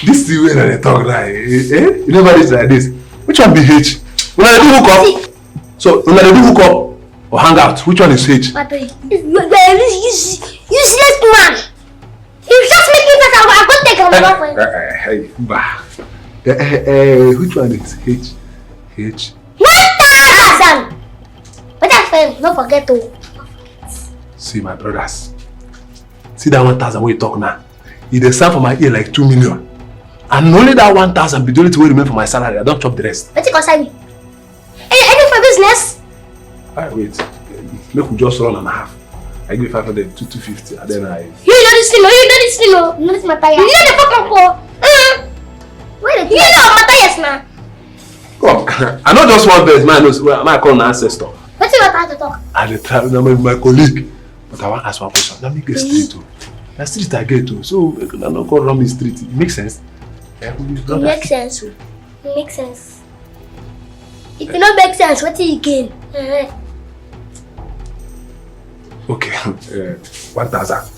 This is the way that they talk now. You never did like this. Which one be H? When I do hook up. So when I do hook up or hang out, which one is H? Useless man. You just make me better. I'm going to take a hey, which one is H? H. 1,000. But that's fine. Don't forget to. See my brothers. See that 1,000 when you talk now. It sound for my ear like 2 million. And only that 1,000 be the only thing remain for my salary. I don't chop the rest. What's it concern me? Any for business? Alright, wait. Make we just run and a half. I give 500 to 250 and then I... You know this thing, You know my tire. You know the fucking call. You know my tires now. Come, I know just one verse, man. I call an ancestor. What's it about to talk? I travel now with my colleague. But I want to ask one question. Let me get straight to. The street I get to. So I don't call around the street. It makes sense. It makes sense. It makes sense. If it don't make sense, what do you gain? Okay, 1,000.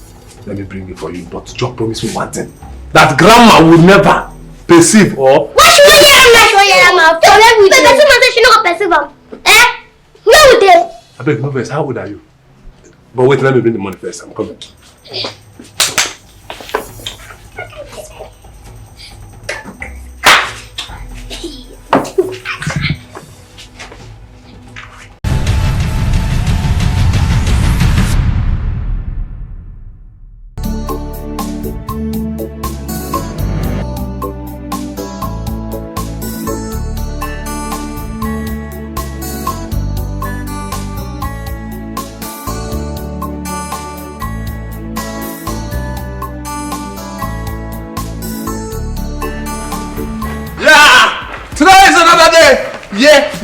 Let me bring it for you. But just promise me one thing. That grandma will never perceive or... What should you get? I'm not sure you're not. But she not perceive them. Where would they? I beg, no verse. How old are you? But wait, let me bring the money first. I'm coming.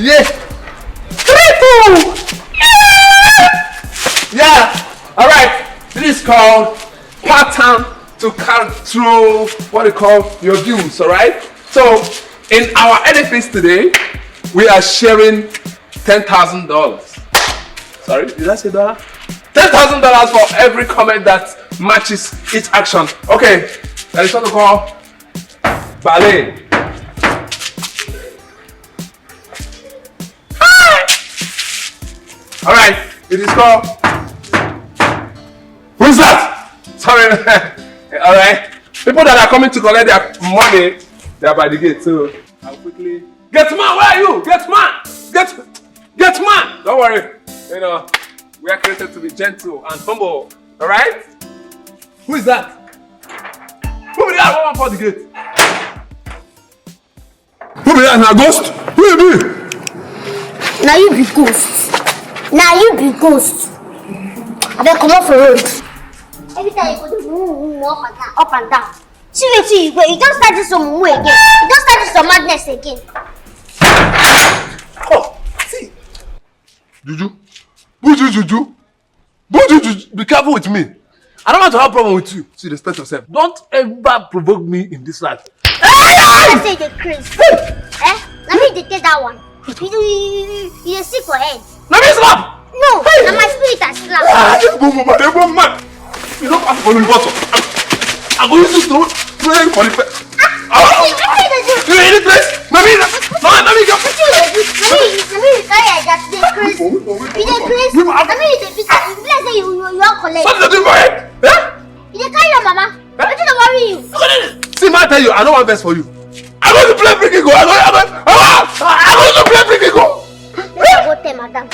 Yeah. Triple! Yeah! Alright. This is called pattern to control what you call your dues, alright? So, in our edifice today, we are sharing $10,000. Sorry, did I say dollar? $10,000 for every comment that matches each action. Okay, that is what we call ballet. Alright, it is called... Who's that? Sorry. Alright. People that are coming to collect their money, they are by the gate, so I'll quickly... Get man, where are you? Get man! Get man! Don't worry. You know, we are created to be gentle and humble. Alright? Who is that? Who be that one for the gate? Who be that? A ghost? Who you be? Now you be ghost. Now you be ghost. I better come off the road. Every time you go to up and down. See what you go. You don't start this some way again. You don't start this some madness again. Oh, see. Juju. Be careful with me. I don't want to have a problem with you. See, respect yourself. Don't ever provoke me in this life. I say the crazy. Let me take that one. You sick for head. Let me slap! No, and my spirit has slapped. They boom, man. You don't pass for the bottle. I'm going to throw it for the face. You need it, please? Mommy, go. Mommy, sorry, that's the crazy. You the crazy. Mommy, let's say you are collect. What did you do for it? You the carry your mama. What did I worry you? See, man, I tell you, I don't want best for you. I'm going to play freaking go. I'm going to play freaking go. Go tell madam.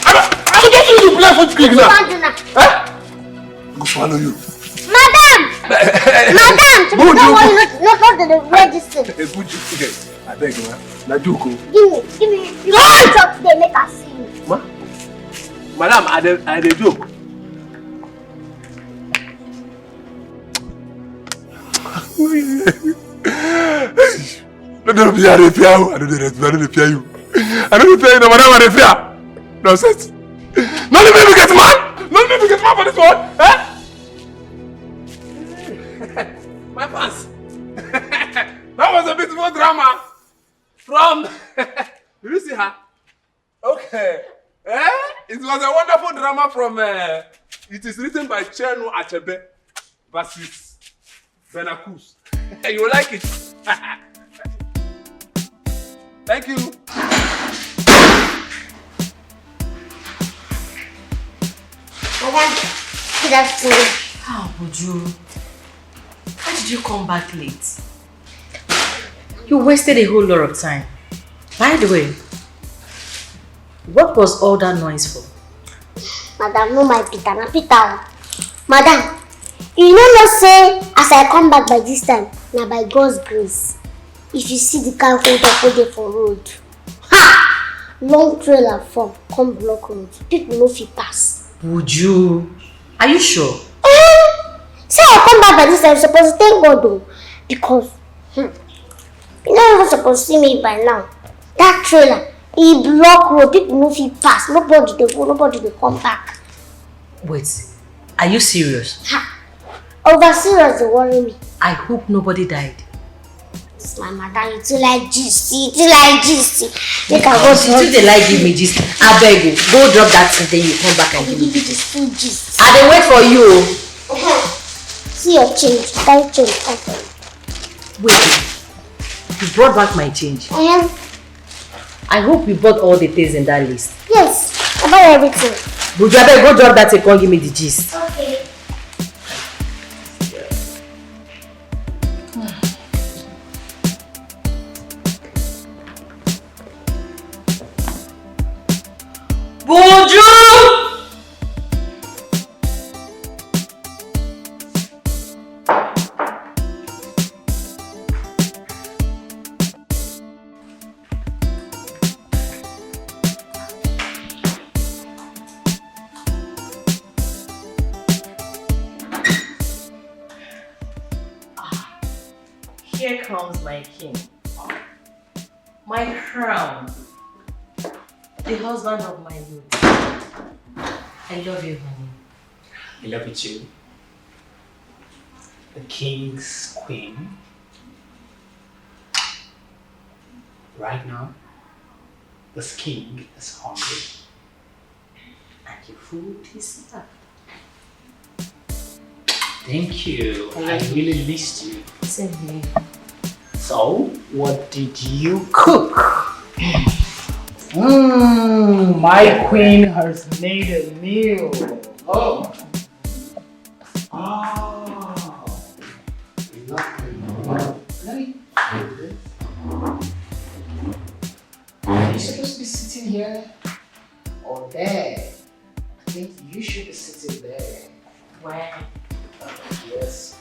I'm going to play for freaking now. Go swallow you. Madam! Madam! Don't worry, not the register. Okay, I beg you, man. Najuko. Give me. You don't talk today, make us see you. Ma? Madam, I dey joke. Don't be a repair. I don't repair you. I don't repair you, no, madam, I repair. Nonsense. No, let me get man. No, let me get man for this one. Eh? My pants. That was a beautiful drama from... Did you see her? Okay. It was a wonderful drama from... it is written by Chenu Achebe versus Benakus. You will like it. Thank you. Madam, good afternoon. How would you? Why did you come back late? You wasted a whole lot of time. By the way, what was all that noise for? Madam, no my Peter, na Peter. Madam, you know say as I come back by this time, na by God's grace. If you see the car hold up there for road, ha! Long trailer form, come block road. People no fit pass. Would you? Are you sure? Say I come back by this time, supposed to thank God though. Because, you not even supposed to see me by now. That trailer, he block road, people no fit pass. Nobody dey go, nobody dey come back. Wait, are you serious? Ha! Over serious dey worry me. I hope nobody died. It's my mother, you too like gist, you too like gist. Make I go You too dey like give me gist. I beg you, go drop that thing, then you come back and give me gist. Gist. I dey wait for you. See your change, carry change come for you. Wait, you brought back my change. I hope you bought all the things in that list. Yes, I buy everything. Would you abeg go drop that thing, come give me the gist. Okay. Buju! Here comes my king, my crown, the husband of my youth. I love you, honey. I love you too. The king's queen. Right now, this king is hungry. And your food is stuffed. Thank you. I really missed you. Same here. So, what did you cook? My queen has made a meal. Oh. Oh. Lovely. Let me do this. Are you supposed to be sitting here or there? I think you should be sitting there. Where? Yes.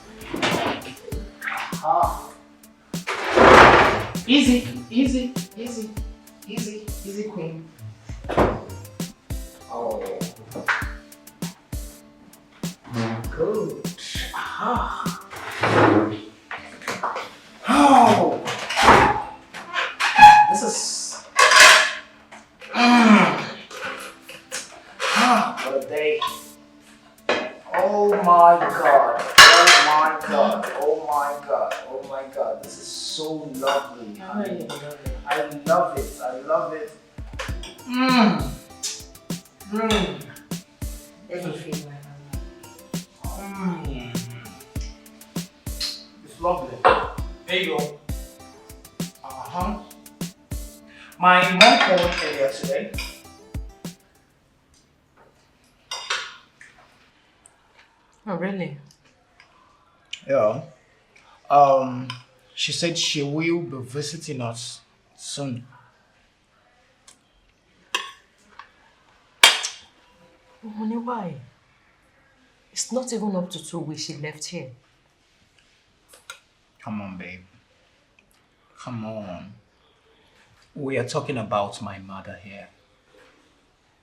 Ah. Easy, easy, easy, easy, easy, queen. Oh. Good. Ah. Oh. This is. What a day. Oh my god. Oh my god. Oh my god. Oh my god. This is so lovely. Honey. I love it. I love it. Doesn't feel like It's lovely. There you go. My mom called earlier today. Oh, really? Yeah. She said she will be visiting us soon. Honey, why? It's not even up to 2 weeks she left here. Come on, babe. Come on. We are talking about my mother here.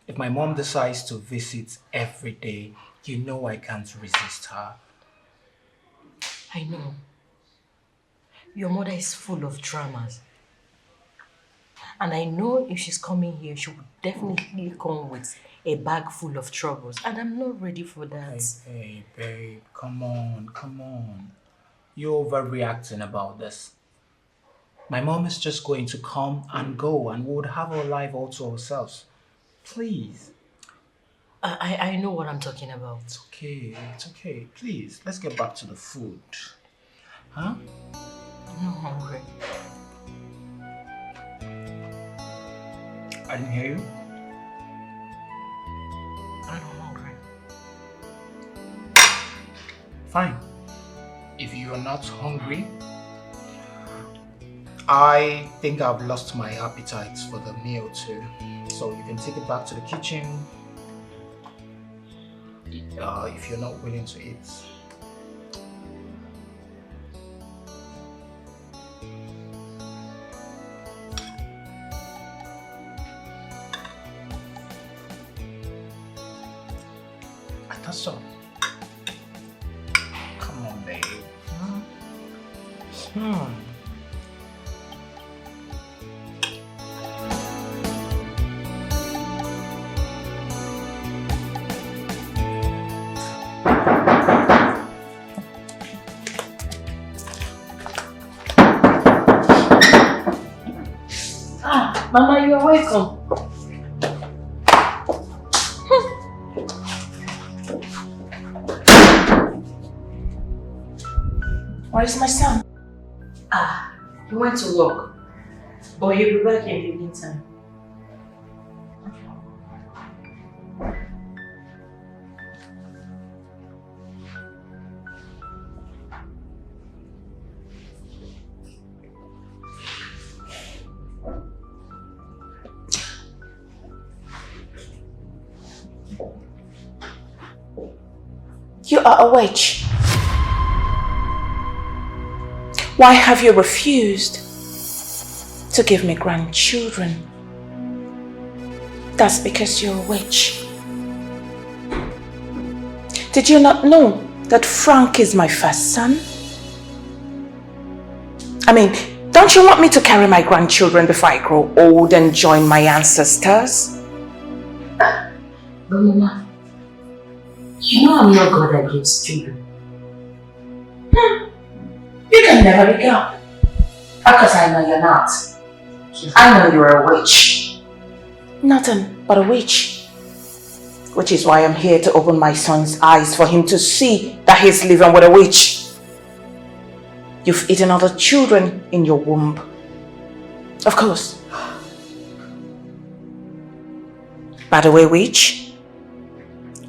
If my mom decides to visit every day, you know I can't resist her. I know. Your mother is full of dramas. And I know if she's coming here, she would definitely come with a bag full of troubles. And I'm not ready for that. Hey, babe, come on, come on. You're overreacting about this. My mom is just going to come and go and we would have our life all to ourselves. Please. I know what I'm talking about. It's okay, it's okay. Please, let's get back to the food. Huh? I'm not hungry. I didn't hear you. I'm not hungry. Fine. If you're not hungry, I think I've lost my appetite for the meal too. So you can take it back to the kitchen if you're not willing to eat. I thought so. Come on, babe. Mama, you are welcome. Where is my son? He went to work, but he'll be back in the evening time. You are a witch. Why have you refused to give me grandchildren? That's because you're a witch. Did you not know that Frank is my first son? I mean, don't you want me to carry my grandchildren before I grow old and join my ancestors? But Mama, you know I'm not God that gives children. You can never be God. Because I know you're not. I know you're a witch. Nothing but a witch. Which is why I'm here to open my son's eyes for him to see that he's living with a witch. You've eaten other children in your womb. Of course. By the way, witch,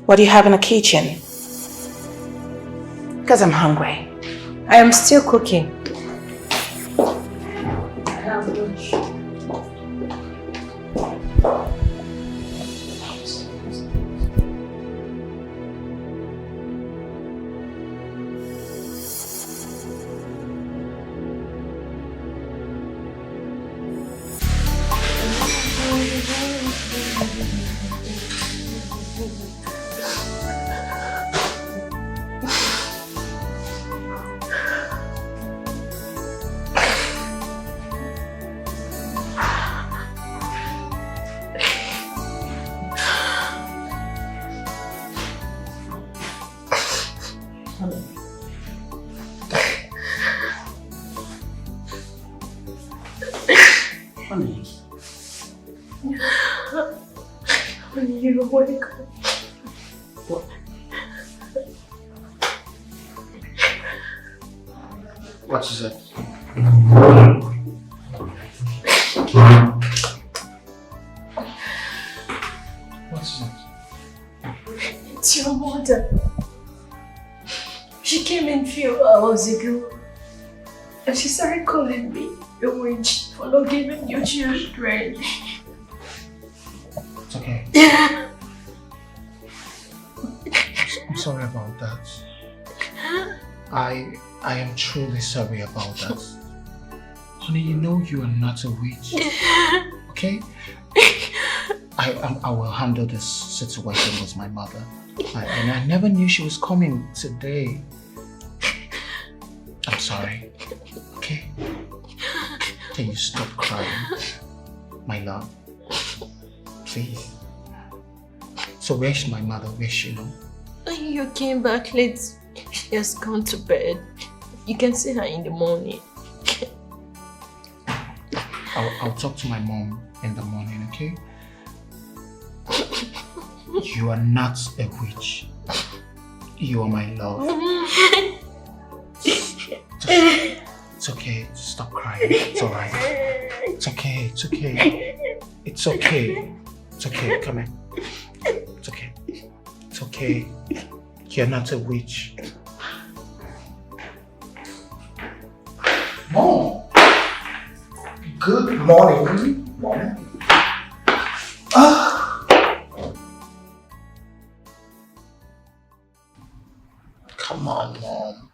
what do you have in the kitchen? Because I'm hungry. I am still cooking. I have lunch. You're welcome. What is it? What is it? It's your mother. She came in a few hours ago and she started calling me a witch for not giving you children. It's okay. I'm sorry about that. I am truly sorry about that. Honey, you know you are not a witch. Okay? I will handle this situation with my mother. And I never knew she was coming today. I'm sorry. Okay? Can you stop crying? My love. Please. So where's my mother? Where's she now? You came back late. She has gone to bed. You can see her in the morning. I'll talk to my mom in the morning, okay? You are not a witch. You are my love. Just It's okay. Stop crying. It's alright. It's okay. It's okay. It's okay. It's okay. Come here. It's okay. It's okay. You're not a witch. Mom. Good morning. Mom. Come on, Mom.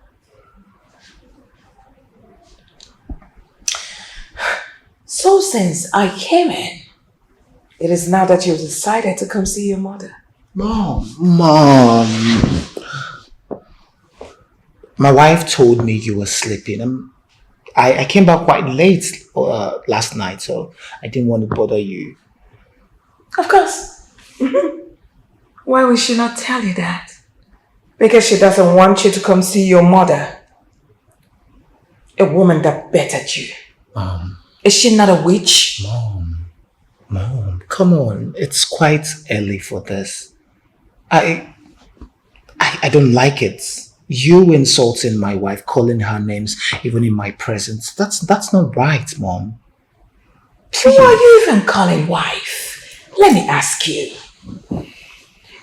So since I came in, it is now that you've decided to come see your mother. Mom. My wife told me you were sleeping. I came back quite late last night, so I didn't want to bother you. Of course. Why would she not tell you that? Because she doesn't want you to come see your mother. A woman that bettered you. Mom. Is she not a witch? Mom, come on. It's quite early for this. I don't like it. You insulting my wife, calling her names even in my presence. That's not right, Mom. Who are you even calling wife? Let me ask you.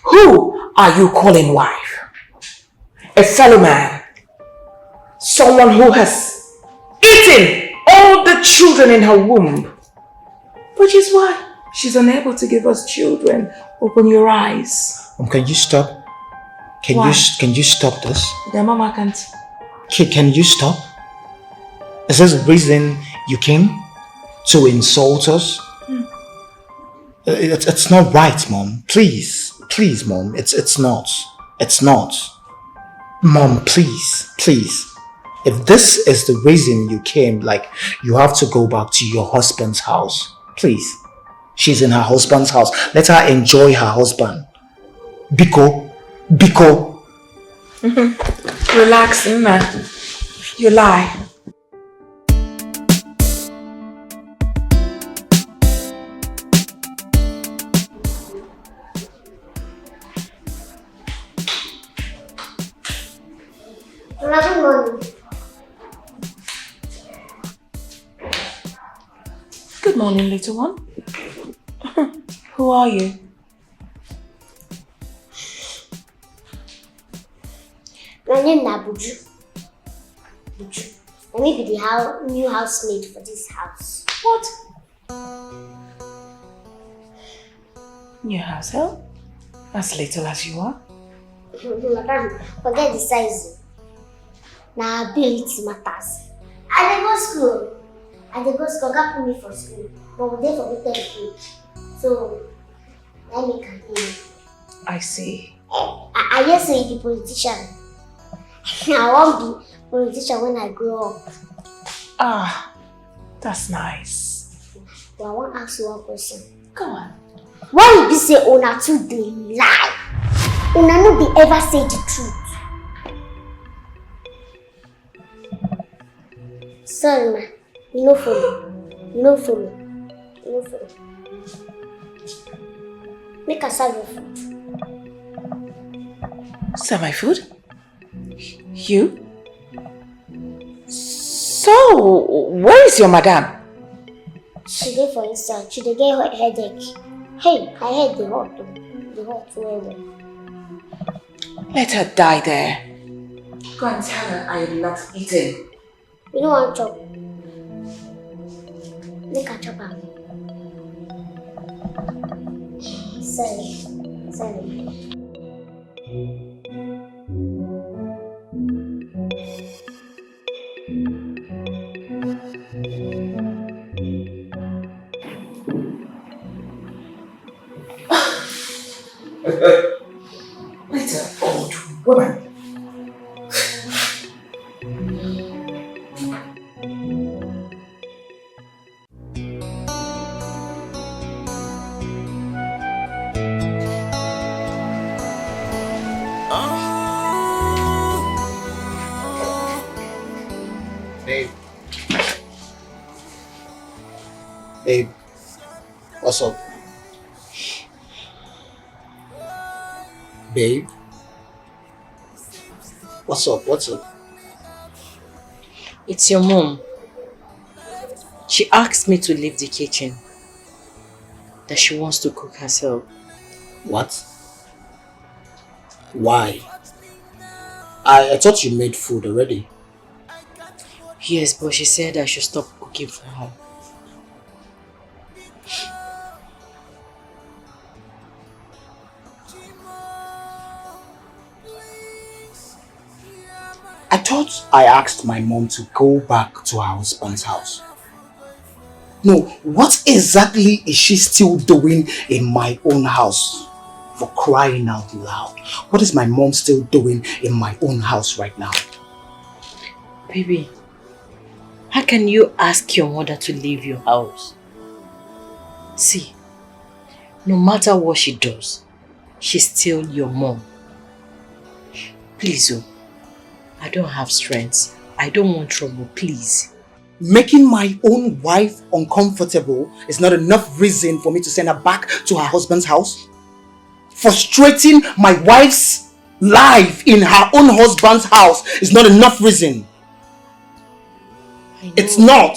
Who are you calling wife? A fellow man? Someone who has eaten all the children in her womb? Which is why she's unable to give us children. Open your eyes. Mom, can you stop? Can you stop this? The mama can't. Can you stop? Is this the reason you came to insult us? It's not right, Mom. Please, Mom. It's not. Mom, please. If this is the reason you came, like, you have to go back to your husband's house. Please. She's in her husband's house. Let her enjoy her husband. Biko. Relax, Nna. You lie. Good morning. Good morning, little one. Who are you? My name is Buju. Let me be the new housemaid for this house. What? New house help? As little as you are? Madam, forget the size. Now ability matters. I dey go school. God put me for school. But we dey for the food. So, let me continue. I see. I just say the politician. I won't be politician when I grow up. Ah, that's nice. But I want to ask you one question. Go on. Why you be say una two dey lie? Una no be ever say the truth. Sorry, ma. You no follow. Make us serve your food. Serve my food? You? So, where is your madam? She dey for inside. She dey get her headache. Hey, her head dey hot too. Dey hot well. Let her die there. Go and tell her I am not eating. You don't want chop. Make her chop am. Sorry. Little old woman. Babe, what's up? Babe, what's up? It's your mom. She asked me to leave the kitchen. That she wants to cook herself. What? Why? I thought you made food already. Yes, but she said I should stop cooking for her. I thought I asked my mom to go back to her husband's house. No, what exactly is she still doing in my own house? For crying out loud. What is my mom still doing in my own house right now? Baby, how can you ask your mother to leave your house? See, no matter what she does, she's still your mom. Please, oh, I don't have strength. I don't want trouble, please. Making my own wife uncomfortable is not enough reason for me to send her back to her husband's house. Frustrating my wife's life in her own husband's house is not enough reason. It's not.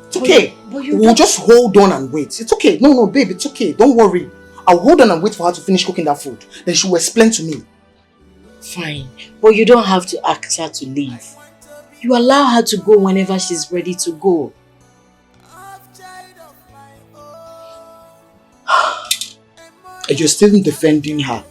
It's okay. We'll just hold on and wait. It's okay. No, babe, it's okay. Don't worry. I'll hold on and wait for her to finish cooking that food. Then she will explain to me. Fine, but you don't have to ask her to leave. You allow her to go whenever she's ready to go. You're still defending her.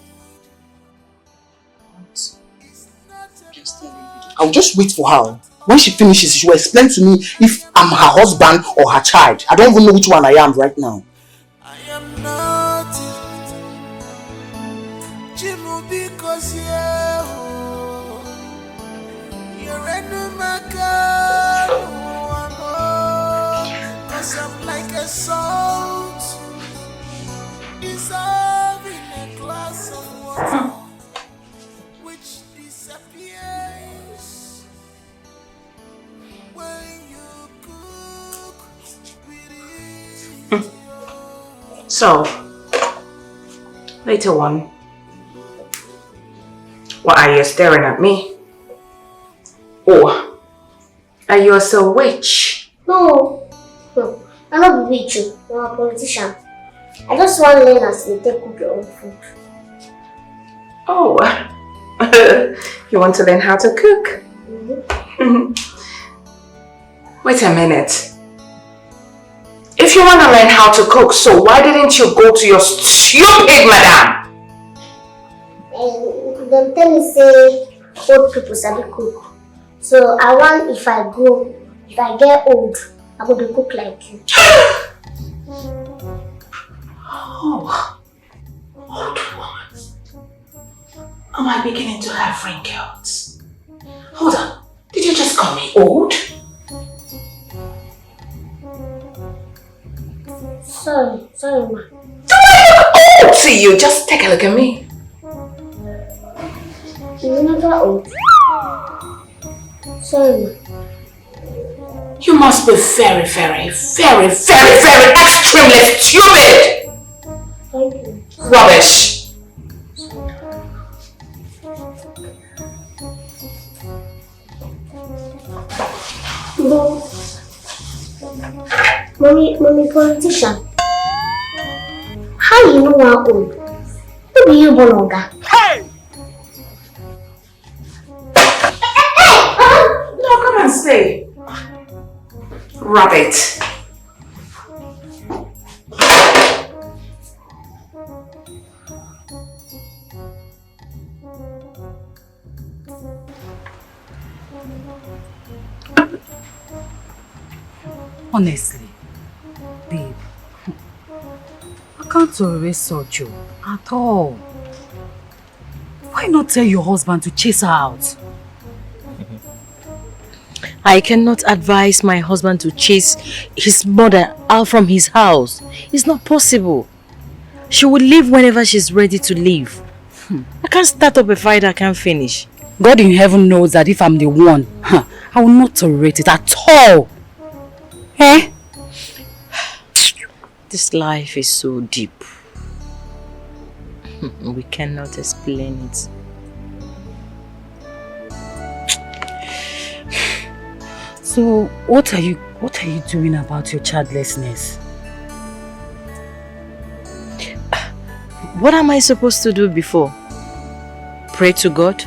Just tell me. I'll just wait for her. When she finishes, she will explain to me if I'm her husband or her child. I don't even know which one I am right now. I am not Jimu because you're cause I'm like a salt dissolved in a glass of water which disappears when you cook with it. So, later on, why are you staring at me? Or are you also a witch? No, I'm not a witch. I'm a politician. I just want to learn as to take cook your own food. Oh, you want to learn how to cook? Wait a minute. If you want to learn how to cook, so why didn't you go to your stupid madam? And them tell me say old people sabi cook. So I want if I get old, I'm going to cook like you. Oh, old woman. Am I beginning to have wrinkles? Hold on. Did you just call me old? Sorry, ma. Do I look old to you? Just take a look at me. You're not old. Sorry, ma. You must be very, very, very, very, very extremely stupid! Thank you. Rubbish! No. Mommy politician. How you know I'm old? Who be you born oga? Hey! No, come and stay. Rub it. Honestly, babe, I can't tolerate such at all. Why not tell your husband to chase her out? I cannot advise my husband to chase his mother out from his house. It's not possible. She will leave whenever she's ready to leave. I can't start up a fight I can't finish. God in heaven knows that if I'm the one, I will not tolerate it at all. Eh? This life is so deep. We cannot explain it. So what are you doing about your childlessness? What am I supposed to do before? Pray to God?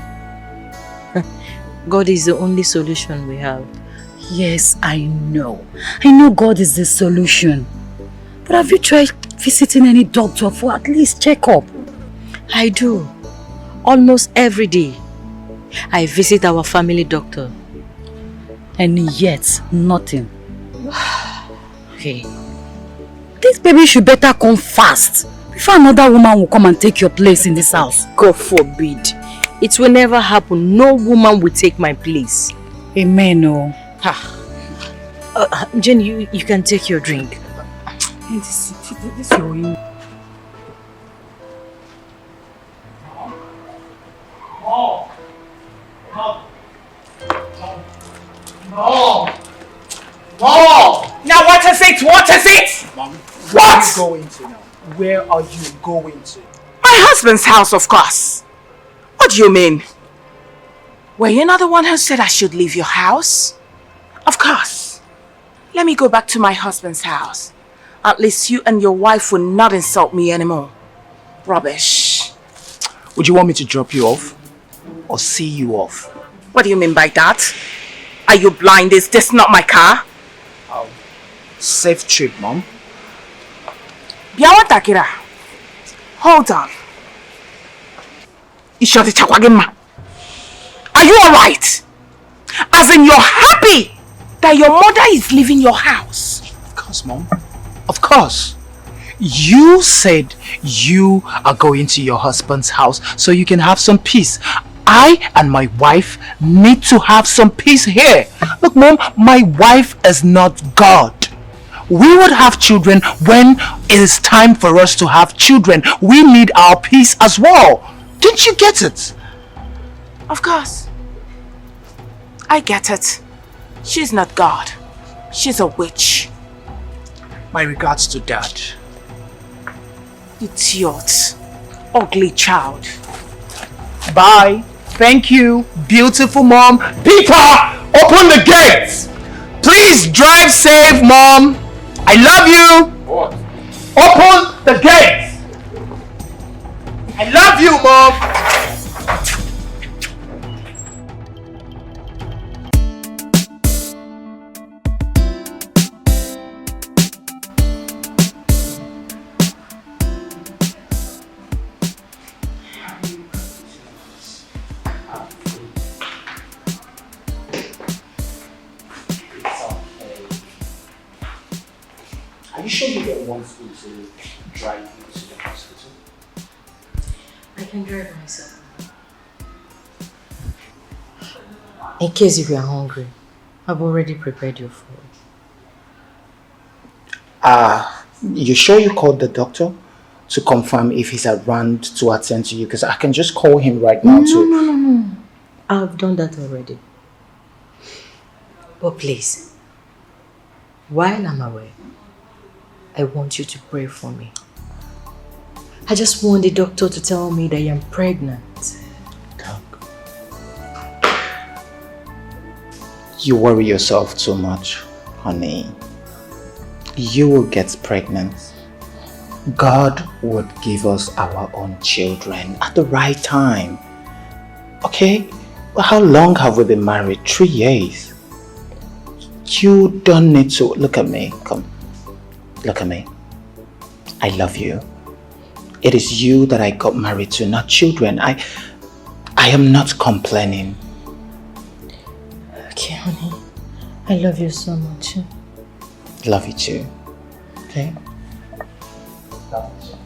God is the only solution we have. Yes, I know. I know God is the solution. But have you tried visiting any doctor for at least checkup? I do. Almost every day. I visit our family doctor. And yet, nothing. Okay. This baby should better come fast before another woman will come and take your place in this house. God forbid. It will never happen. No woman will take my place. Amen, oh. Jen, you can take your drink. This is your... Mom! Now what is it? What is it? Mom, What? are you going to now? Where are you going to? My husband's house, of course. What do you mean? Were you not the one who said I should leave your house? Of course. Let me go back to my husband's house. At least you and your wife will not insult me anymore. Rubbish. Would you want me to drop you off? Or see you off? What do you mean by that? Are you blind? Is this not my car? Oh, safe trip, Mom. Biawa Takira. Hold on. Ishoti Chakwagema. Are you alright? As in you're happy that your mother is leaving your house? Of course, Mom. Of course. You said you are going to your husband's house so you can have some peace. I and my wife need to have some peace here. Look, Mom, my wife is not God. We would have children when it is time for us to have children. We need our peace as well. Didn't you get it? Of course. I get it. She's not God. She's a witch. My regards to Dad. Idiot. Ugly child. Bye. Thank you, beautiful Mom. Peter, open the gates. Please drive safe, Mom. I love you. What? Open the gates. I love you, Mom. Are you sure you don't want me to drive you to the hospital? I can drive myself. In case if you are hungry, I've already prepared your food. You sure you called the doctor to confirm if he's around to attend to you? Because I can just call him right now No. I've done that already. But please, while I'm away, I want you to pray for me. I just want the doctor to tell me that I am pregnant. Doc, you worry yourself too much, honey. You will get pregnant. God would give us our own children at the right time. Okay? Well, how long have we been married? 3 years. You don't need to... Look at me. Come. Look at me. I love you. It is you that I got married to, not children. I am not complaining. Okay, honey. I love you so much. Love you too. Okay? Love you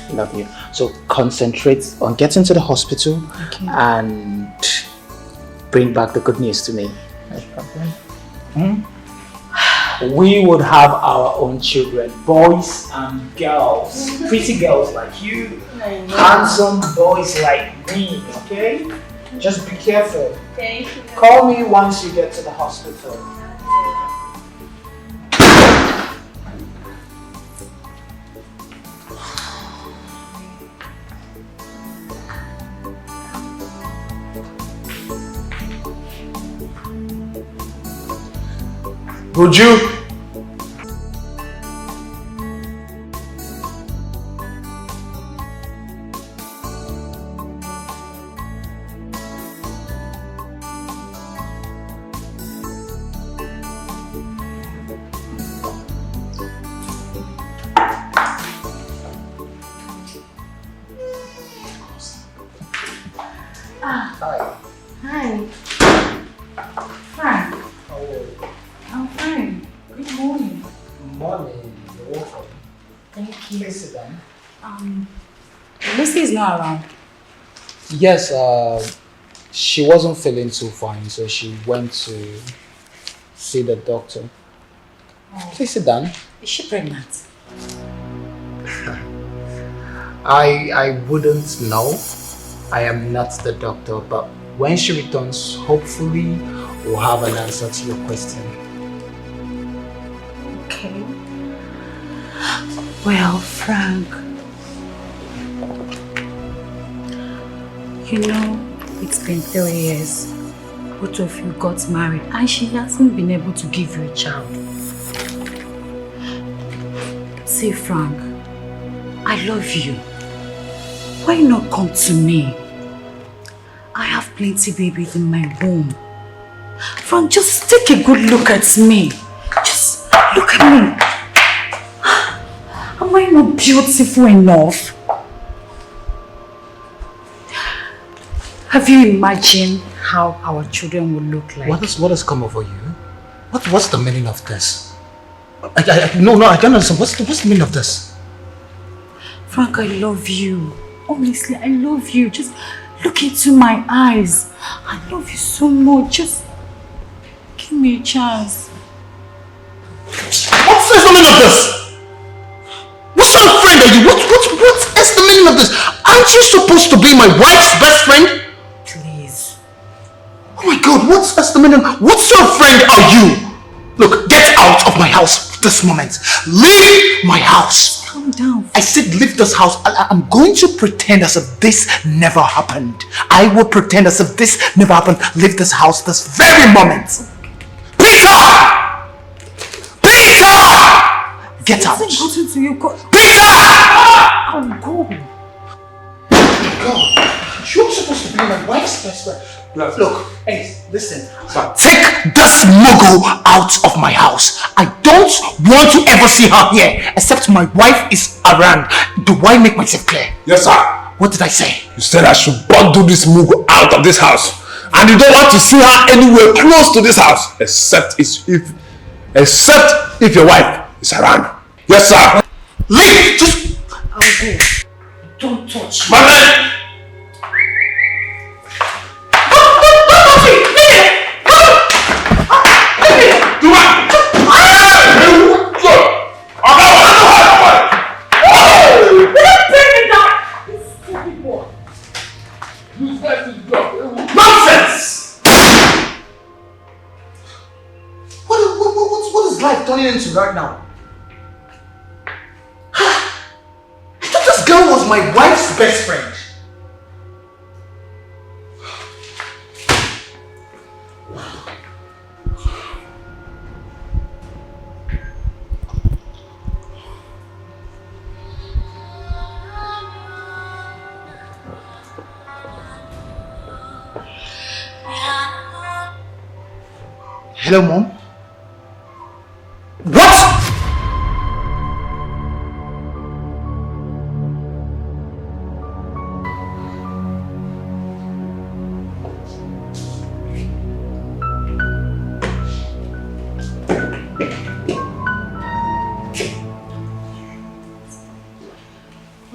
too. Love you. So concentrate on getting to the hospital and bring back the good news to me. No problem. We would have our own children, boys and girls. Pretty girls like you. Handsome boys like me, okay? Just be careful. Thank you. Call me once you get to the hospital. Would you? Hi. Fine. I'm fine. Good morning. Morning. You're welcome. Thank you. Please sit down. Lucy is not around. Yes, she wasn't feeling too fine, so she went to see the doctor. Please sit down. Is she pregnant? I wouldn't know. I am not the doctor, but when she returns, hopefully we'll have an answer to your question. Okay. Well, Frank, you know, it's been 3 years. Both of you got married and she hasn't been able to give you a child. See, Frank, I love you. Why not come to me? I have plenty babies in my womb. Frank, just take a good look at me. Just look at me. Am I not beautiful enough? Have you imagined how our children will look like? What has come over you? What's the meaning of this? No, I don't understand. What's the meaning of this? Frank, I love you. Honestly, I love you. Just look into my eyes. I love you so much. Just give me a chance. What's the meaning of this? What sort of friend are you? What is the meaning of this? Aren't you supposed to be my wife's best friend? Please. Oh my God, what's the meaning? What sort of friend are you? Look, get out of my house this moment. Leave my house. Calm down. I said leave this house. I'm going to pretend as if this never happened. I will pretend as if this never happened. Leave this house this very moment. Peter! Peter! Get out. What's gotten to you? Peter! I'll go. God, you're supposed to be my wife's best friend. Look, hey, listen. Sir. Take this mogul out of my house. I don't want to ever see her here, except my wife is around. Do I make myself clear? Yes, sir. What did I say? You said I should bundle this mugu out of this house. And you don't want to see her anywhere close to this house. Except if your wife is around. Yes, sir. Leave! Just... I'll go. Don't touch me. My man! Nonsense! What is life turning into right now? I thought this girl was my wife's best friend. Hello, Mom? What?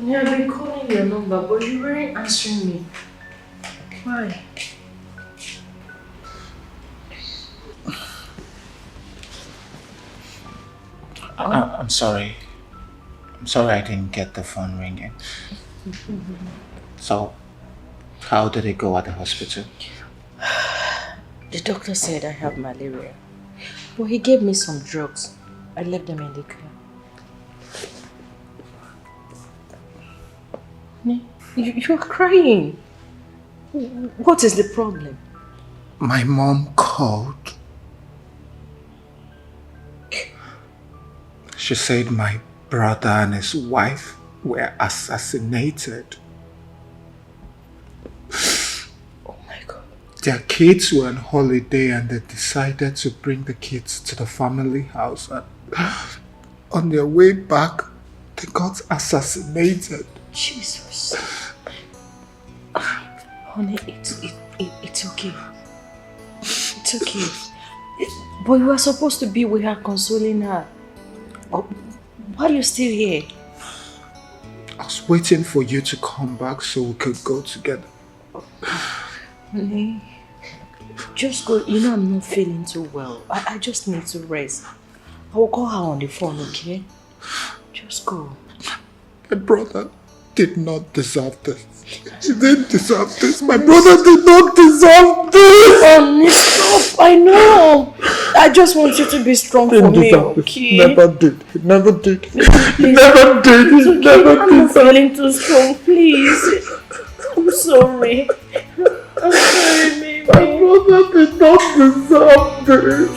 I've been calling your number, but you weren't answering me. Why? I'm sorry. I'm sorry I didn't get the phone ringing. So, how did it go at the hospital? The doctor said I have malaria, but he gave me some drugs. I left them in the car. You're crying. What is the problem? My mom called She said my brother and his wife were assassinated. Oh my God. Their kids were on holiday and they decided to bring the kids to the family house. And on their way back, they got assassinated. Jesus. Honey, it's okay. It's okay. But you were supposed to be with her, consoling her. Oh, why are you still here? I was waiting for you to come back so we could go together. Honey, just go. You know I'm not feeling too well. I just need to rest. I will call her on the phone, okay? Just go. My brother did not deserve this. He didn't deserve this. My brother did not deserve this. Honey, stop. I know. I just want you to be strong for me, okay? Never did. He never did. He never did. He never I'm did. not feeling too strong, please. I'm sorry. I'm sorry, baby. My brother did not deserve this.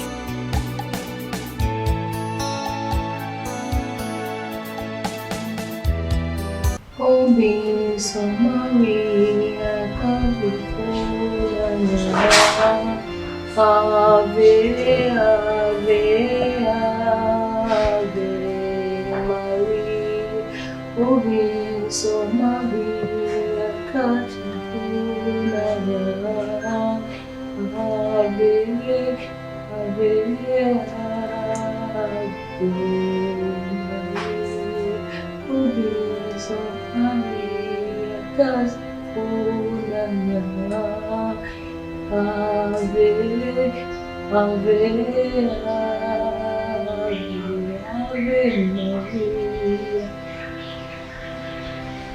Oh, be so Maria, come before Ave, Ave, Ave Maria. Oh, be so Maria, come before Ave, Ave, Ave Maria. So Maria, cause Ave, Ave, Ave Maria.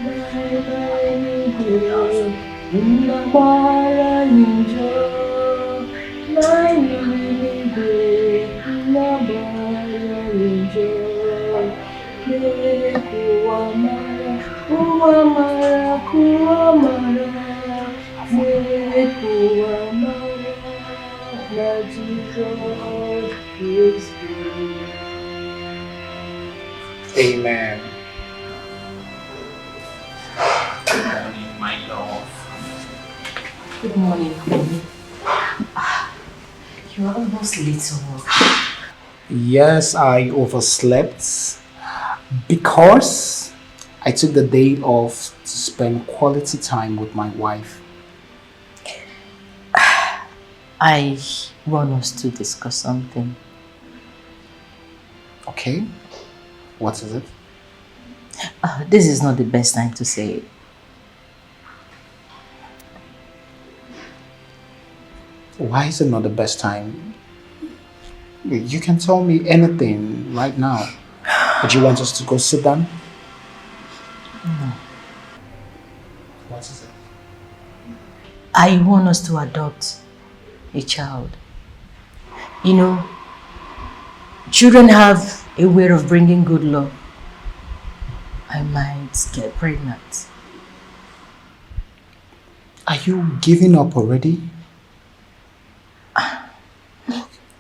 Bye bye, Nabara Ninja. Bye Nabara Ninja. Kuamara, Kuamara, Kuamara, Kuamara, that Jesus is good. Amen. Good morning, my love. Good morning, honey. You are almost late to work. Yes, I overslept because I took the day off to spend quality time with my wife. I want us to discuss something. Okay, what is it? This is not the best time to say it. Why is it not the best time? You can tell me anything right now. Would you want us to go sit down? No. What is it? I want us to adopt a child. You know, children have a way of bringing good luck. I might get pregnant. Are you giving up already?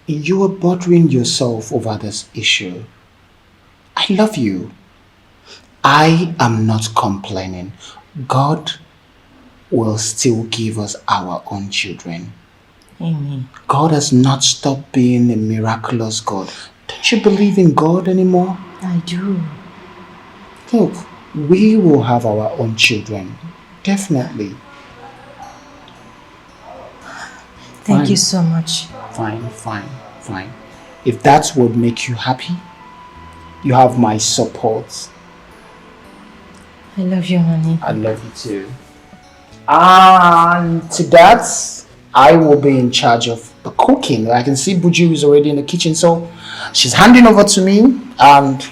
You are bothering yourself over this issue. I love you. I am not complaining. God will still give us our own children. Amen. God has not stopped being a miraculous God. Don't you believe in God anymore? I do. Look, we will have our own children. Definitely. Thank you so much. Fine. If that would make you happy, you have my support. I love you, honey. I love you too. And to that, I will be in charge of the cooking. I can see Buju is already in the kitchen, so she's handing over to me. And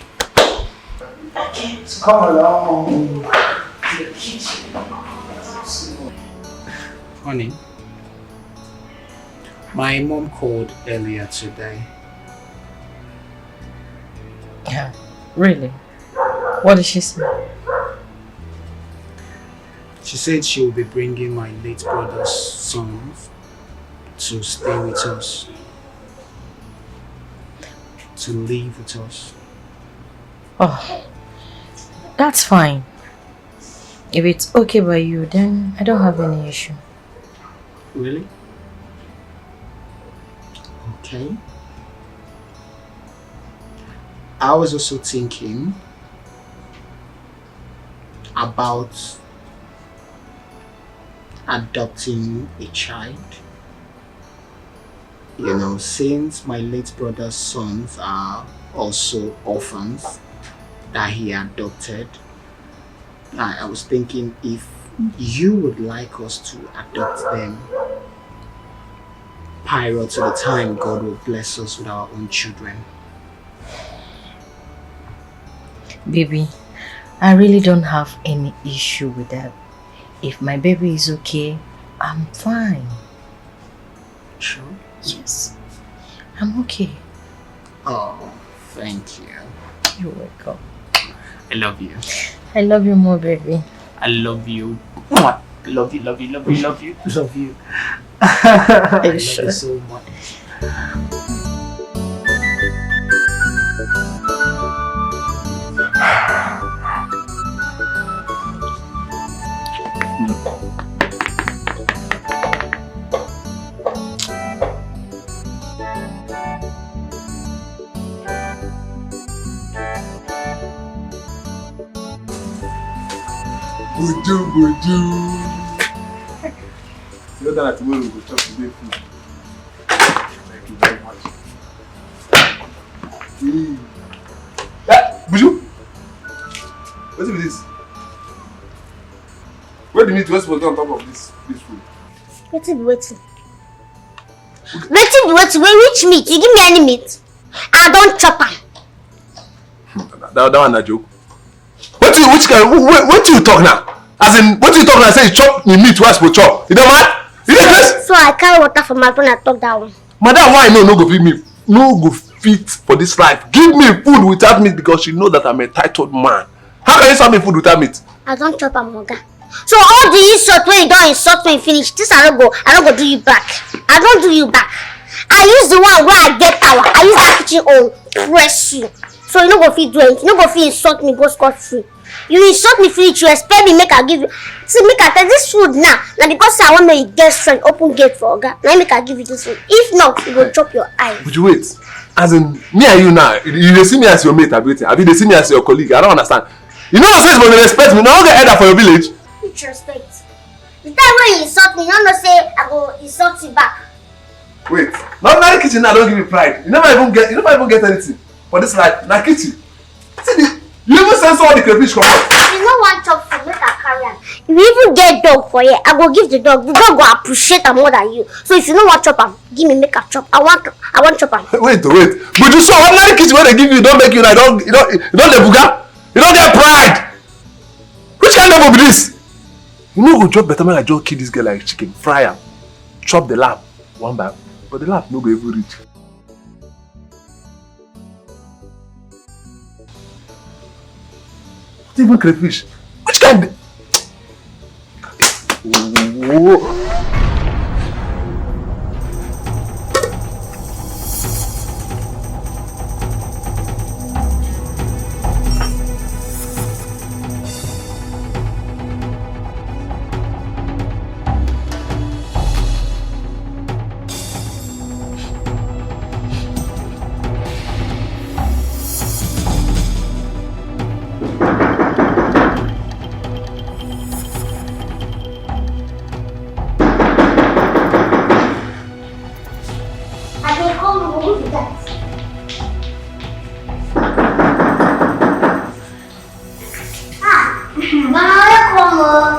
okay, so come along to the kitchen. Honey, my mom called earlier today. Yeah, really? What did she say? She said she will be bringing my late brother's son to stay with us, to live with us. Oh, that's fine. If it's okay by you, then I don't have any issue. Really? Okay. I was also thinking about adopting a child. You know, since my late brother's sons are also orphans that he adopted, I was thinking if you would like us to adopt them prior to the time God will bless us with our own children. Baby, I really don't have any issue with that. If my baby is okay, I'm fine. Sure? Yes, I'm okay. Oh, thank you. You're welcome. I love you. I love you more, baby. I love you. Mwah. Love you, love you, love you, love you, love you. Are you I sure? love you so much. Buju. You know that tomorrow we go chop today food. Thank you very much. Buju! What is this? Where the meat was on top of this food? Waiting. Which meat? You give me any meat. I don't chop am. That one a joke. What do you talk now? As in, what do you talk now? Say you chop the meat, what's for chop? You know what? You know this? So I carry water from my phone and talk that one. Madam, why no go feed me? No go fit for this life. Give me food without meat because you know that I'm a titled man. How can you serve me food without meat? I don't chop am, oga. So all the insult when you don't insult when you finish, this I don't go do you back. I don't do you back. I use the one where I get power. I use that kitchen own press you. So you no go fit do anything. You no go fit insult me, go scot free. You insult me finish, you expect me make I give you. See, make I tell this food now. Now because I want me get strength, open gate for oga. Now make I give you this food. If not, you go chop your eye. Would you wait? As in, me and you now, you see me as your mate, ability. I mean, they see me as your colleague. I don't understand. You know what I'm saying? When they respect me, now I get elder for your village. Which respect? The time when you insult me, you don't know say I go insult you back. Wait, not the kitchen now. Don't give me pride. You never even get anything for this life. Now kitchen. See, you even censor all the crayfish come out. If you no want chop food, make I carry am. If you even get dog for here, I go give the dog. The dog go appreciate am more than you. So if you no want chop am, give me make I chop. I want chop am. Wait. But you saw ordinary kitchen where they give you, don't make you like you don't the buga. You don't get pride. Which kind of level be this? You know go chop better man. I just kill this girl like chicken, fry am, chop the lamb one by one. But the lamb no go even reach. Not even crayfish. Which kind of...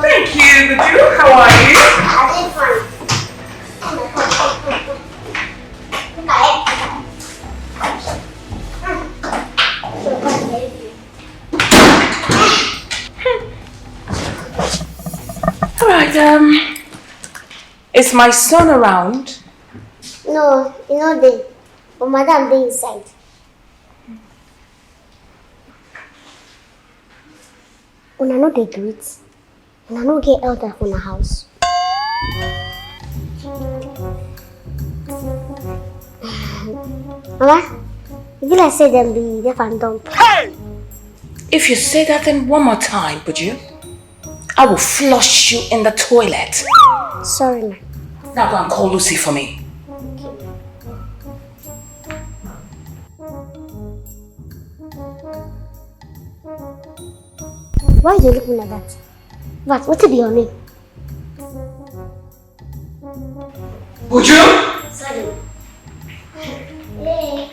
Thank you, Buju. How are you? I did fine. Alright, is my son around? No, you know they. But madam dey inside. Una no dey greet. Una no get elder for una house. Mama, you feel like say them be deaf and dumb. Hey! If you say that thing one more time, would you? I will flush you in the toilet. Sorry, ma. Now go and call Lucy for me. Why do you look like that? What will be your name? Would you? Sorry. Hey.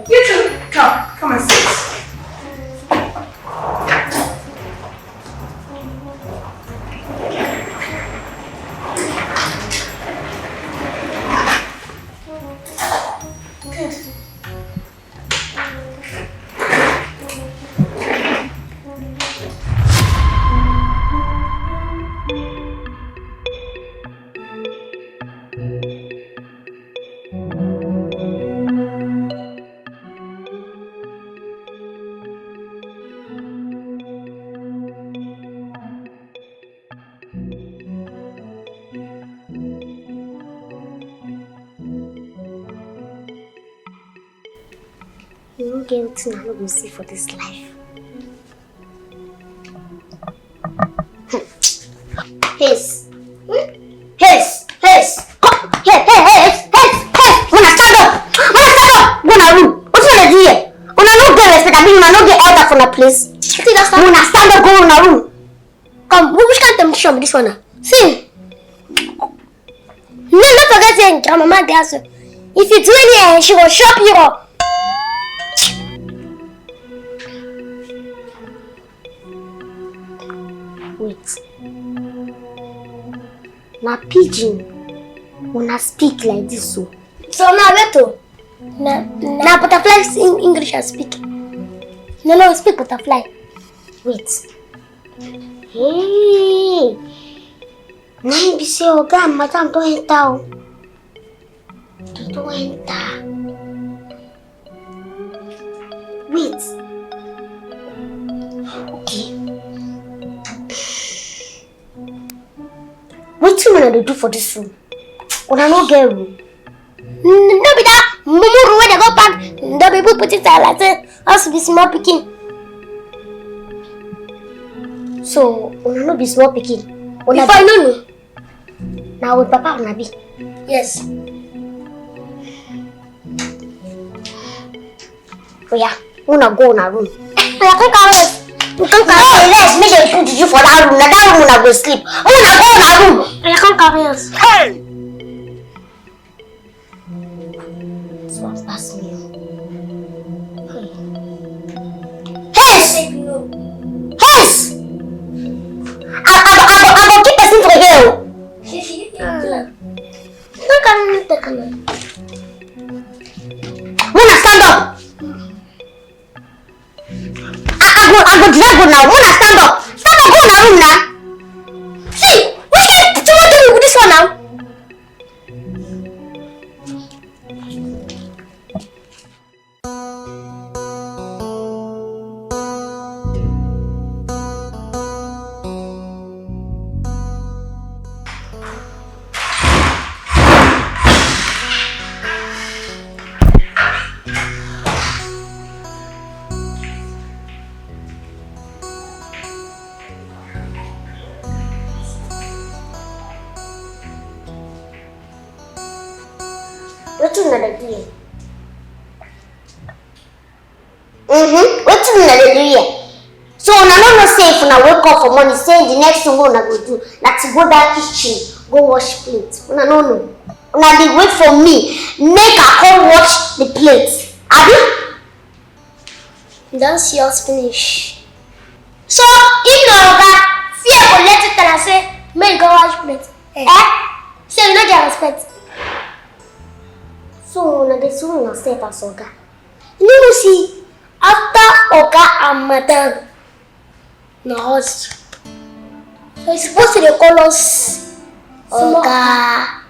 You too. Come and sit. You won't get anything I will see for this life. Yes. Yes. Yes. Come. Yes. Wanna stand up. Go na room. What you wanna do here? Wanna no get respect. I mean, wanna no get elder from the place. Wanna stand up. Go na room. Come. Which kind of temptation be this one now? See. No, don't forget saying grandmama there. So if you do anything, she will shop you up. Wait. Na pidgin. Wanna speak like this so. So now beto. Na butterfly in English I speak. No, speak butterfly. Wait. Hey. Now be say oga madam don't enter. Don't enter. Wait. Okay. What you wanna do for this room? Wanna no get room? No be that mumu room where they go back. The people put it like that. Has to be small picking. So wanna no be small picking. If I know. Now with Papa wanna be. Yes. Oh yeah, wanna go in a room. I can't carry. You can't carry. Let's make a put you for that room. Now that room wanna go sleep. I wanna go in a room. I can't carry us. Hey! This one's past me. Yes! Yes! I will keep person for you. Don't carry the camera. Wanna stand up? I go drag now. Wanna stand up? Stand up, go in a room now. See, which kind of someone do with this one now? What's another day? What's another day? So when I don't know safe when I wake up for morning, saying the next thing I go do, like to go down kitchen, go wash plates. When I don't know. When I dey wait for me, make I come wash the plates. Abi? Don't see us finish. So if you're that, fear will let you tell and say, make go wash plates. So you don't get respect. So now they soon not safe as Oga. You see, after Oga and Madam, no us. So it's supposed to call us Oga.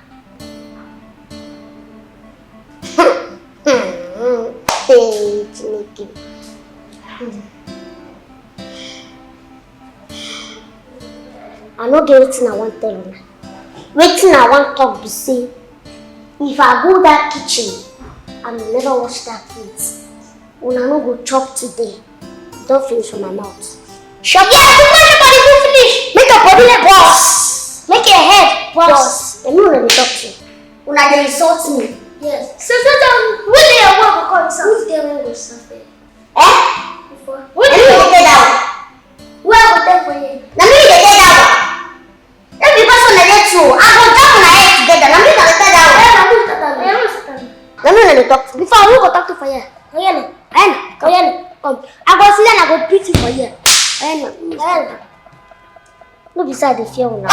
Hey, Chineke. I no get wetin I want tell una. Wetin I want talk be say, if I go that kitchen and never wash that plate, Una no go chop today. Don't finish on my mouth. Shut up! Yeah, before your body go finish. Make your body like boss. Make your head boss. And you wanna talk to. Una dey insult me. Yes. So when they are work call yourself. Who's there when go suffer? Eh? Before. When you go get down. Where I go tell for you? Na me dey get down. If the person na there too, I go jump on head together. Na me na get down. Na me na talk to. Before we go talk to for you. Oyena. Come. I go see and I go beat you for you. Oyena. No be say I dey fear una. Na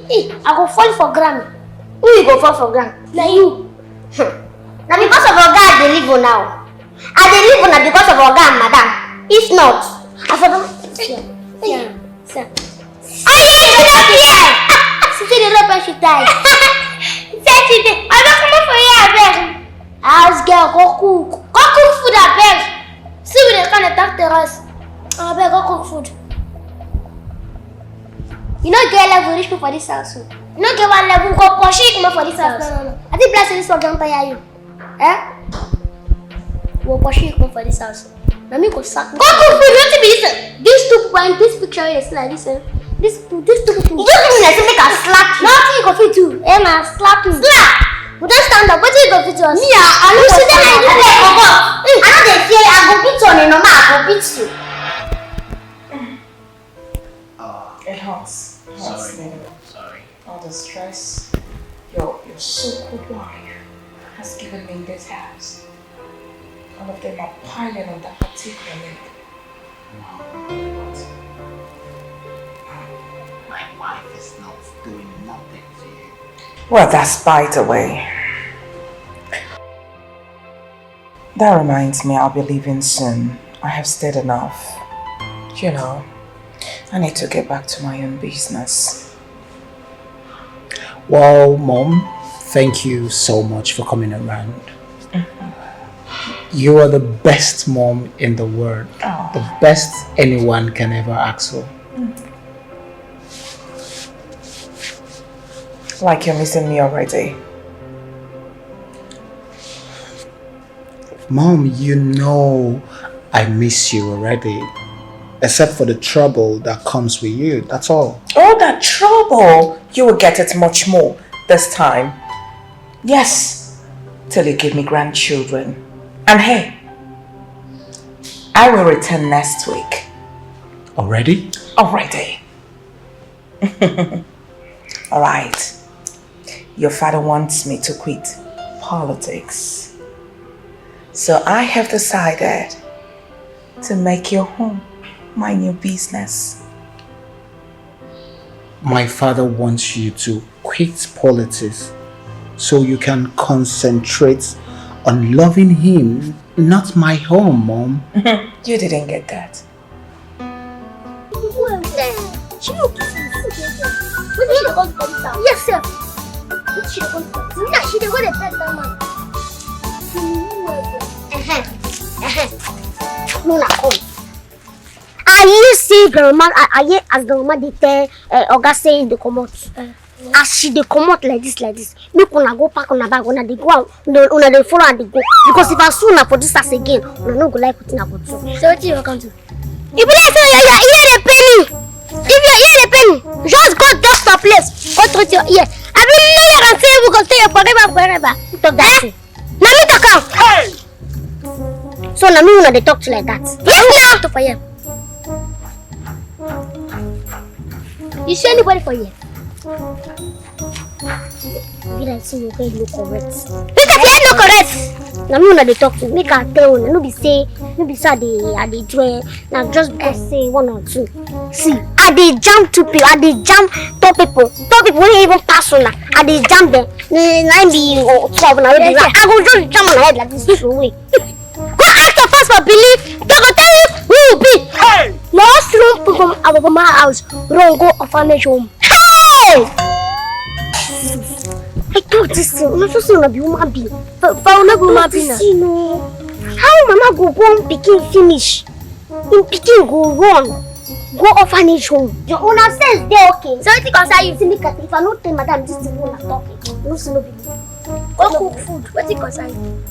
me I go fall for ground. Who you go fall for ground? Na you. Now because of Oga I dey live now. I dey live now because of Oga and Madam. If not, I for don't. Sir. Oh yeah, you don't fear. See the rope and she die. Say she dey. I don't come for you abeg. House girl go cook. Go cook food abeg. See we dey come attack terrace. Abeg go cook food. You know get level rich people for this house. You know get one level go push it for this house. No. I think bless this one don't tire you. Eh? We'll push it for this house. Let me go sack. Go cook food. You want to be this? These two point. This picture is like this. This two people. You don't mean like make a slap you. Nothing you go fit do. Man, slap you. Slap. We don't stand up. What do you go fit do? Me, I know. See them like this. I know they fear. I go beat you on no man. I go beat you. It hurts. Sorry. All the stress your so-called wife has given me in this house. All of them are piling on that particular maid. My wife is not doing nothing to you. Well, that's by the way. That reminds me, I'll be leaving soon. I have stayed enough. You know, I need to get back to my own business. Well, Mom, thank you so much for coming around. You are the best mom in the world. Oh. The best anyone can ever ask for. Like you're missing me already. Mom, you know I miss you already. Except for the trouble that comes with you, that's all. All that trouble, you will get it much more this time. Yes, till you give me grandchildren. And hey, I will return next week. Already? Already. Alright. Your father wants me to quit politics. So I have decided to make your home my new business. My father wants you to quit politics so you can concentrate on loving him, not my home, Mom. You didn't get that. Yes, sir. She dey go dey pet that man. No, come. Are you see grandma? Are you as grandma dey tell Oga saying they come out? As she dey come out like this, make una go pack una bag, una dey go out, una dey follow and dey go. Because if I sue una for this house again, una no go like wetin I go do. So wetin you come to? If you say your ear dey pain me, if your ear dey pain me, just go doctor place, go treat your ear. I don't know you can say we go stay forever. Talk that thing. Na me talk am. Hey. So na me una dey talk to like that. Yes, now. For you. You see anybody for you? Be like say your head look correct. Because your head look correct. Na me una dey talk to. Make I tell una. No be say I dey do. Na just because say one or two. See, I dey jam two people. I dey jam top people. Top people wey even pass una. I dey jam them. Na be 12 na wey be. I go just jam on head like this throw away. Go ask your pastor believe. They go tell you who you be. Hey. No strong people from our mama house. Run go orphanage home. Hey. I thought this thing. I'm not so be human being. For una be human being. No. How mama go on pikin finish? In pikin go run. go orphanage home. Your owner says they're okay. So it concern you. If I not tell madam this thing when I'm talking, no see no be. Go cook food. What it concern you?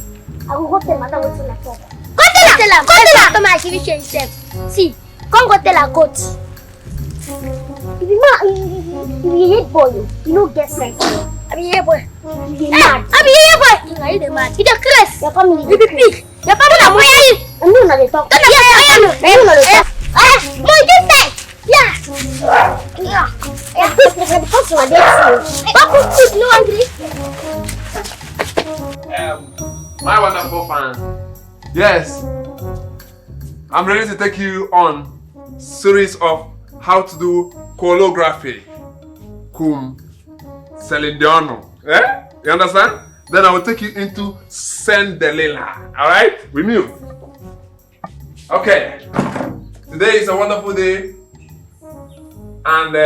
I will go tell madam what's in the talk. Go tell her. Go tell her. Come and she himself. See, come go tell her goat. If you hate boy, you don't get sense. I be here boy. You mad. I be here boy. You the mad. You the crazy. Your family. You be pig. Your family na boy. I'm not the talk. Yes, I am. I'm not the talk. No, this side. Yeah. Yeah. This is the customer. What could no angry? My wonderful fan. Yes. I'm ready to take you on series of how to do choreography. Celindiano. Eh? You understand? Then I will take you into Cinderella. Alright? With me. Okay. Today is a wonderful day. And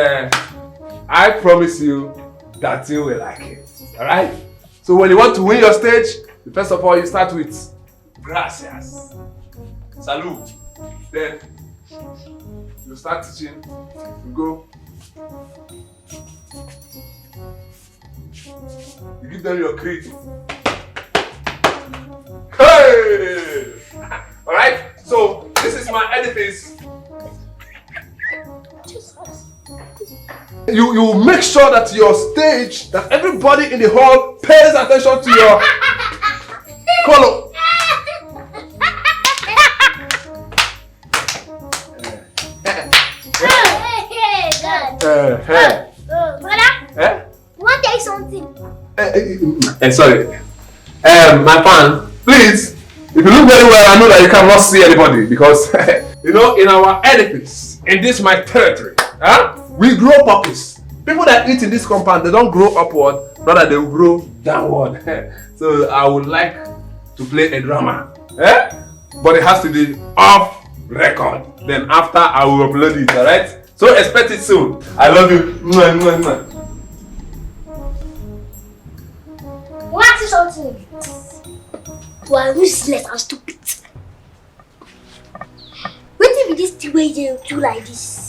I promise you that you will like it. Alright? So when you want to win your stage, first of all you start with gracias. Salud. Then you start teaching. You go. You give them your credit. Hey! Alright? So this is my edifice. You make sure that your stage, that everybody in the hall pays attention to your color. Brother, you want to tell you something? Sorry. My fan, please, if you look very well, I know that you cannot see anybody because, you know, in our edifice, in this my territory, we grow puppies. People that eat in this compound, they don't grow upward, rather they will grow downward. So I would like to play a drama, but it has to be off record. Then after I will upload it, alright? So expect it soon. I love you. Mwah, mwah, mwah. You want to say something? You are useless and stupid. What if this the way you do like this?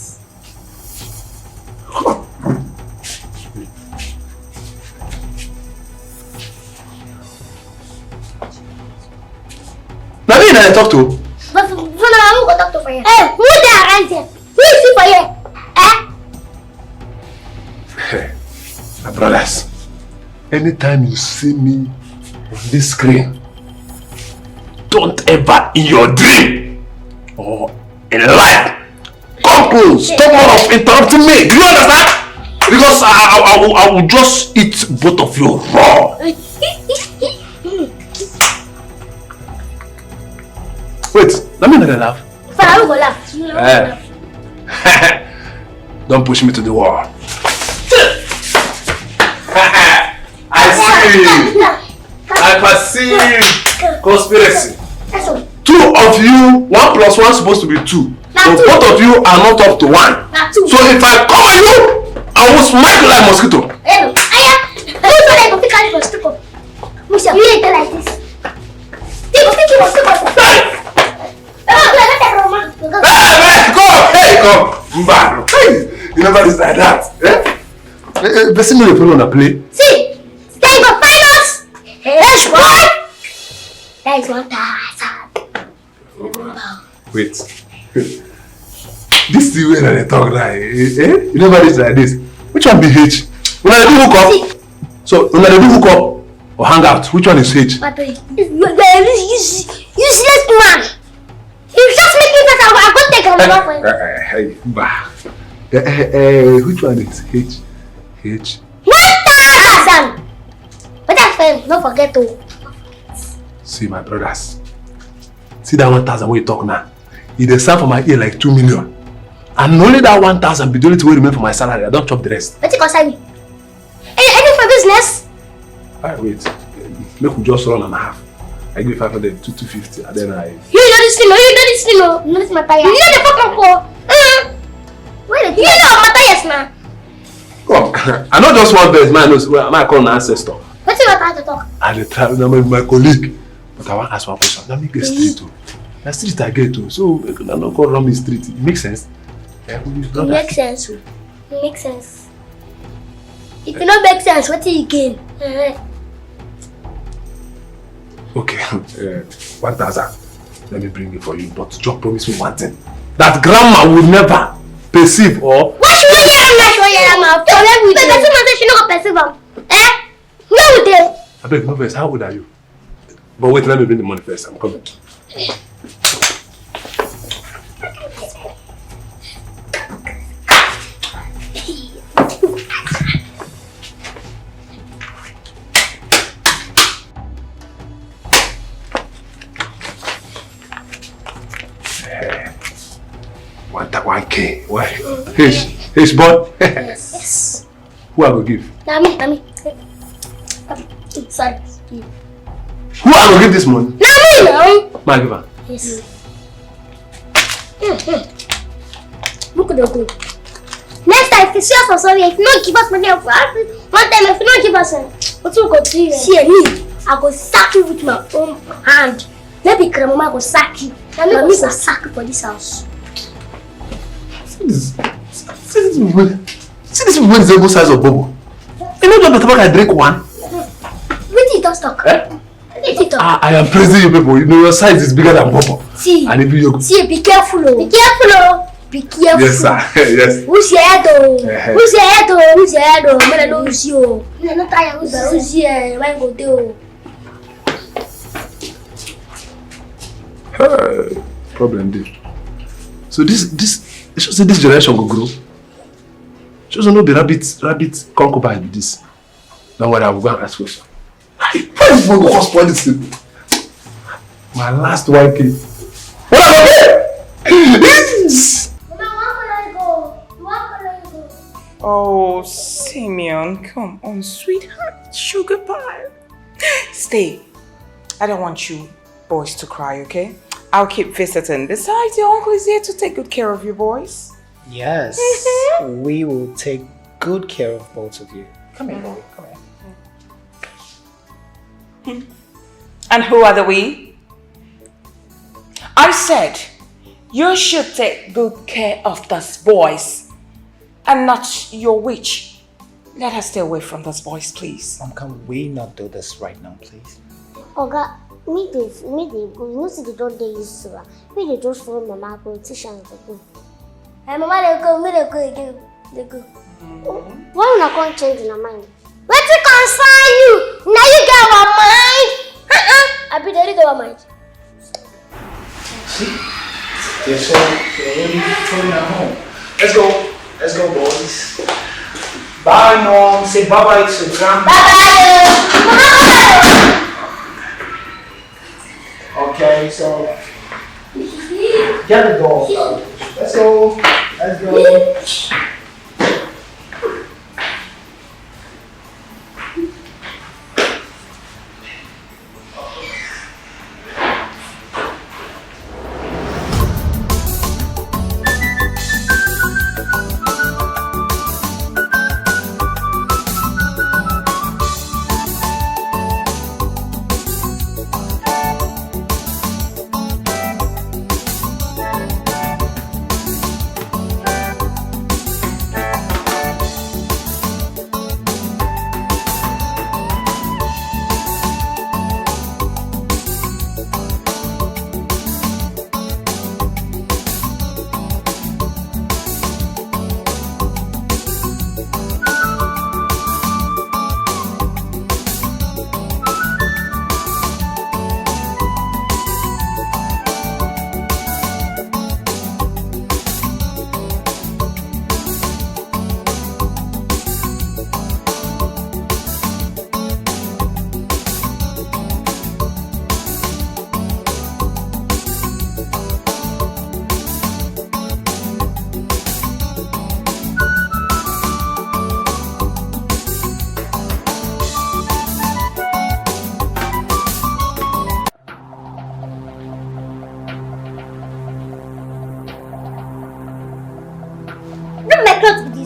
Now you know I talk to. But for now, I'm going to talk to for you. Hey, who there around here? Who is it for you? Hey, my brothers, anytime you see me on this screen, don't ever in your dream or in life come close. Stop all of interrupting me. Do you understand? Because I will just eat both of you raw. Wait, let me not laugh. I will go laugh. Don't push me to the wall. I perceive conspiracy. Two of you, 1 plus 1 is supposed to be 2. So both of you are not up to 1. So if I cover you, I will smack you like mosquito. You ain't like this. Come. You never decide that. Person will put on a play. See, they go find us. Yes, boy. That is 1,000. Wait. This is the way that they talk like, You never decide like this. Which one be H? When I do hook up. So when I do hook up or hang out, which one is H? You are useless man. You just make it that I'm going to take a which one is H? H? 1,000! But that's fine, don't forget to. See my brothers. See that 1,000 where you talk now. It sound for my ear like 2 million. And only that 1,000 be the only thing will remain for my salary. I don't chop the rest. What you concern me? Any for business? Alright, wait. Make we just run and a half. I give 500 to 250 and then I... You know this thing, You know this Matthias. You know the fucking call. You know Matthias now. Come, I not just one best, man. I call an ancestor. What's your time to talk? I travel with my colleague. But I want to ask one question. Let me get straight to. The street I get to. So I don't call around me street. It makes sense. It makes sense. It makes sense. If it don't make sense, what do you gain? Okay, 1,000. Let me bring it for you. But just promise me one thing. That grandma will never perceive or... What should we get? The person must say she not perceive them. No with them. I beg, my first, how old are you? But wait, let me bring the money first. I'm coming. Okay, why? H boy. Yes. Who I will give? Nami. Sorry. Who I will give this money? Nami. My giver. Yes. Look at the good. Next time, if you see us for sorry, if you don't give us money, one time if you don't give us, what you go do? See me, I go sack you with my own hand. Maybe grandma go sack you. Nami go sack you for this house. See this woman is able size of Bobo. You know the better I drink one. What did you talk? I am praising you people. You know your size is bigger than Bobo. See, and if you be careful, Be careful. Yes, sir. Yes. Who's your head? Who's your head? Who's your head? Man, I know who's you. I'm not tired. Who's here? Why go do? Problem there. So this shows that this generation will grow. Shows no be rabbit concubine with this. Don't worry, I will go and ask question. Why is going to spoil this thing? My last 1K. What am I go? Oh, Simeon, come on, sweetheart, sugar pie. Stay. I don't want you boys to cry, okay? I'll keep visiting. Besides, your uncle is here to take good care of you boys. Yes, we will take good care of both of you. Come here, boy. Come here. And who are the we? I said you should take good care of those boys and not your witch. Let her stay away from those boys, please. Mom, can we not do this right now, please? Oga, me they go. You know, see they don't dey used to. Me they just follow mama politicians they go. Hey, mama they go, me they go again. They go. Why you not going to change your mind? What to concern you? Now you get our mind. I be ready to our mind. See? They're already turning at home. Let's go, boys. Bye, Mom. Say bye-bye to Grandma. Bye-bye. Okay, so get the dog. Let's go.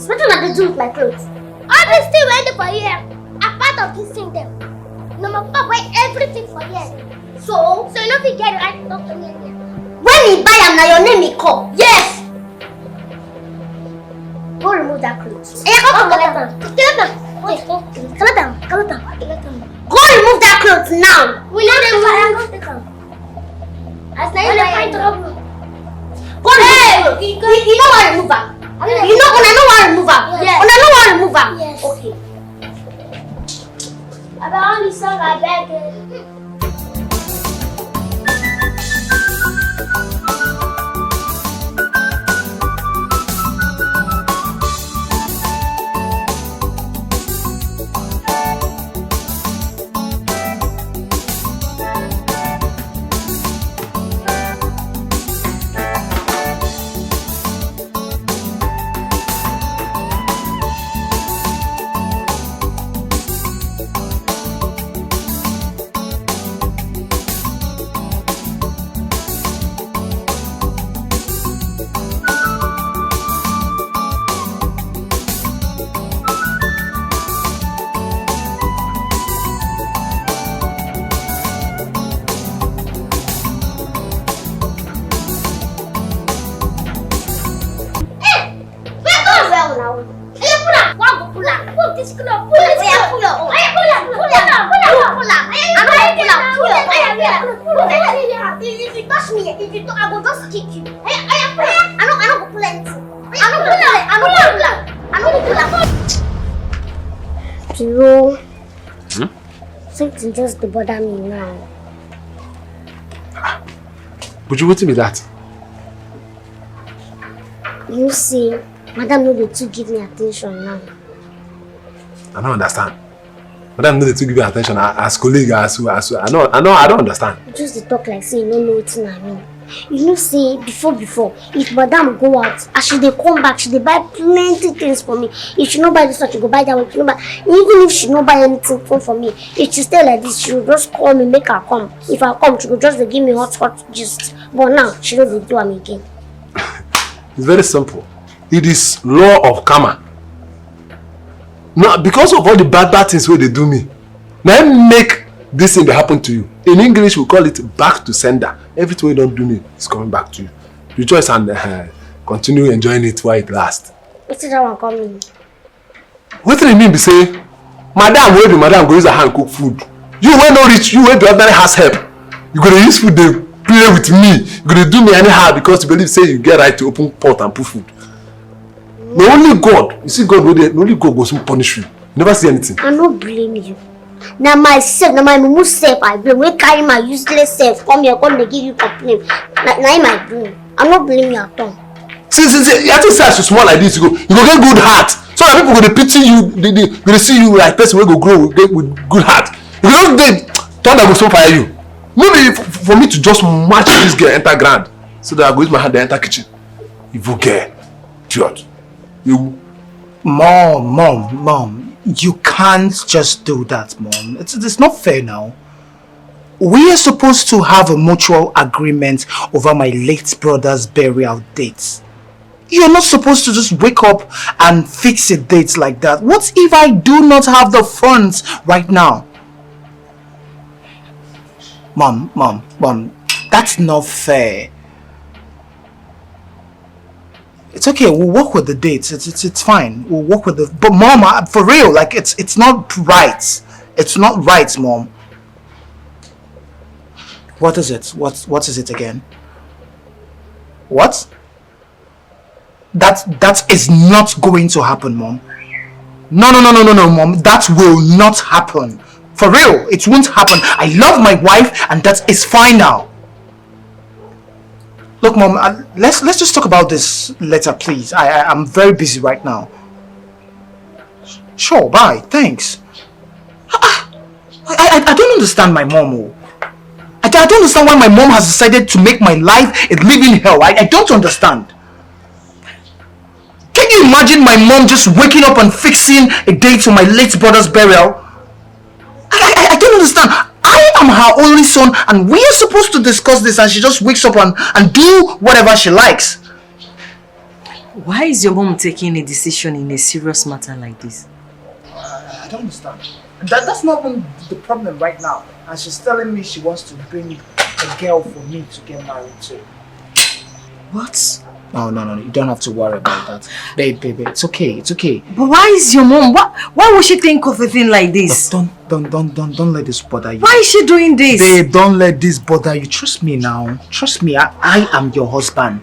What do I do with my clothes? All this thing went for here. A part of this thing there. No, my papa buy everything for here. So you know if you get it right to talk to me again. When he buy them, now your name will come. Yes. remove that clothes. Hey, come collect them. Collect them. Wait, collect them. Collect them. Go remove that clothes now. We know them. Go take them. As now you find trouble. Go remove. You know what remove them. You know when I know what remove them. Yes. When I know what remove them. Yes. Okay. About only song I beg. Something just to bother me now. Would you want to be that? You see, Madam no dey too give me attention now. I don't understand. Madam no dey too give you attention as colleague, as I don't understand. You just dey talk like say you don't know what I mean. You know, say before, if Madam go out, as she dey come back, she dey buy plenty things for me. If she no buy this one, she go buy that one. She no buy, even if she no buy anything for me, if she stay like this, she will just call me, make her come. If I come, she go just dey give me hot gist. But now she don't dey do am again. It's very simple. It is law of karma. Now, because of all the bad things where they do me, now make this thing happen to you. In English, we call it back to sender. Everything you don't do me is coming back to you. Rejoice and continue enjoying it while it lasts. What did that one coming? What do you mean? Be say, Madam, where do Madam go use her hand cook food? You will not reach. You will be ordinary house help. You gonna use food they play with me. You gonna do me anyhow because you believe say you get right to open pot and put food. The only God, you see God, the only God goes to punish you. You never see anything. I don't blame you. Now myself, now my mumu self, I blame. We carry my useless self, come here, come they give you complaint. Now I blame. I'm not blaming you at all. See, you have to say as you small like this, you go get good heart. So that people gonna pity you, they gonna see you like person will go grow with good heart. If you don't turn that go so fire you. Maybe for me to just match this girl enter grand, so that I go use my hand to enter kitchen. Evil girl, idiot. You, Mom, you can't just do that, Mom. It's not fair now. We are supposed to have a mutual agreement over my late brother's burial date. You're not supposed to just wake up and fix a date like that. What if I do not have the funds right now? Mom, that's not fair. It's okay, we'll work with the dates. It's fine. We'll work with the... But Mom, for real, like it's not right. It's not right, Mom. What is it? What is it again? What? That is not going to happen, Mom. No, Mom. That will not happen. For real, it won't happen. I love my wife and that is fine now. Look, Mom, let's just talk about this later, please. I'm very busy right now. Sure, bye. Thanks. I don't understand my mom. I don't understand why my mom has decided to make my life a living hell. I don't understand. Can you imagine my mom just waking up and fixing a date for my late brother's burial? I don't understand. I am her only son and we are supposed to discuss this and she just wakes up and do whatever she likes. Why is your mom taking a decision in a serious matter like this? I don't understand. That's not even the problem right now. And she's telling me she wants to bring a girl for me to get married to. What? No. You don't have to worry about that. Babe, it's okay. It's okay. But why is your mom? Why would she think of a thing like this? Don't let this bother you. Why is she doing this? Babe, don't let this bother you. Trust me now. Trust me. I am your husband.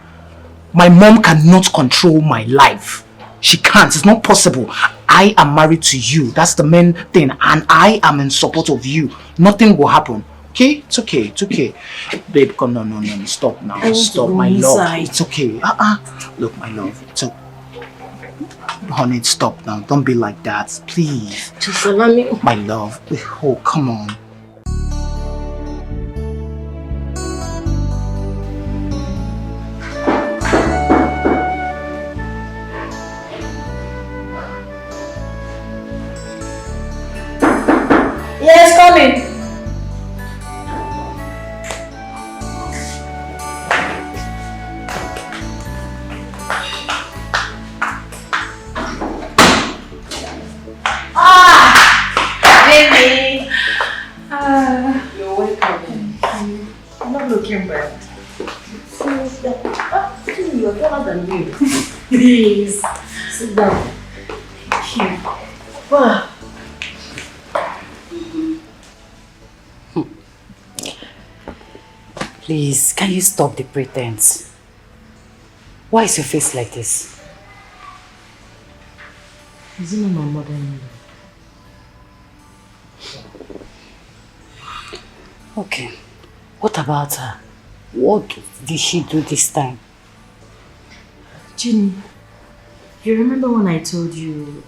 My mom cannot control my life. She can't. It's not possible. I am married to you. That's the main thing. And I am in support of you. Nothing will happen. Okay? It's okay. It's okay. Babe, come no. Stop now. Stop, my love. It's okay. Look, my love. It's okay. Honey, stop now. Don't be like that. Please. Just allow me. My love. Oh, come on. Yes, coming. Baby. You're welcome. I'm not looking bad. You're taller than you. Please, sit down. Thank you. Wow. Please, can you stop the pretense? Why is your face like this? Is it not my mother-in-law? Okay. What about her? What did she do this time? Jenny, you remember when I told you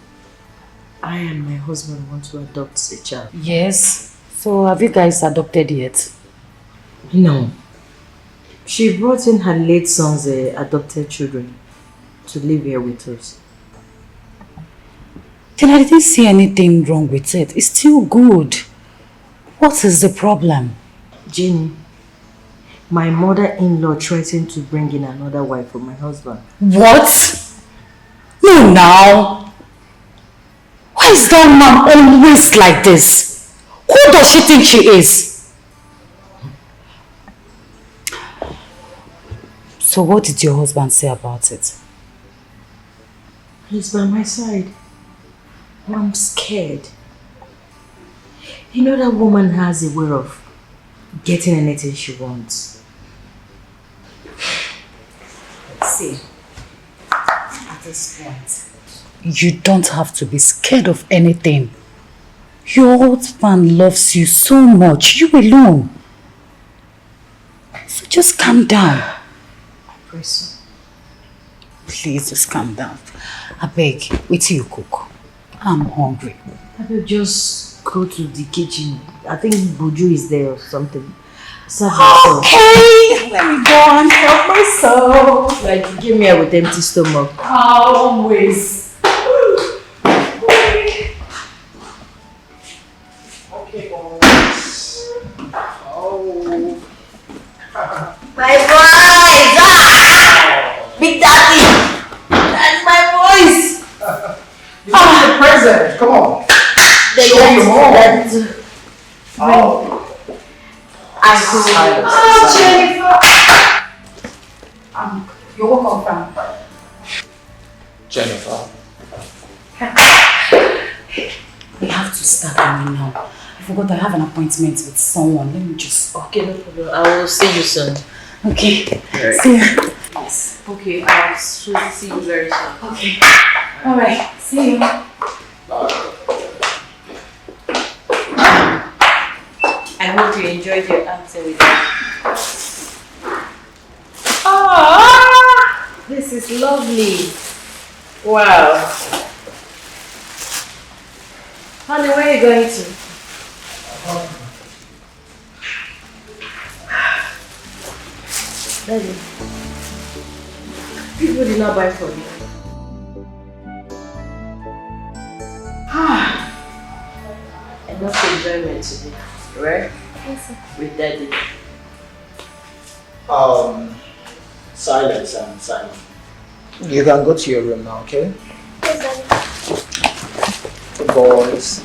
I and my husband want to adopt a child? Yes. So have you guys adopted yet? No. She brought in her late son's adopted children to live here with us. Then I didn't see anything wrong with it. It's still good. What is the problem? Jenny, my mother-in-law threatened to bring in another wife for my husband. What? No, now. Why is that man always like this? Who does she think she is? So what did your husband say about it? He's by my side. I'm scared. You know that woman has a way of getting anything she wants. See, at this point, You don't have to be scared of anything. Your husband loves you so much. You alone. So just calm down. I pray so. Please just calm down. I beg, wait till you cook. I'm hungry. I will just go to the kitchen. I think Buju is there or something. Okay, let me go and help myself. Like you give me out with empty stomach. Always. Okay, boys. Oh. My voice! Ah! Big Daddy! That's my voice! You want the present? Come on. Show your mom. Oh. Jennifer! You're welcome, Frank. Jennifer. We have to start coming now. I forgot I have an appointment with someone. Let me just... Okay, no problem. I will see you soon. Okay. Right. See you. Yes. Okay, I'll see you very soon. Okay. Alright. See you. I hope you enjoyed your outing with us. Ah! This is lovely. Wow. Honey, where are you going to? Daddy, people did not buy for you. Enough enjoyment today, right? Yes, sir. With Daddy. Silence and silence. You can go to your room now, okay? Yes, Daddy. Boys.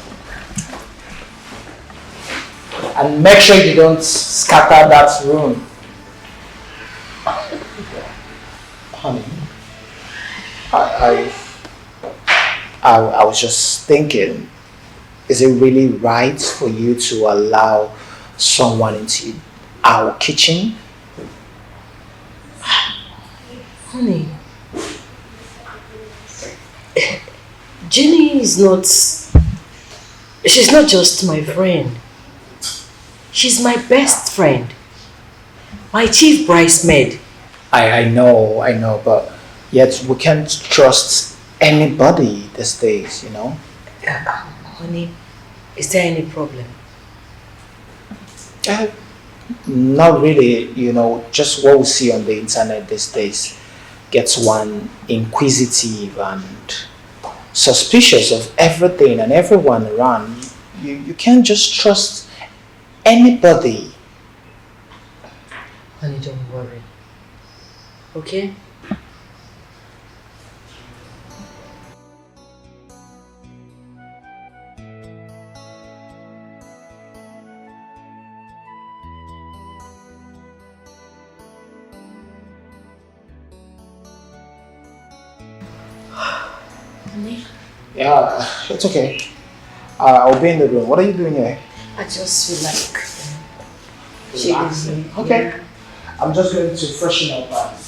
And make sure you don't scatter that room. Honey. I, I was just thinking, is it really right for you to allow someone into our kitchen? Honey, Jenny is not... She's not just my friend. She's my best friend. My chief bridesmaid. I know, but yet we can't trust anybody these days, you know? Honey, is there any problem? Not really, you know, just what we see on the internet these days gets one inquisitive and suspicious of everything and everyone around. You can't just trust anybody. Honey, don't worry. Okay? Honey? Yeah, it's okay. I'll be in the room. What are you doing here? I just feel like Relaxing. Okay. I'm just going to freshen up and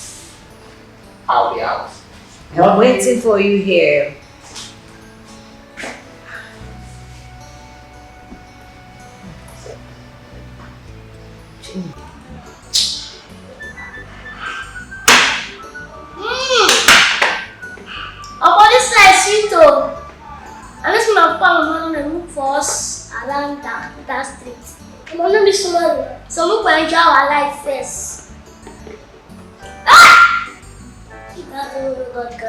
I'll be out. I'm waiting for you here. About this like sweet though. Unless my father will look for us around that street. I'm gonna be sorry. So look for enjoy our life first. Ah! God.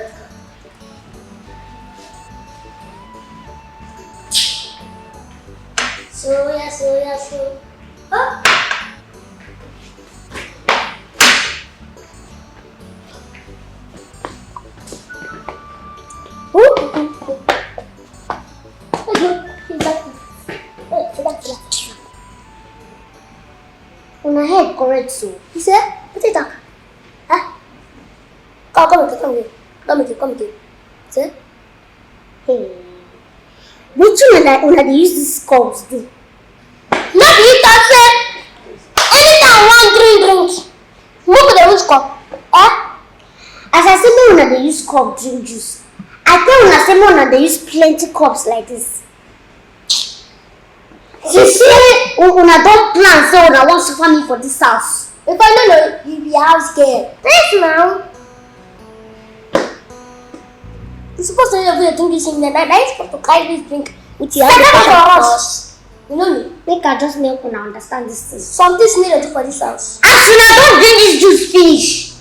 So. Huh? Una head correct so. He said, what is that? Huh? Come here. Say, hey. Which one that una they use these cups do? Not you can say anytime one drink. Look at the use cup. As I say, una they use cup drink juice. I tell una say una they use plenty cups like this. You say una don't plan so una want to suffer me for this house. If I don't know, you be a house girl. Thanks now. You're supposed to know drink this in the night. I'm supposed to carry this drink with your house. You know me. Make I just make una understand this thing. Something's needed for this house. As una don't drink this juice finish.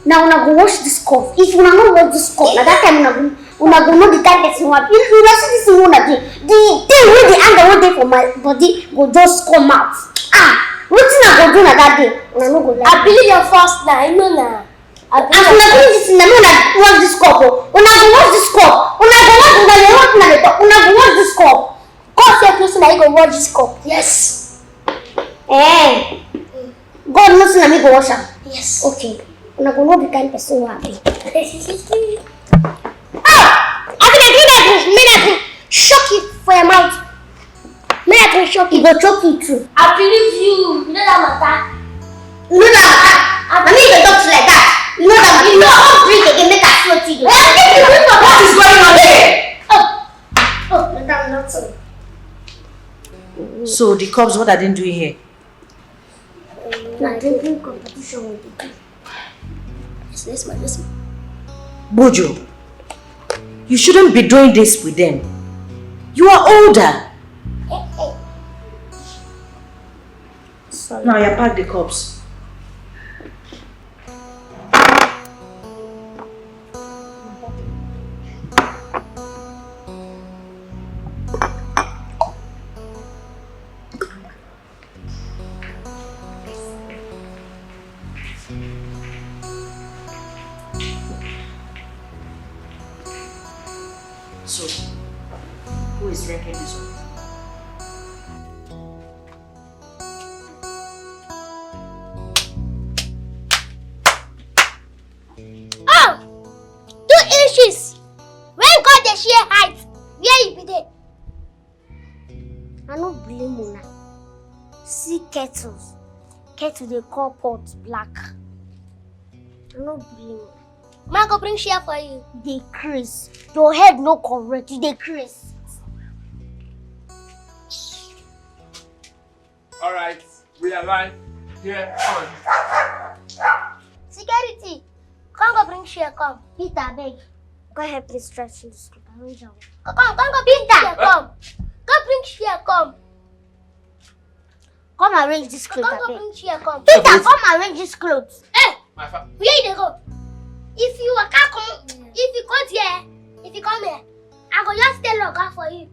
Now una go wash this cup. If una don't wash this cup, na that time una go know the kind person want. If una see this thing una drink, the thing with the anger wey dey for my body go just come out. Wetin I go do na that day? Una no go like. I believe your first na, you know na. As una finish this thing, na una wash this cup o. Una go wash this cup. Una go wash this cup. God say close na you go wash this cup. Yes. God knows na me go wash am. Yes. Okay. Una go know the kind person wey I be. I drink. Shock it for your mouth. May I drink shock it? Go choke it too. I believe you. You know that matter. You know that matter. I mean you talk like that. You know that you know how drink again make us float you. What is going on here? Oh, that's not so. So the cops, what are they doing here? Nah, drinking competition will be good. Yes, man. Bojo, you shouldn't be doing this with them. You are older. Sorry. Now you pack the cups. So, who is drinking this one? they share height. Where you be there? I don't blame you now. See kettles. Kettle they call pot black. I don't blame you. Ma go bring share for you. They Chris. Your head no correct. They Chris. Alright, we are live. Here on. Security. Come go bring share, come. Peter, beg. Go help me stretch this. Come go, Peter, come. Go bring share, come. Come arrange this clothes. Come go bring share, come. Peter, come arrange this clothes. Hey, where you go? If you come here, if you come here, I go just tell Oga for you.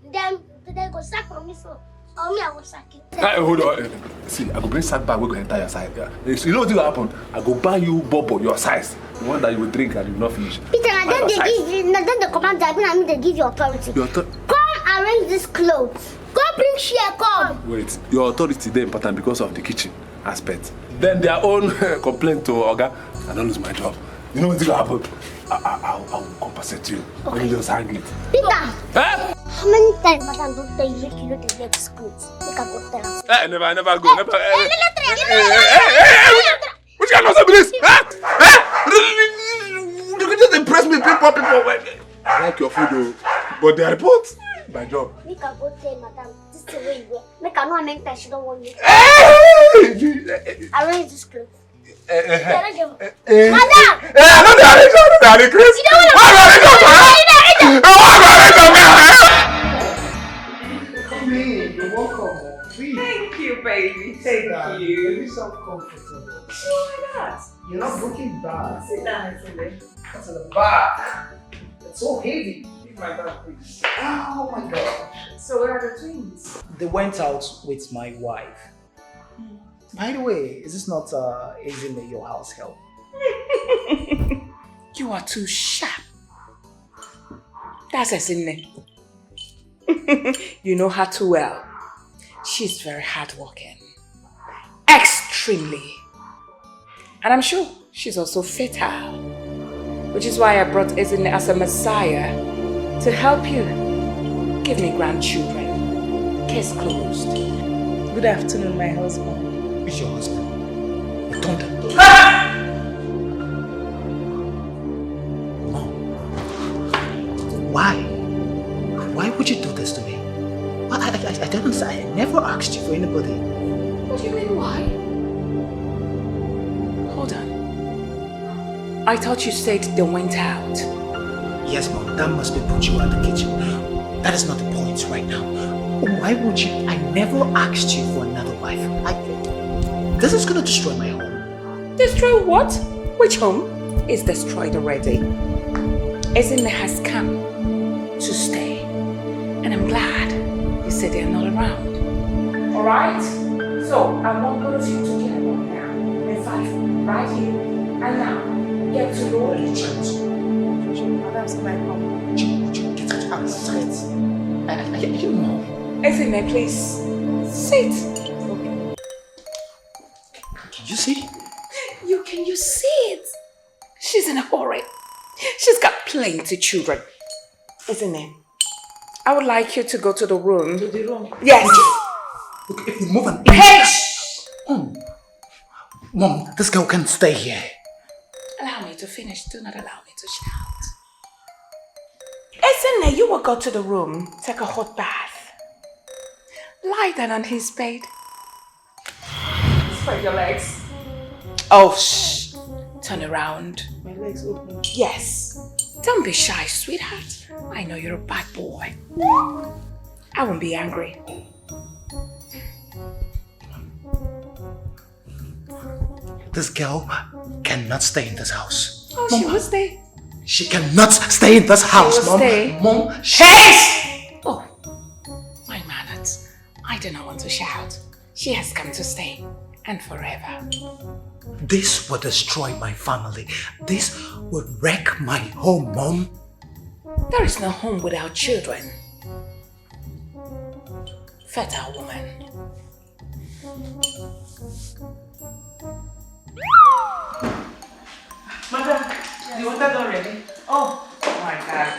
Then they go sack from this one. Or me, I will sack you. Hold on. See, I go bring sack bag. We go enter your side. Yeah. You know what will happen? I go buy you bobo your size, the one that you will drink and you will not finish. Peter, and then they give you. Then the commander, I mean they give you authority. Come arrange this clothes. Go bring share, come. Wait, your authority is important because of the kitchen aspect. Then their own complaint to Oga, I don't lose my job. You know what will happen? I will compensate you. Okay. Let me just hang it. Peter! How many times madam don't tell you make you know the next clothes? Make I go tell us. I never go. Which kind of this? You can just impress me, people. I like your food though, but the report, my job. Make I go tell madam, this is the way you wear. Make I know how many times she don't want you. Arrange this clothes. Madam! I know the Chris. You don't want to Come in, you're welcome. Please. Thank you, baby. Thank you. Be self-comfortable. Why not? You're not looking bad. Sit down, Italy. What's in the back? It's so heavy. Leave my bag, please. Oh my God. So where are the twins? They went out with my wife. By the way, is this not Ezine, your house help? You are too sharp. That's Ezine. You know her too well. She's very hardworking. Extremely. And I'm sure she's also fertile. Which is why I brought Ezine as a messiah to help you. Give me grandchildren. Case closed. Good afternoon, my husband. Who's your husband? Tonda. Mom. Why? Why would you do this to me? I don't understand. I never asked you for anybody. What do you mean, why? Hold on. I thought you said they went out. Yes, Mom. That must be put you out the kitchen. That is not the point right now. Why would you? I never asked you for another wife. This is gonna destroy my home. Destroy what? Which home? Is destroyed already. Ezine has come to stay. And I'm glad you said they're not around. Alright? So, I want both of you to get along now. In fact, right here and now, get to know each other. Madam's my mom. Get out of sight. You know. Ezine, please. Sit. Can you see? Can you see it? She's in a hurry. She's got plenty of children. Isn't it? I would like you to go to the room. To the room? Yes. Look, if you move an inch. Hey! Mom, this girl can't stay here. Allow me to finish. Do not allow me to shout. Isn't it? You will go to the room, take a hot bath. Lie down on his bed. Spread your legs. Oh, shh. Turn around. My legs open. Yes. Don't be shy, sweetheart. I know you're a bad boy. I won't be angry. This girl cannot stay in this house. Oh, Mom, she will stay. She cannot stay in this house, Mom. Stay. Mom, hey! Oh, my manners. I do not want to shout. She has come to stay. And forever. This will destroy my family. This will wreck my home, Mom. There is no home without children. Fertile woman. Madam, the water already. Oh my God.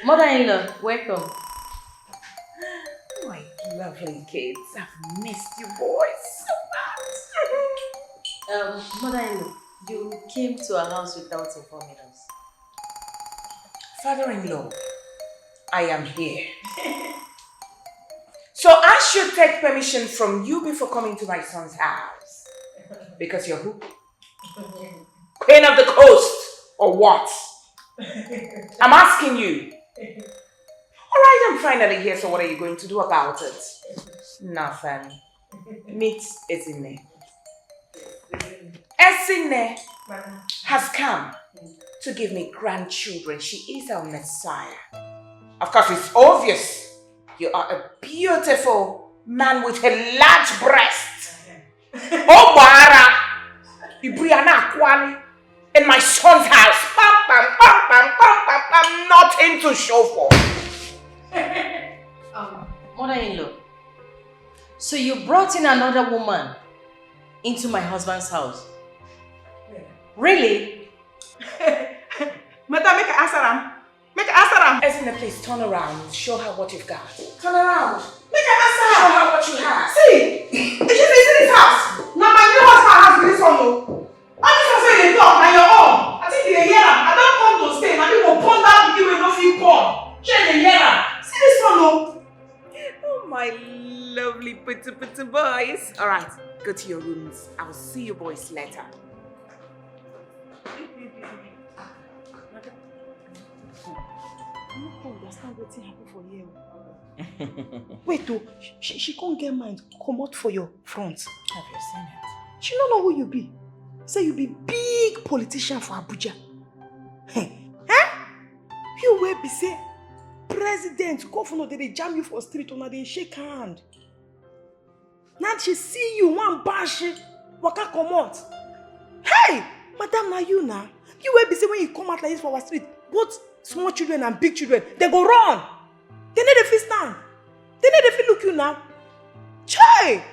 Mother-in-law, welcome. My lovely kids, I've missed you boys so much. Mother-in-law, you came to our house without informing us. Father-in-law, I am here. So I should take permission from you before coming to my son's house. Because you're who? Queen of the coast, or what? I'm asking you. Alright, I'm finally here, so what are you going to do about it? Nothing. Meet Esine. Esine has come to give me grandchildren. She is our Messiah. Of course, it's obvious. You are a beautiful man with a large breast. Oh, Bara! Ibriana Kwali in my son's house. I'm not into show for. Mother-in-law, so you brought in another woman into my husband's house? Really? Madam, make her answer him. Make her answer him. Esine, please turn around. Show her what you've got. Turn around. Make her answer. Show her what you have. See, if you visit this house, now my new husband has this one. I just want to say they talk, now your own. I think they hear them. I don't come to stay. Now people burn that with you with no feel born. Share they hear them. See this one, oh. Oh, my lovely pretty boys. All right, go to your rooms. I'll see you boys later. I don't understand what's happening for you. Wait, though, she can't get mine. Come out for your front. Have you seen it? She don't know who you be. Say you be big politician for Abuja. Huh? You will be say president, governor, they jam you for street or they shake hand. Now she see you one bash, waka come out. Hey, madam, now you now. You will be say when you come out like this for our street, both small children and big children, they go run. They need a fist stand. They need a feel look you now. Chai!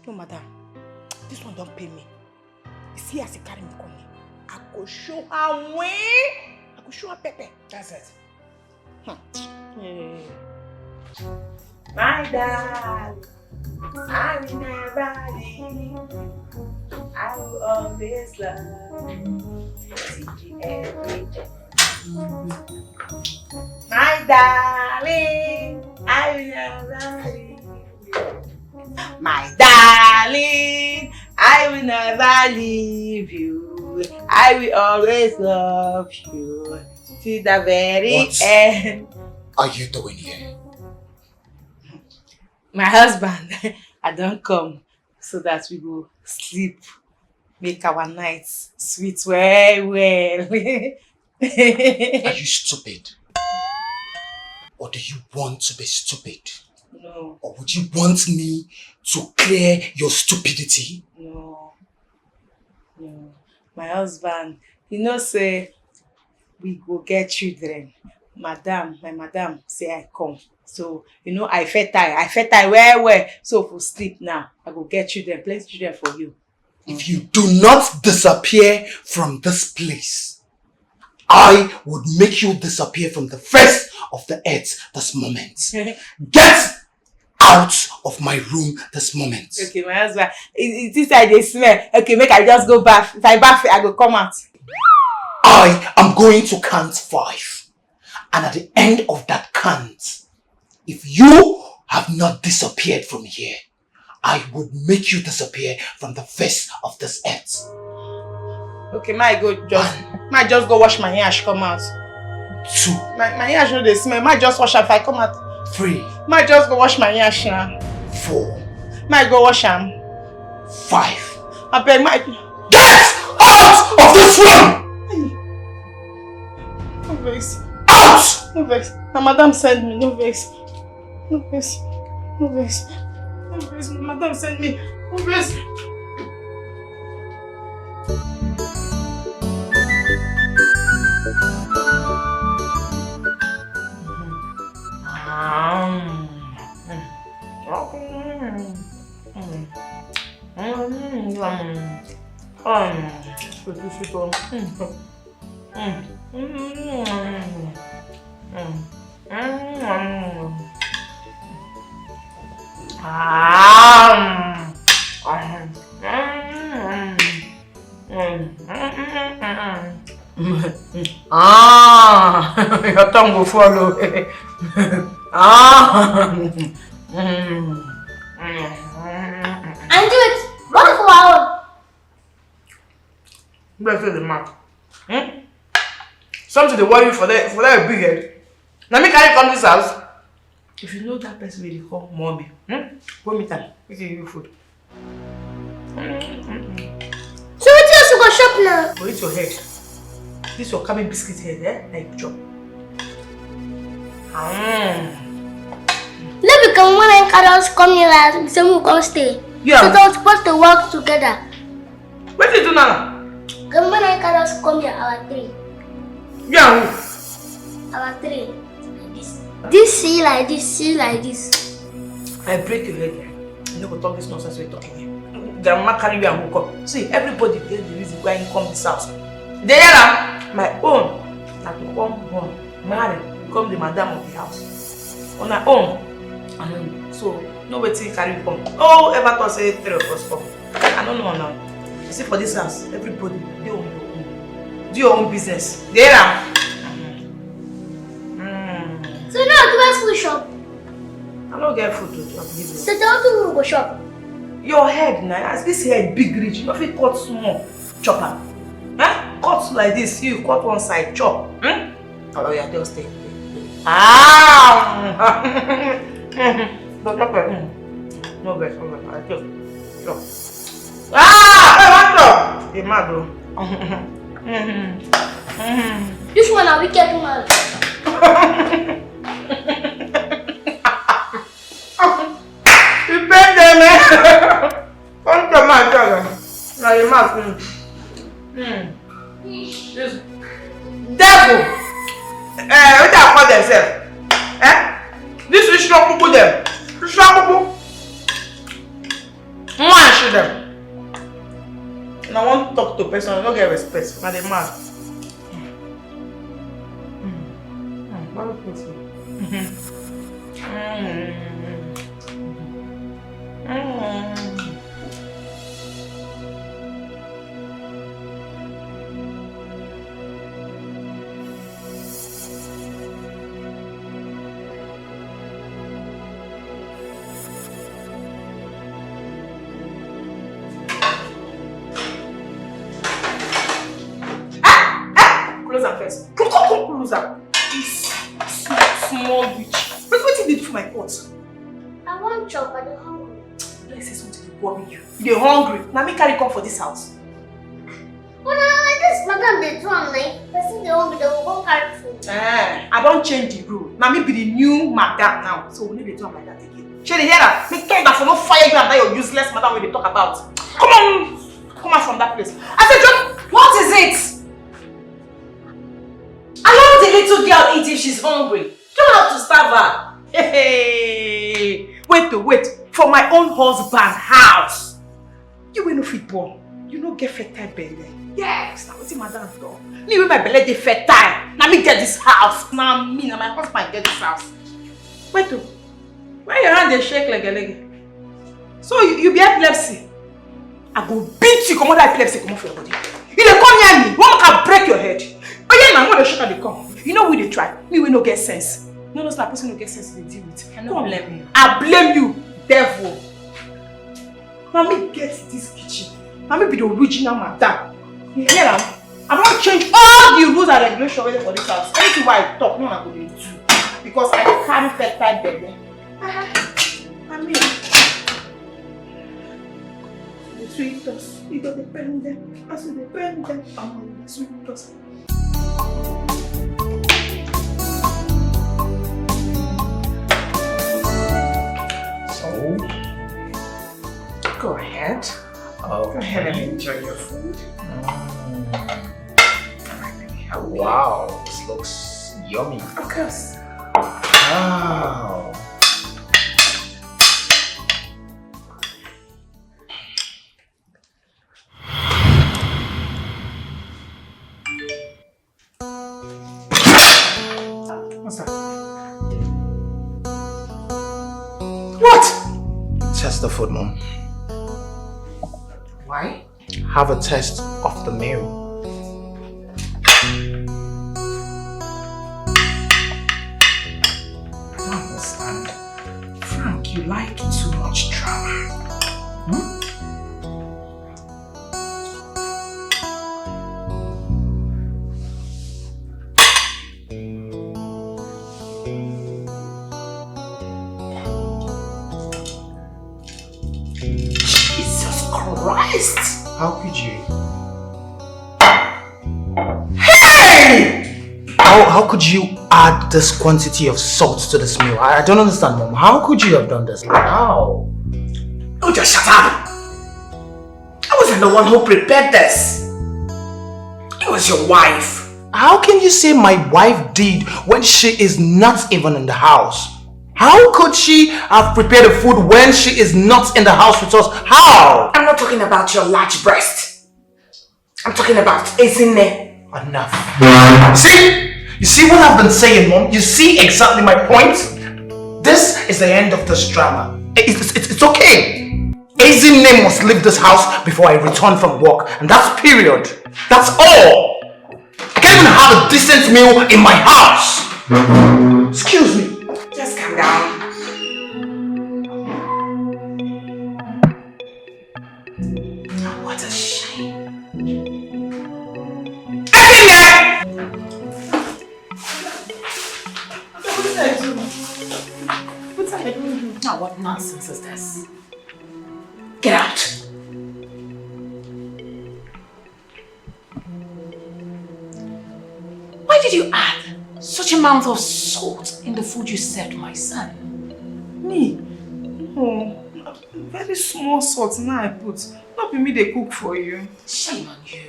No, madam. This one don't pay me. You see as he carry me come here. I go show her way. I go show her pepper. That's it. Yeah. My dad, I will never leave. I will always love you every day. My darling, I will never leave you. My darling, I will never leave you. I will always love you to the very end. What are you doing here? My husband, I don't come so that we go sleep, make our nights sweet well. Are you stupid? Or do you want to be stupid? No. Or would you want me to clear your stupidity? No. My husband, you know, say we go get children. My madam say I come. So, you know, I fed tie well. So for sleep now, I go get children, plenty children for you. If you do not disappear from this place, I would make you disappear from the face of the earth this moment. Get out of my room this moment. Okay, my husband, it's inside they smell. Okay, make I just go bath. If I bath, I go come out. I am going to count 5. And at the end of that count, if you have not disappeared from here, I would make you disappear from the face of this earth. Okay, might just go wash my hair, she come out. 2. My hair should they smell. Might just wash her if I come out. 3. Might just go wash my hair, Shana. 4. Might go wash him. 5. I beg might. Get out of this room! No vex. Out! No vex. My madam sent me. No vex. No vex. No vex. No vex. My madam sent me. No vex. Your tongue will follow. And do it. What is our Bless the man. Something to worry you for that big head. Now me carry come this house. If you know that person will call mommy, go meet her. We can give you food. So what else you go shop now? Go eat your head. This your coming biscuit head, like chop. No, because when I carry come here, like say we go stay. Yeah. So we're supposed to work together. What do you do now? Because when I carry come here, our three. Yeah. Our three. Like this. This see like this, see like this. I break your head. You know, go talk this nonsense we're talking here. Grandma carry you and hook up. See, everybody get the reason why you come this house. They are my own. I to come home, marry, become the madam of the house. On our own. And so, no waiting carry you come. Oh, ever thought say 3 of us come. I don't know now. You see, for this house, everybody do your own. Do your own business. They are. So now do us food shop. I don't get food to give you. So tell to go shop. Your head now, as this head big rich, you have to cut small, chop am. Cut like this, you cut one side, chop. Oh yeah, just stay. No chop it. No best, no best. I just chop. Hey, what's up? Hey, mad bro. This one a wicked woman. You bend them, man. Come to my dog. Now you must. This devil. What they call themselves? This is Nwachukwu them. Nwachukwu. Man shoot them. And I want to talk to a person. I don't get respect. Now they mad. Close am first. Close am. Small witch. But what did they do for my pot? I want chop, but I'm hungry. Let's say something to worry you. You're hungry. Now me carry come for this house. But like this, madam, they do am like person they hungry, they will go carry food. I don't change the rule. Now me be the new madam now. So we need to do am like that again. Shall you hear that? Me talk that for no fire you and that your useless madam when they talk about. Come on! Come out from that place. I said, John, what is it? Allow the little girl eat if she's hungry. Don't have to starve her. Hey, wait. For my own husband house. You will no fit born. You no get fertile belly. Yes, now what's in madam door? Me with my belly dey fertile. Now me get this house. Now me and my husband get this house. Wait to. Why your hand they shake like a leg? So you be epilepsy. I go beat you, come on that epilepsy, come on for your body. You dey come near me, one can break your head. Oh yeah, now when the sugar they come. You know we they try. Me we no get sense. No, that person no get sense they deal with. I don't blame you. I blame you, devil. Now me get this kitchen. Now me be the original madam. You hear am? I don't change all the rules and regulations for this house. Anything why I talk, no one go do. Because I carry fertile baby. I mean, the sweet us, you don't depend them. As you depend them, I'm on the sweet us. So, Go ahead. Go ahead and enjoy your food. Wow, this looks yummy. Of course. Wow. What's that? What? Test the food, Mom. Why? Have a test of the meal. You like too much drama. Jesus Christ! How could you? Hey! How could you add this quantity of salt to this meal? I don't understand, Mom. How could you have done this? How? Oh, just shut up! I wasn't the one who prepared this. It was your wife. How can you say my wife did when she is not even in the house? How could she have prepared the food when she is not in the house with us? How? I'm not talking about your large breast. I'm talking about Ezine. Enough. You see what I've been saying, Mom? You see exactly my point? This is the end of this drama. It's okay. Ezine must leave this house before I return from work. And that's period. That's all. I can't even have a decent meal in my house. Excuse me. Just calm down. What a shame. What are you doing? Now, what nonsense is this? Get out. Why did you add such amount of salt in the food you served my son? Me? Oh, very small salt now I put. Not be me they cook for you. Shame on you.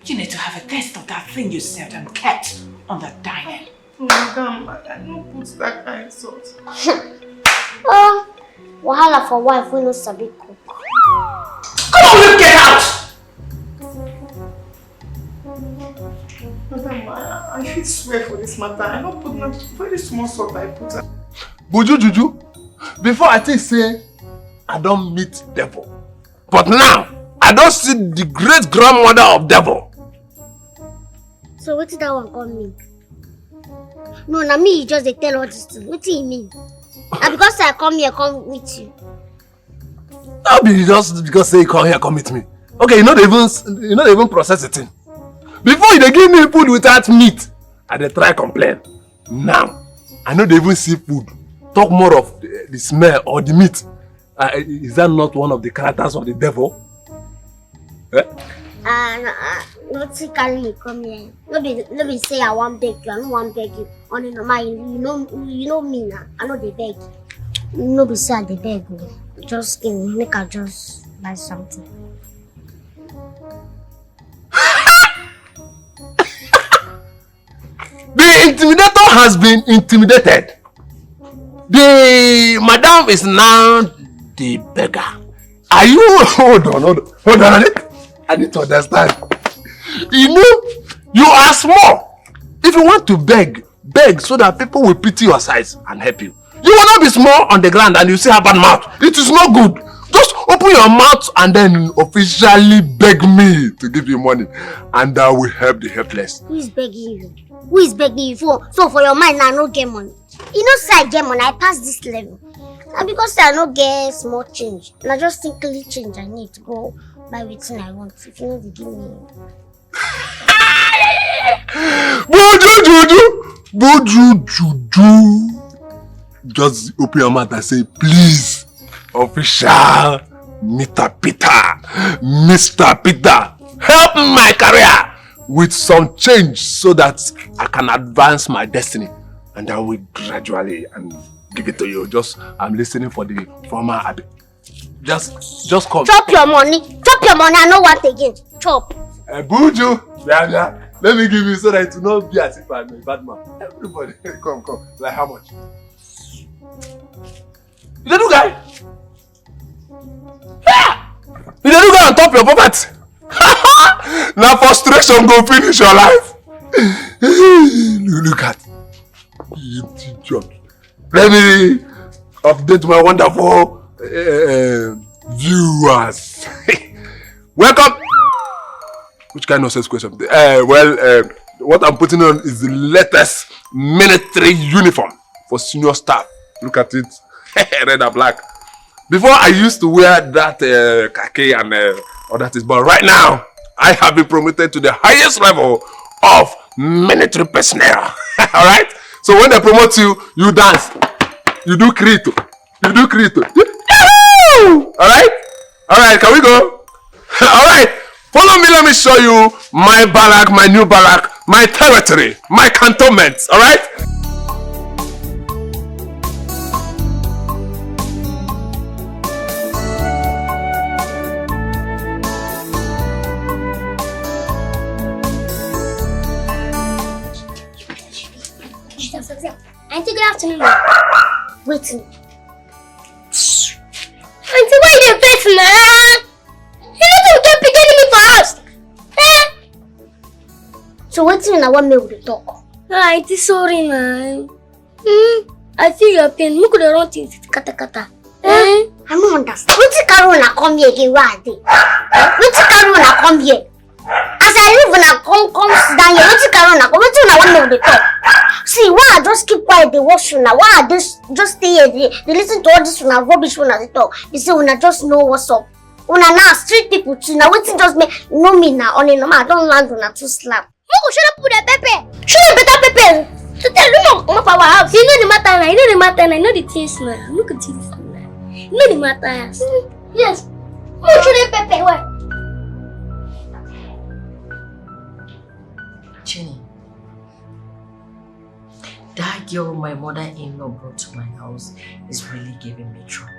You need to have a taste of that thing you served and kept on the dining. Oh, madam, I don't put that kind of salt. Wahala for wife, we no sabi cook. Come on, you get out! Madam, I should swear for this matter. I don't put not very small salt I put. Buju Juju, before I think say I don't meet devil. But now I don't see the great grandmother of devil. So what did that one call me? No, na me you just dey tell all this thing. What do you mean? And because I come here, come with you. I'll be just because say you come here, come meet me. Okay, you know they even process the thing. Before they give me food without meat, I dey try complain. Now, I know they even see food. Talk more of the smell or the meat. Is that not one of the characters of the devil? Eh? Not to carry me come here. Let me say I want beg you. I don't want beg you. On the normal, you know me now. I know they beg. No be say they beg me. Just give me, make I just buy something. The intimidator has been intimidated. The madam is now the beggar. Are you? Hold on. I need to understand. You know, you are small. If you want to beg so that people will pity your size and help you. You will not be small on the ground and you say have a mouth. It is not good. Just open your mouth and then officially beg me to give you money, and that will help the helpless. Who is begging you? Who is begging you for? So for your mind, I no get money. You know, say I get money, I pass this level. And because I no get small change, and I just simply change I need to go buy everything I want. If you know they give me. Buju. Just open your mouth and say, please, official Mr. Peter, help my career with some change so that I can advance my destiny. And I will gradually and give it to you. I'm listening for the former Abby. Just come. Chop your money, I know what again. Chop. Buju, let me give you so that it will not be as if I'm a bad man. Everybody, come. Like how much? You the new guy? Yeah! You the new guy on top of your poverty? Now frustration go finish your life. Look at it. Let me update my wonderful viewers. Welcome. Which kind of nonsense question? What I'm putting on is the latest military uniform for senior staff. Look at it. red and black. Before I used to wear that khaki and other things, but right now I have been promoted to the highest level of military personnel. All right. So when they promote you, you dance, you do krito, All right. All right. Can we go? All right. Follow me. Let me show you my barrack, my new barrack, my territory, my cantonments. All right. Auntie, good afternoon. Waiting. Auntie, why you face now? You know you can't pick enemy for us. So what's in our me with the talk? Auntie, sorry, man. I feel your pain. You could have run things kata kata. I don't understand. What's the Carona come here again? What's the Carona come here? As I live when I come sit down here, what's the Carona? What's in our me with the talk? See, why I just keep quiet, they watch you now. Why I just stay here, they listen to all this when I rubbish when I talk. They say when I just know what's up. When I now street people too, now what's just make know me now. Only no I don't land when I too slap. Moko, shut up with the pepper. Shut up better pepper. So tell you no come up our house. You know the matter now. You know the matter now. You know the things now. Look at this now. You know the matter. Yes. Moko, shut up pepper. Why? Jenny, that girl my mother-in-law brought to my house is really giving me trouble.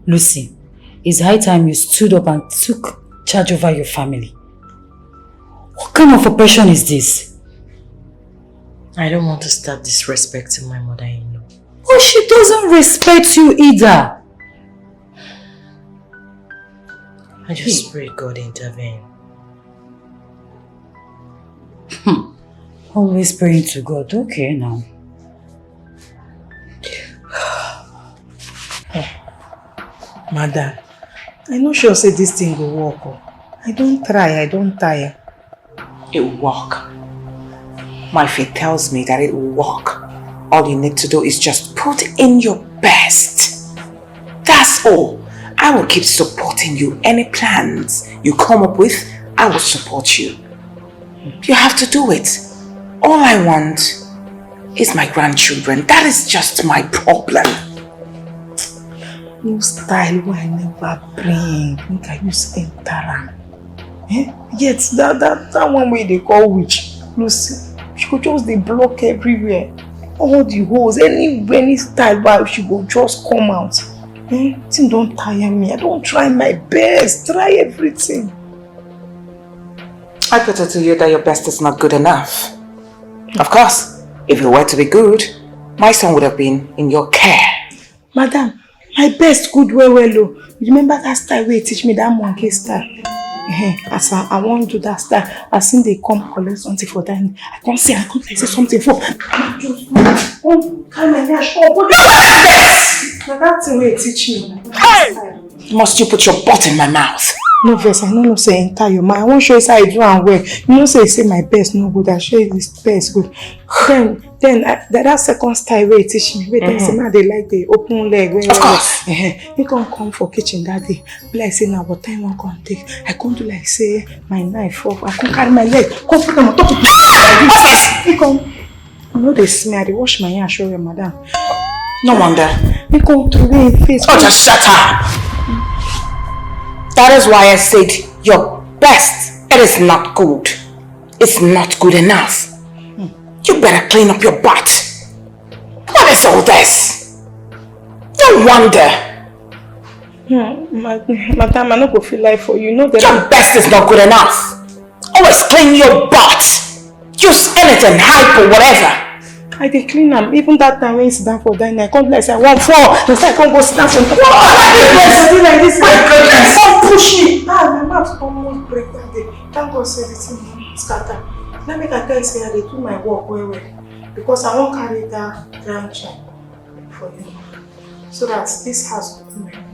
Lucy, it's high time you stood up and took charge over your family. What kind of oppression is this? I don't want to start disrespecting my mother-in-law. Oh, she doesn't respect you either. I just pray God intervene. Always praying to God. Okay, now. Madam, I no sure say this thing will work. Oh. I don't try, I don't tire. It will work. My faith tells me that it will work. All you need to do is just put in your best. That's all. I will keep supporting you. Any plans you come up with, I will support you. You have to do it. All I want is my grandchildren. That is just my problem. No style why I never bring. Make I use entara. Yet that one way they call witch. Lucy, she could just they block everywhere. All the holes, any style why she go just come out. Thing don't tire me. I don't try my best. Try everything. I put it to you that your best is not good enough. Of course, if it were to be good, my son would have been in your care. Madam, my best good well. You remember that style where you teach me that monkey style? As I want to do that style, as soon they come collect something for that, I can't say something for. That thing where you teach me. Hey! Must you put your butt in my mouth? No verse, I know say entire man. I won't show you how I do and well. You know say my best no good. I show you this best good. Then that second style where you teach me. Wait, say man they like the open leg. Of course. You can't come for kitchen that day. Be like say now what time I can take. I can't do like say my knife off. I can't carry my leg. Come put them on top of me. You come. You know they smell. They wash my hair. Show you, madam. No wonder. You come to me face. Oh, just shut up. That is why I said your best. It is not good. It's not good enough. You better clean up your butt. What is all this? No wonder. Madam, I'm not going to feel like for you. You know that your best is not good enough. Always clean your butt. Use anything, hype or whatever. I dey clean them. Even that time when you sit down for dining, I can't be like say I want four. Then say I can't go sit down for what like this. My goodness. Don't push me. My mouth almost break that day. Thank God say the thing scatter. Let me tell you say I dey do my work well. Because I won't carry that grandchild for you. So that this house will be my home.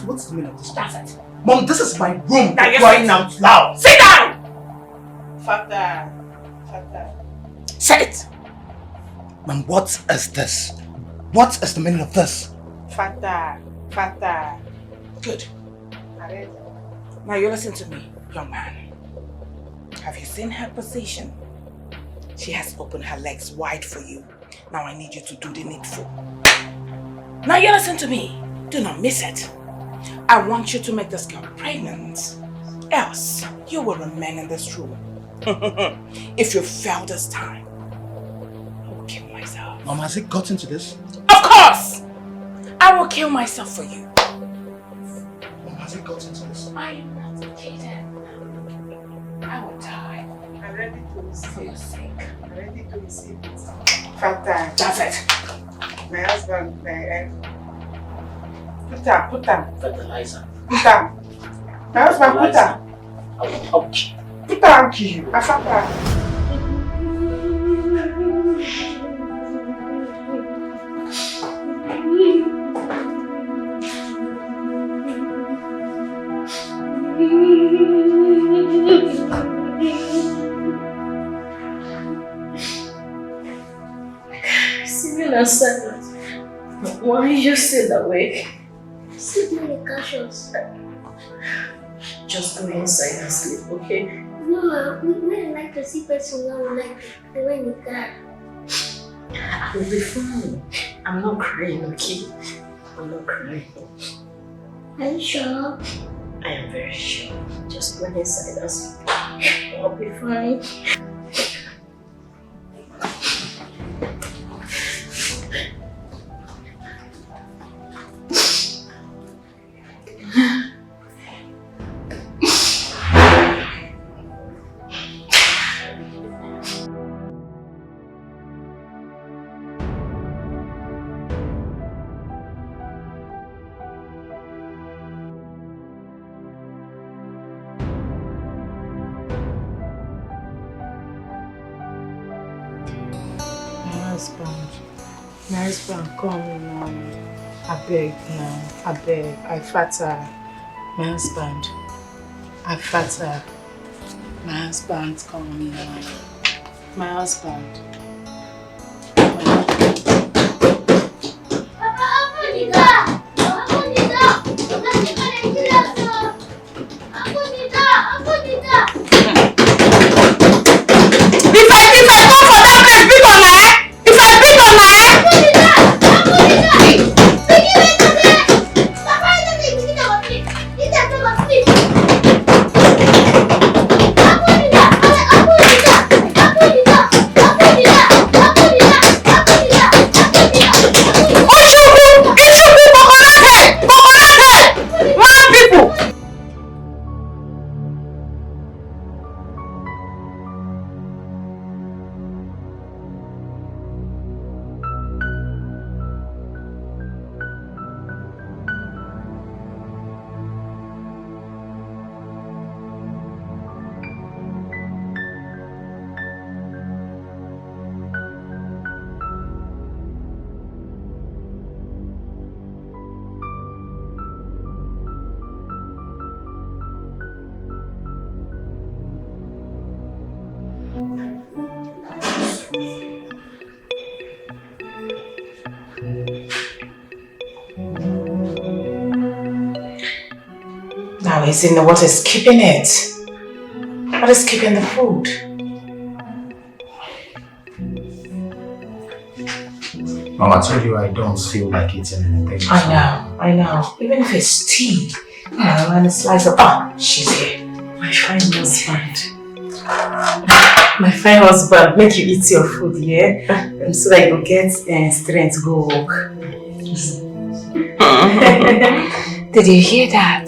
What's the meaning of this? That's it. Mom, this is my room. Now you're crying out loud. Sit down! Father. Sit! Mom, what is this? What is the meaning of this? Father. Good. Now you listen to me, young man. Have you seen her position? She has opened her legs wide for you. Now I need you to do the needful. Now you listen to me. Do not miss it. I want you to make this girl pregnant. Else, you will remain in this room. If you fail this time, I will kill myself. Mom, has it gotten to this? Of course! I will kill myself for you. Mom, has it gotten to this? I am not kidding. I will die. I'm ready to receive. For your sake. I'm ready to receive it. Father. That's it. My husband, Put down. Fertilizer. Put down. My husband, put down. Ouch. Put down, kill you. My father. Similar silence. Why you sit awake? Sleep in the casuals. Just go inside and sleep, okay? No, we like to see person now, like the way in the car. I will be fine. I'm not crying, okay? I'm not crying. Are you sure? I am very sure. Just go inside and sleep. I'll be fine. My husband, come now. I beg now. I beg. I fatter. My husband. I fatter. My husband, come now. My husband. Papa, open the door! Open the door! If I go for that place, big on my head! If I big on my head! Now he's in the what is keeping it? What is keeping the food? Mom, I told you I don't feel like eating anything. I know. Even if it's tea, and a slice of... Oh, she's here. My fine husband. My fine husband, make you eat your food, yeah? So that you get strength to go work. Did you hear that?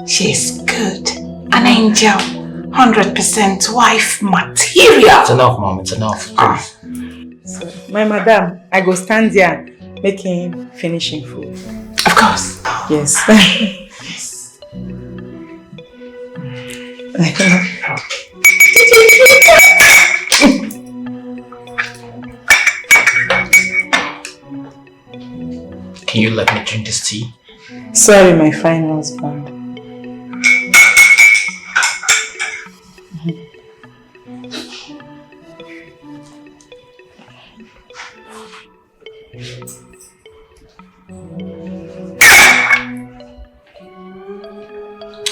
She's good. An angel. 100% wife material. It's enough, Mom. It's enough. So, my madam, I go stand there making finishing food. Of course. Yes. you let me drink this tea? Sorry, my fine husband.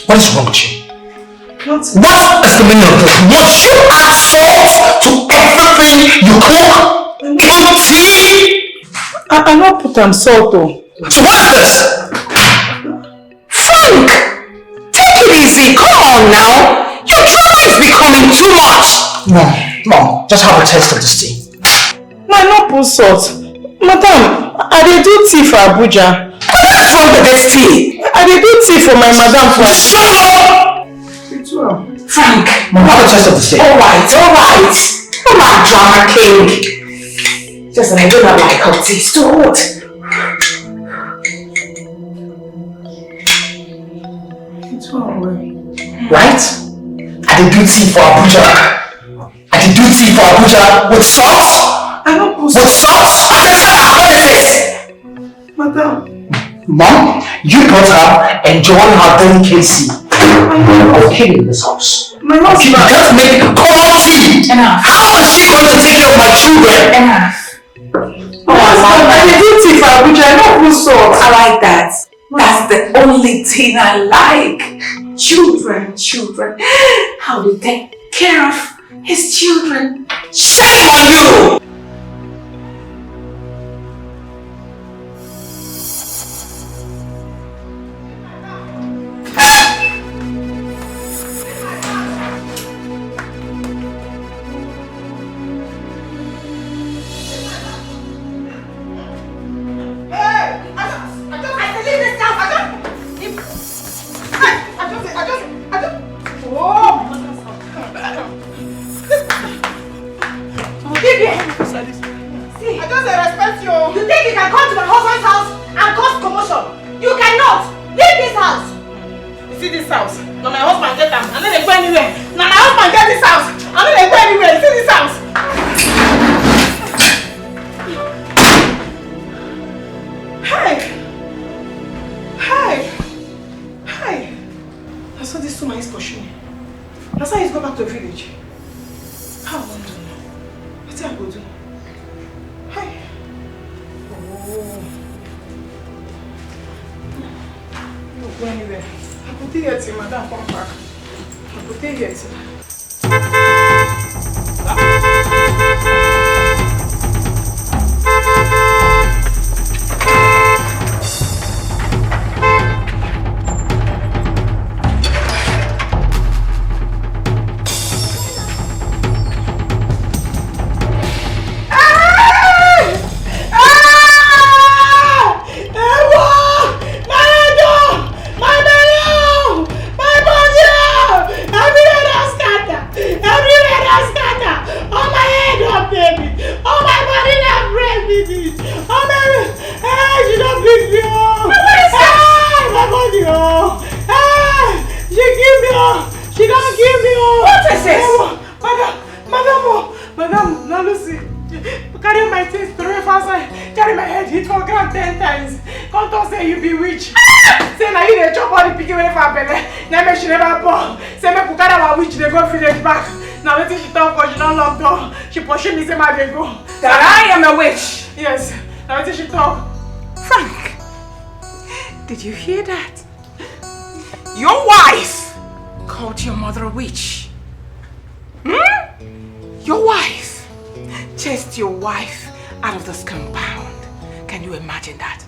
What is wrong with you? What is the meaning of this? Must you add salt to everything you cook? Even tea? I not put on salt though. So what is this? Frank! Take it easy, come on now! Your drama is becoming too much! Mom, just have a taste of this tea. No, I not put salt. Madam, I dey do tea for Abuja. What's wrong with this tea? I dey do tea for my madam for Shut up! Frank, Mom, have a taste of this tea. Alright. I'm a drama king. Just that I do not like hot tea. It's too hot. Right? I did do tea for Abuja. With salt? I don't put With salt? What is this? Madam. Mom, you brought her enjoying her delicacy. Okay in this house. My husband. You can't make common tea. Enough. How is she going to take care of my children? Enough. I dey do tea for Abuja. I don't put salt. I like that. That's the only thing I like. Children. How to take care of his children. Shame on you! That I am a witch. Yes. Now what did she talk? Frank, did you hear that? Your wife called your mother a witch. Your wife chased your wife out of this compound. Can you imagine that?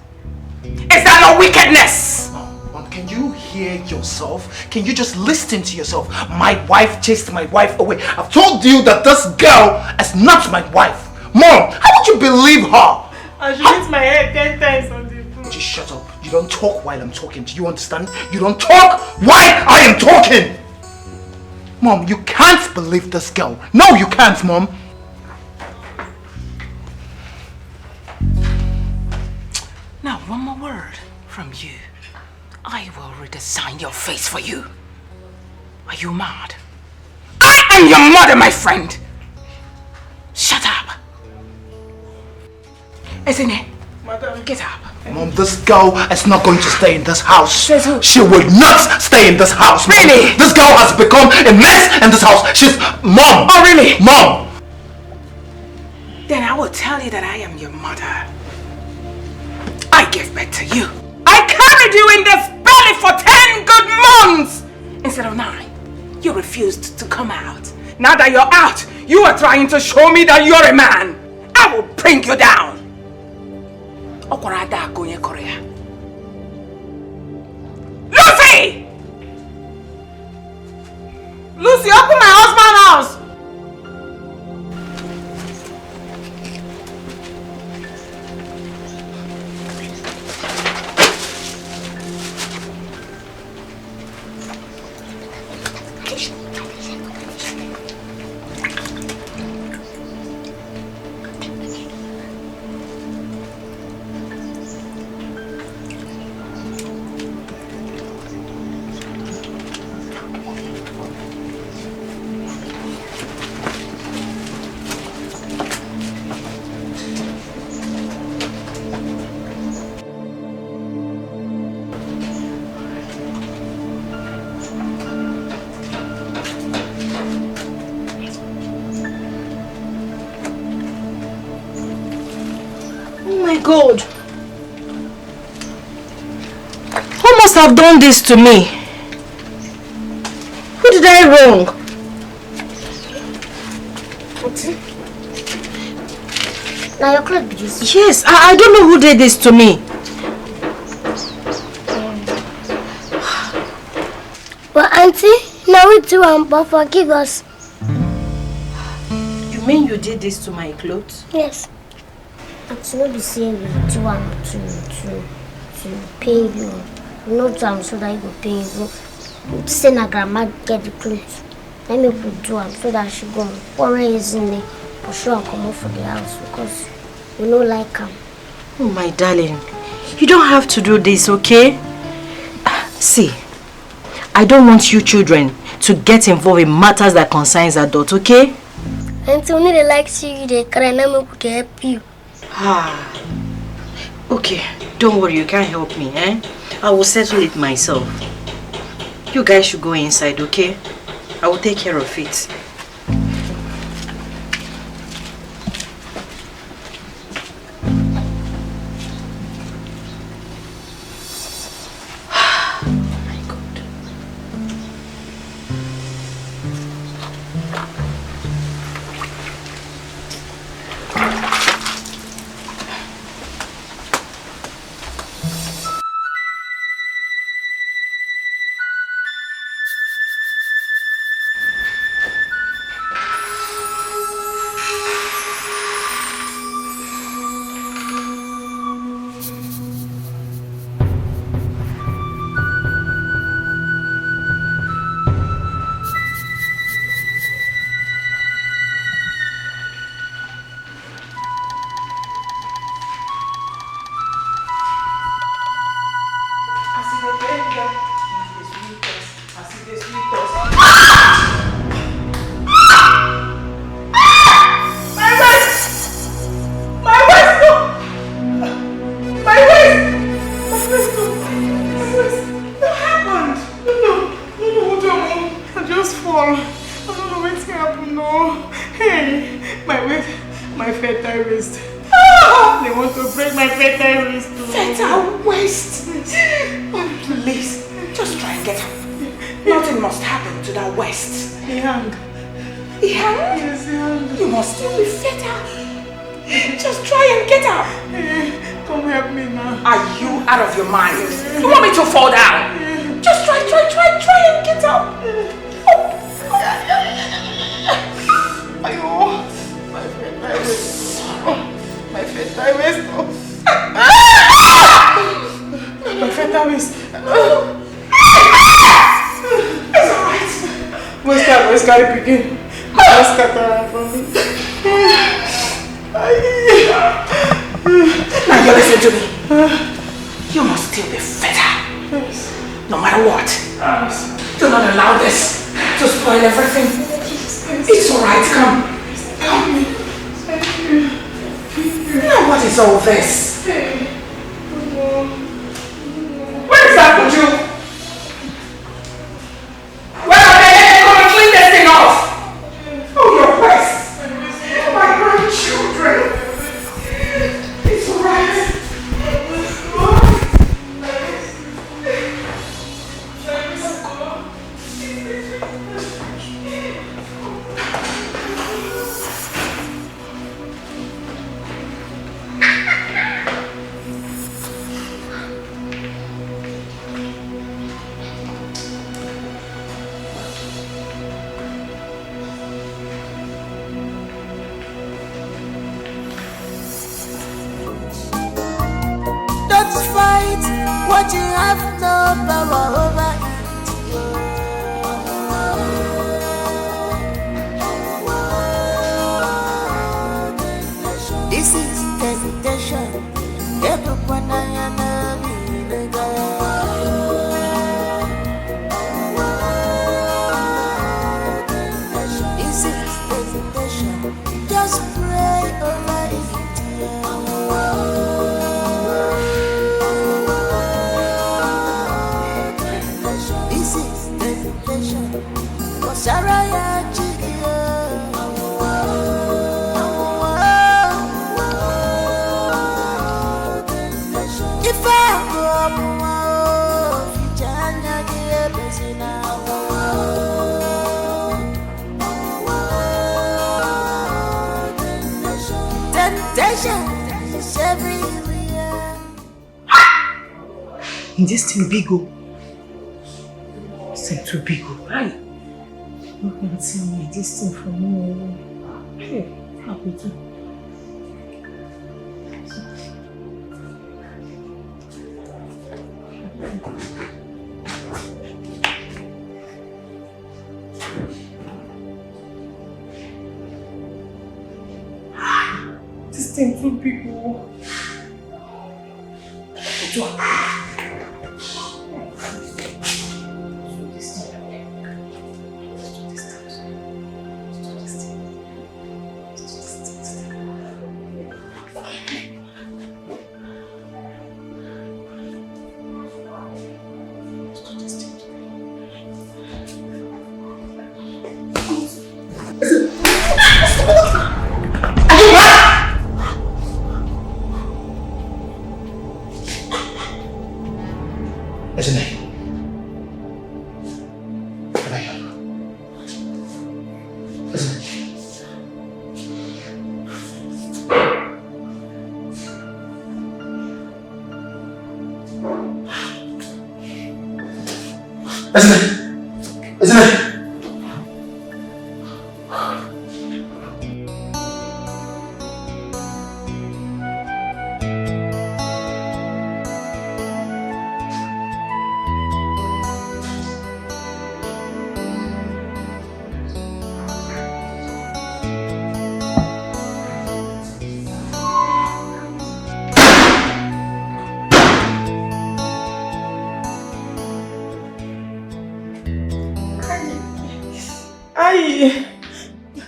Is that not wickedness? Mom, can you hear yourself? Can you just listen to yourself? My wife chased my wife away. I've told you that this girl is not my wife. Mom, how would you believe her? I should hit my head 10 times on the phone. Just shut up. You don't talk while I'm talking. Do you understand? You don't talk while I am talking. Mom, you can't believe this girl. No, you can't, Mom. Now, one more word from you. I will redesign your face for you. Are you mad? I am your mother, my friend. Shut up. Isn't it? Madam. Get up. Mom, this girl is not going to stay in this house. Says who? She will not stay in this house. Mom. Really? This girl has become a mess in this house. She's... Mom! Oh, really? Mom! Then I will tell you that I am your mother. I gave birth to you. I carried you in this belly for 10 good months instead of 9. You refused to come out. Now that you're out, you are trying to show me that you're a man. I will bring you down. Lucy! Lucy, open my husband's house! God. Who must have done this to me? Who did I wrong? Now your clothes be this. Yes, I don't know who did this to me. But auntie, now we do but forgive us. You mean you did this to my clothes? Yes. And to not be saying we do to pay you. No time so that you will pay you. Say na grandma get the clothes. Let me put do so that she go. Or is in there. For sure I'll come out for the house because we don't like him. Oh my darling, you don't have to do this, okay? See, I don't want you children to get involved in matters that concerns adults, okay? And only they like see you, they cry, and I could help you. Okay, don't worry, you can't help me, eh? I will settle it myself. You guys should go inside, okay? I will take care of it. what you have no power over it. This is temptation. Everyone I am this is temptation. Just pray over it. This is temptation. Saraya if I go temptation is everywhere. This thing big oh. This thing too big oh. Right? You can tell me this thing from me. Hey, how we do? This thing too big oh. Isn't it? Isn't it?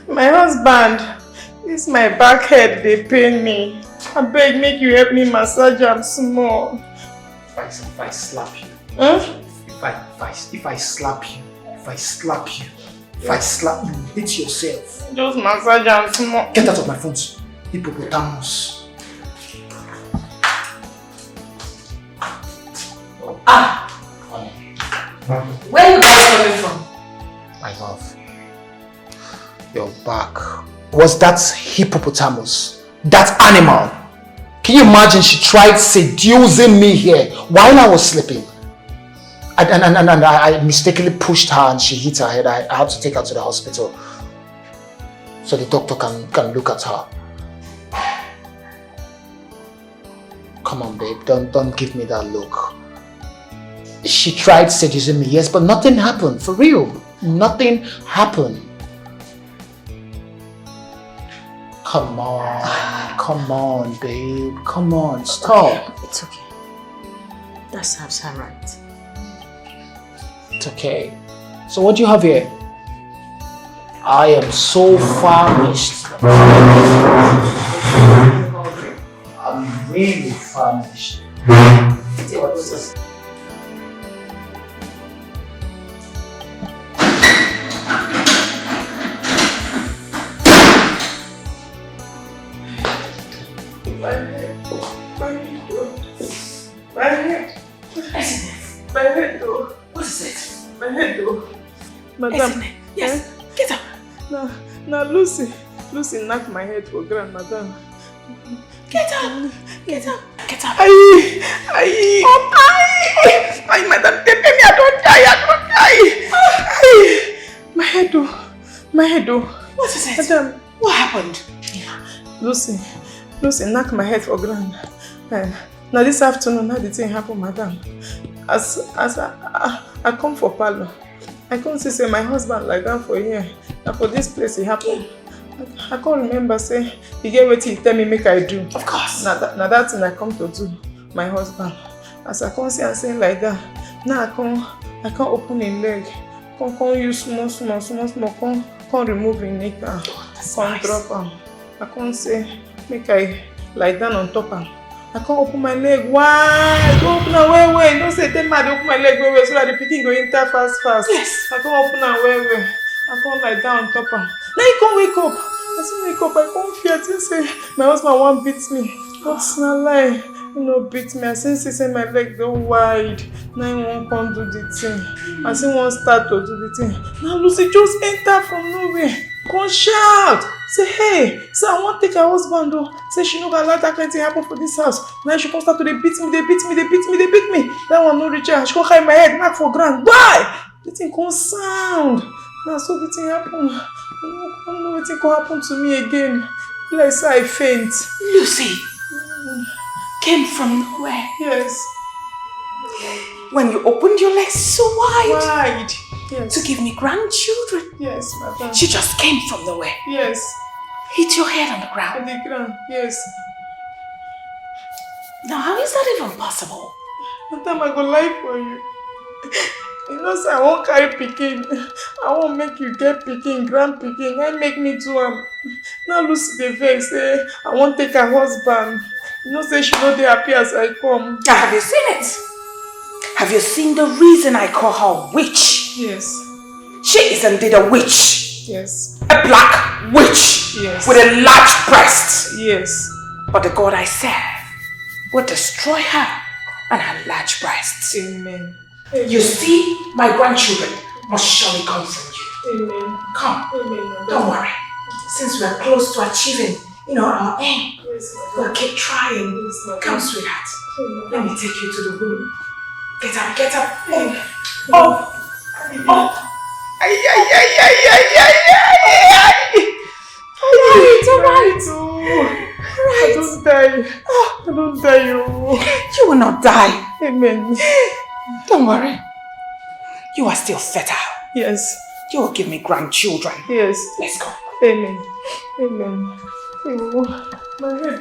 My husband, this my back head, they pain me. I beg, make you help me massage am small. If I slap you, Huh? if I slap you, hit yourself. Just massage am small. Get out of my phone, hippopotamus. Where are you guys coming from? My love, your back was that hippopotamus, that animal. Can you imagine she tried seducing me here while I was sleeping? And I mistakenly pushed her and she hit her head. I had to take her to the hospital so the doctor can look at her. Come on, babe, don't give me that look. She tried seducing me, yes, but nothing happened, for real. Nothing happened. Come on, babe. Come on, stop. It's okay. That serves her right. It's okay. So what do you have here? I am so famished. I'm really famished. What is this? My head though. What is it? My head though. Madam. Yes, get up. Now Lucy knocked my head for ground, madam. Get up. Get up. Aye, madam, take me, I don't die. Aye. My head though. What is it? Madam. What happened? Lucy knocked my head for ground. Now this afternoon, how the thing happen, madam? As I come for parlor, I come to say my husband like that for here. And for this place it happened. I can't remember say he get what he tell me make I do. Of course. Now that thing I come to do, my husband. As I come see and saying like that, now I can't open his leg. Can't use small, can't remove his neck and can't drop him. I can't say make I lie down on top him. I can't open my leg wide. Don't open her way. Don't say tell me I open my leg way so that the pikin go enter fast. Yes. I can't open her way. I can't lie down on top him. Now he can't wake up. As he wake up, I can't fear. I think say my husband won't beat me. That's not lie. You know, beat me. I since he say my leg go wide. Now he won't come do the thing. I see won't start to do the thing. Now Lucy just enter from nowhere. Come shout. Say, hey, so I want to take her husband though. Say she no gonna let that kind of thing happen for this house. Now she come start to they beat me. That one no reach her. She come hide my head, knock for ground. Why? The thing come sound. Now so the thing happen. I don't know what thing can happen to me again. Like say I faint. Lucy came from nowhere. Yes. When you opened your legs so wide. Yes. To give me grandchildren. Yes, madam. She just came from nowhere. Yes. Hit your head on the ground. On the ground, yes. Now how is that even possible? Madam, I go lie for you. You know, say I won't carry pikin. I won't make you get pikin, grand pikin. I make me do Now Lucy the vex say I won't take her husband. You know, say she know they happy as I come. Now have you seen it? Have you seen the reason I call her witch? Yes. She is indeed a witch. Yes. A black witch. Yes. With a large breast. Yes. But the God I serve will destroy her and her large breasts. Amen. You see, my grandchildren must surely come from you. Amen. Come. Amen. Don't worry. Since we are close to achieving, our aim, Yes, we'll keep trying. Yes, Come, sweetheart. Amen. Let me take you to the room. Get up, get up. Amen. Up. Up. It's alright. I don't die. I don't die, You will not die. Amen. Don't worry. You are still fertile. Yes. You will give me grandchildren. Yes. Let's go. Amen. Amen. Oh, my head.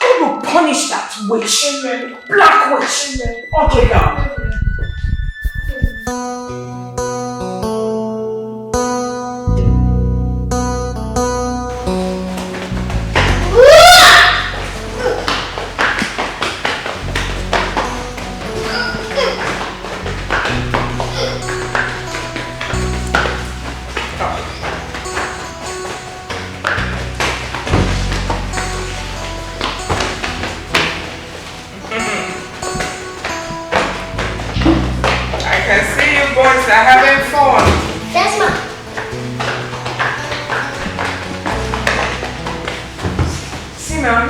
I will punish that witch. Amen. Black witch. Amen. Okay, now. Having fun. Yes, ma. Simon.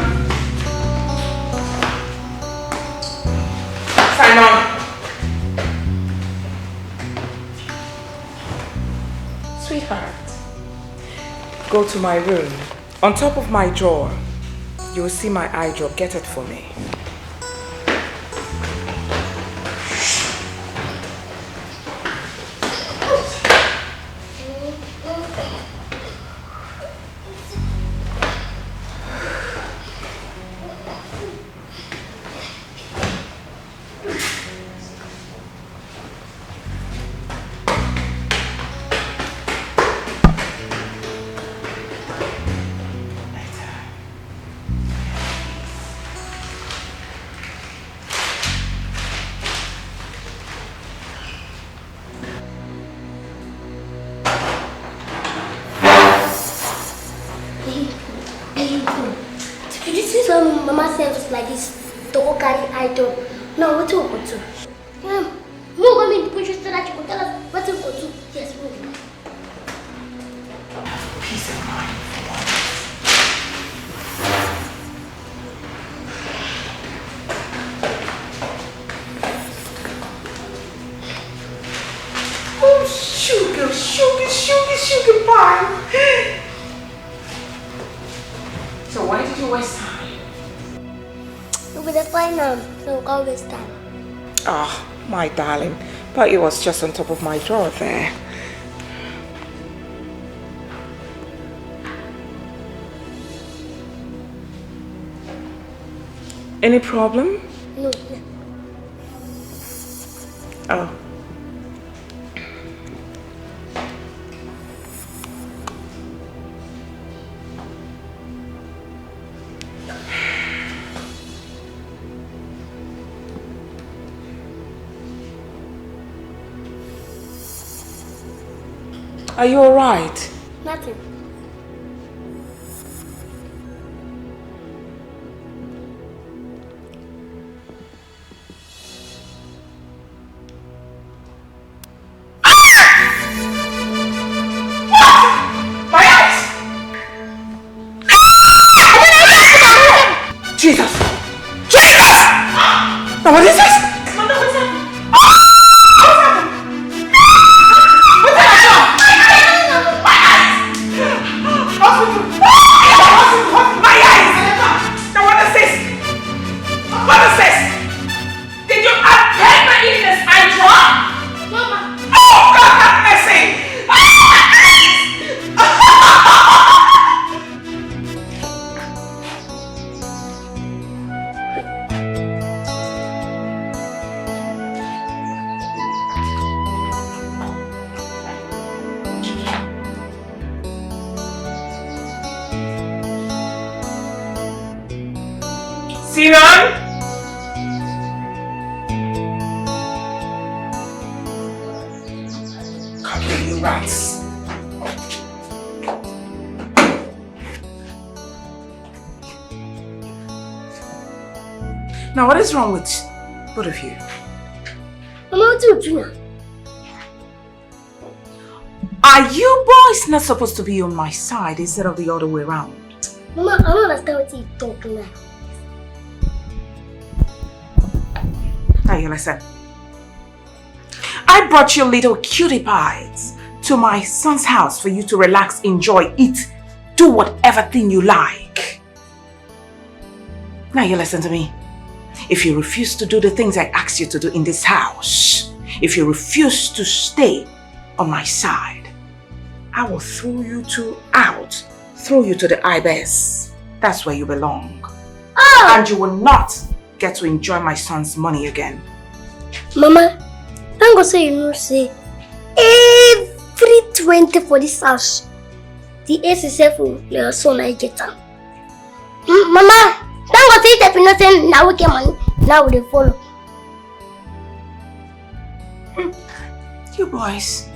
Simon. Sweetheart, go to my room. On top of my drawer, you will see my eye drop. Get it for me. Mama says like this, don't carry idol. No, what to go to? Move on in push so that you can tell us what to go to. Yes, move. Peace of mind. Oh, sugar pie. So why did you waste time? But the Why not? So go this time. Oh, my darling. But it was just on top of my drawer there. Any problem? No. Oh. Are you alright? Nothing. Jesus! Jesus! Now what is this? Mother, what's happening? My eyes! Now what is this? What is this? Did you append my illness eye drop? Mama! Oh God have mercy! Sinan? Come here, you rats. Now what is wrong with both of you? Mama, what do you do now? Are you boys not supposed to be on my side instead of the other way around? Mama, I don't understand what you're talking now. Now you listen. I brought you little cutie pies to my son's house for you to relax, enjoy, eat, do whatever thing you like. Now you listen to me. If you refuse to do the things I asked you to do in this house, if you refuse to stay on my side, I will throw you two out, throw you to the ibis. That's where you belong. Oh! And you will not get to enjoy my son's money again. Mama, thank God say you know say every 20 for this house. The ace is for your son I get them. Mama, thank God say that nothing now we get money. Now we follow. You boys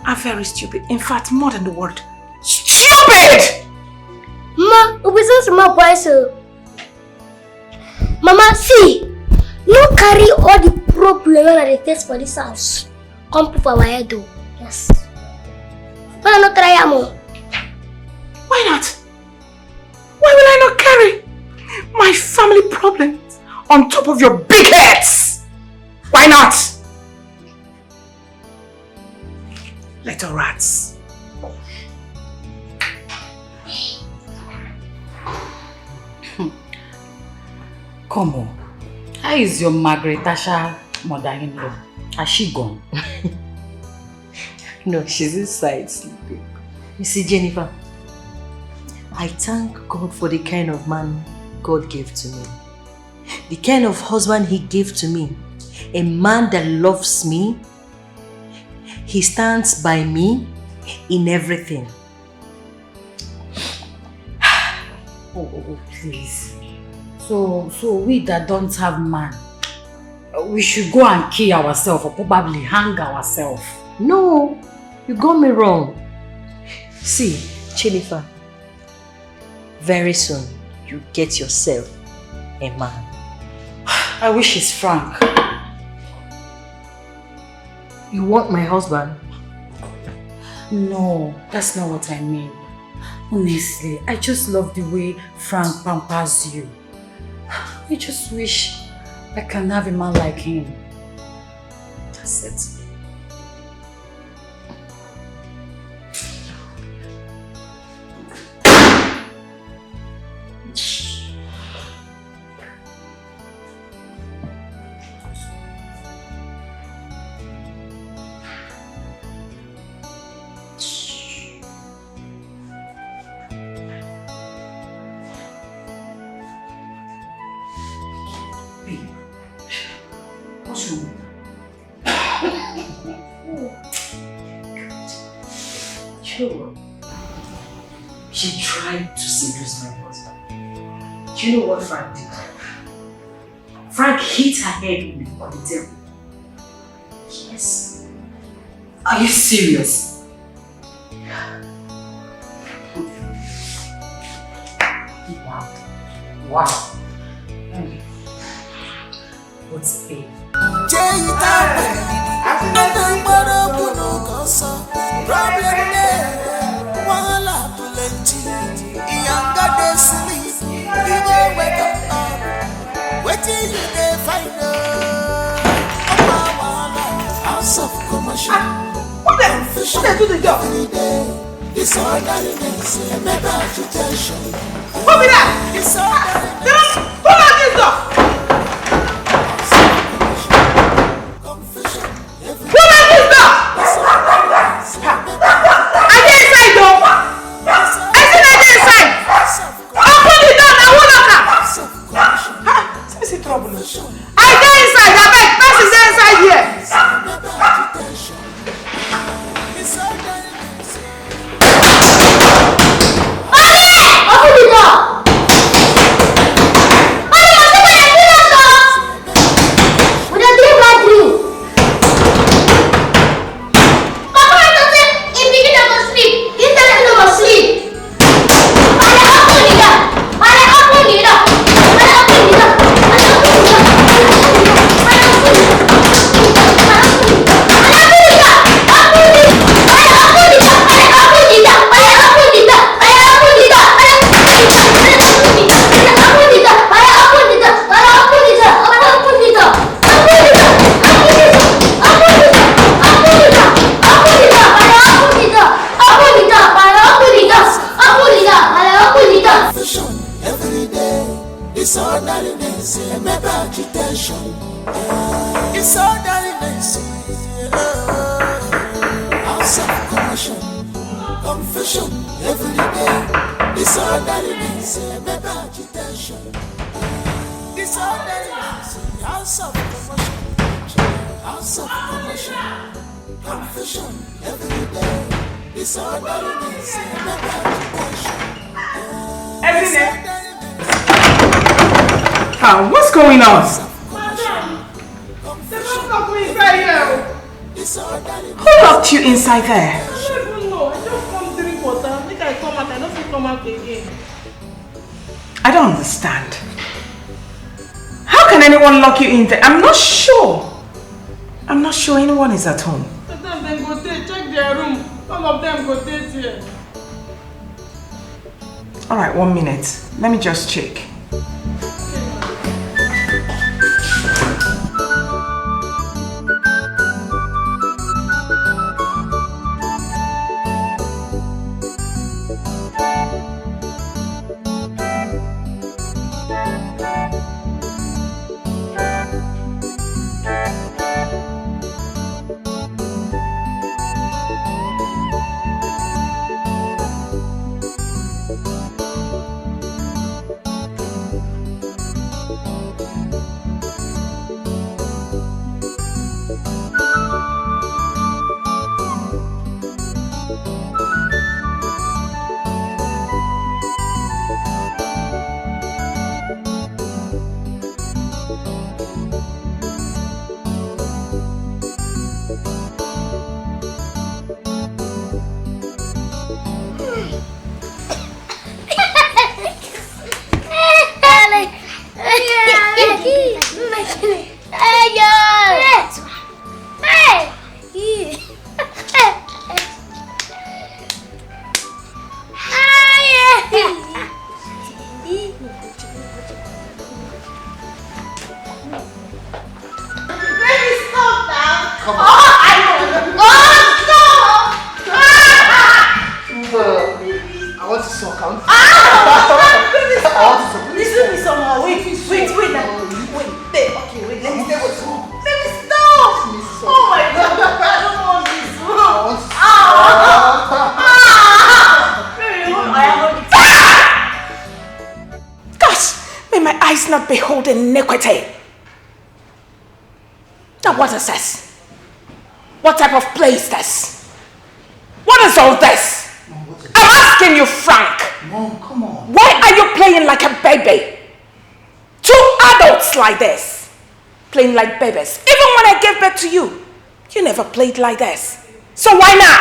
are very stupid. In fact, more than the word stupid! Mama, we say some boys so. Mama, see, you carry all the problem that they face for this house. Come put for our head though. Yes. Why not try more? Why not? Why will I not carry my family problems on top of your big heads? Why not? Little rats. Come on. How is your Margaret Tasha mother-in-law? Has she gone? No, she's inside sleeping. You see, Jennifer, I thank God for the kind of man God gave to me. The kind of husband He gave to me. A man that loves me. He stands by me in everything. Oh, please. So we that don't have man, we should go and kill ourselves or probably hang ourselves. No, you got me wrong. See, Jennifer, very soon you get yourself a man. I wish it's Frank. You want my husband? No, that's not what I mean. Honestly, I just love the way Frank pampers you. I just wish I can have a man like him. That's it. She tried to seduce my husband. Do you know what Frank did? Frank hit her head on the table. Yes. Are you serious? Wow. What's pain? What do the job? Put me there! Pull out this door! Pull out this door! I get inside though! I said I get inside! Open the door now, who knock her? What's the trouble? I get inside, I beg, person is inside here! Open the door! What's going on? Who locked you inside there? I don't even know. I just come drink water. I think I come out. I don't feel come out again. I don't understand. How can anyone lock you in there? I'm not sure anyone is at home. Sometimes they go there, check their room. All of them go there here. Alright, 1 minute. Let me just check. Not behold iniquity. Now what is this? What type of play is this? What is all this? I'm asking you, Frank. like this. Playing like babies. Even when I gave birth to you, you never played like this. So why now?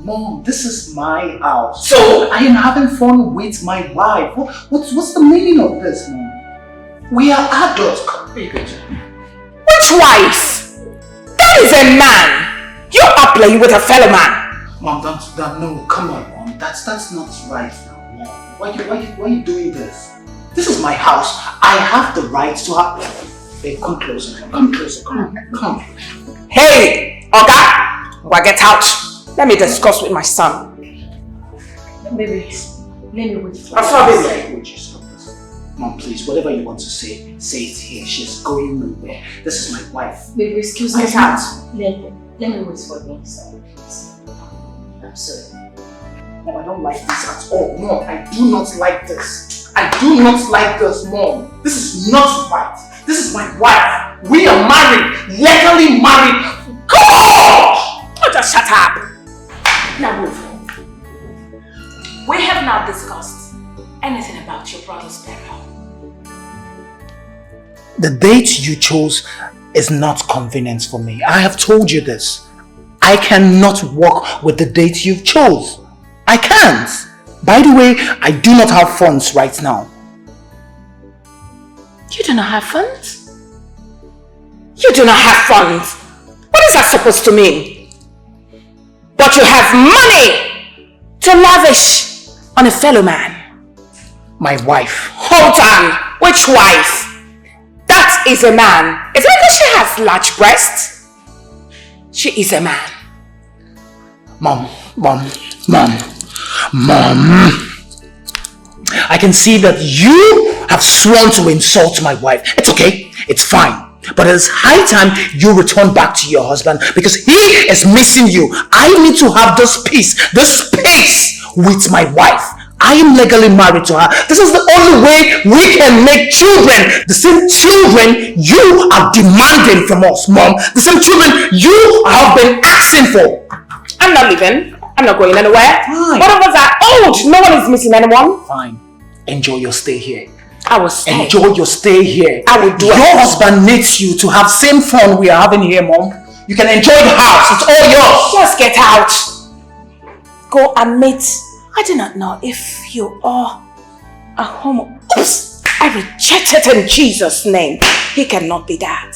Mom, this is my house. So I am having fun with my wife. What's the meaning of this, Mom? We are adults. Which wife? That is a man. You are playing with a fellow man. Mom, no, come on, Mom. That's not right now, Mom. Why are you doing this? This is my house. I have the right to have... Babe, come closer. Come closer. Come. Hey, Oga, get out. Let me discuss with my son. Baby, let me wait. I'm sorry, baby. Would you stop this? Mom, please, whatever you want to say it here. She's going nowhere. This is my wife. Baby, excuse me. Get out. Let me wait for the inside, please. I'm sorry. Mom, I don't like this at all. Mom, I do not like this. I do not like this, Mom. This is not right. This is my wife. We are married. Legally married. God! Oh, just shut up. Now move. We have not discussed anything about your brother's burial. The date you chose is not convenient for me. I have told you this. I cannot work with the date you've chose. I can't. By the way, I do not have funds right now. You do not have funds? You do not have funds? What is that supposed to mean? But you have money to lavish on a fellow man. My wife. Hold on. Which wife? That is a man. Is it because she has large breasts? She is a man. Mom. I can see that you have sworn to insult my wife. It's okay. It's fine. But it's high time you return back to your husband because he is missing you. I need to have this peace, this space with my wife. I am legally married to her. This is the only way we can make children. The same children you are demanding from us, Mom. The same children you have been asking for. I'm not leaving. I'm not going anywhere. Fine. Both of us are old. No one is missing anyone. Fine. Enjoy your stay here. I will stay. Enjoy your stay here. I will do it. Your husband needs you to have same fun we are having here, Mom. You can enjoy the house. It's all yours. Just get out. Go and meet. I do not know if you are a homo. Oops! I reject it in Jesus' name. He cannot be that.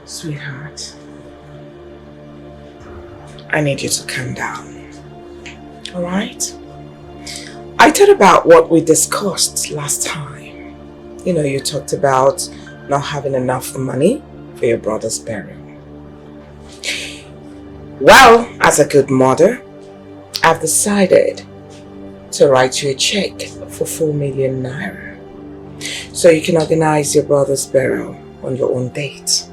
Sweetheart, I need you to calm down. Alright? I thought about what we discussed last time. You know, you talked about not having enough money for your brother's burial. Well, as a good mother, I've decided to write you a check for 4 million naira so you can organize your brother's burial on your own date.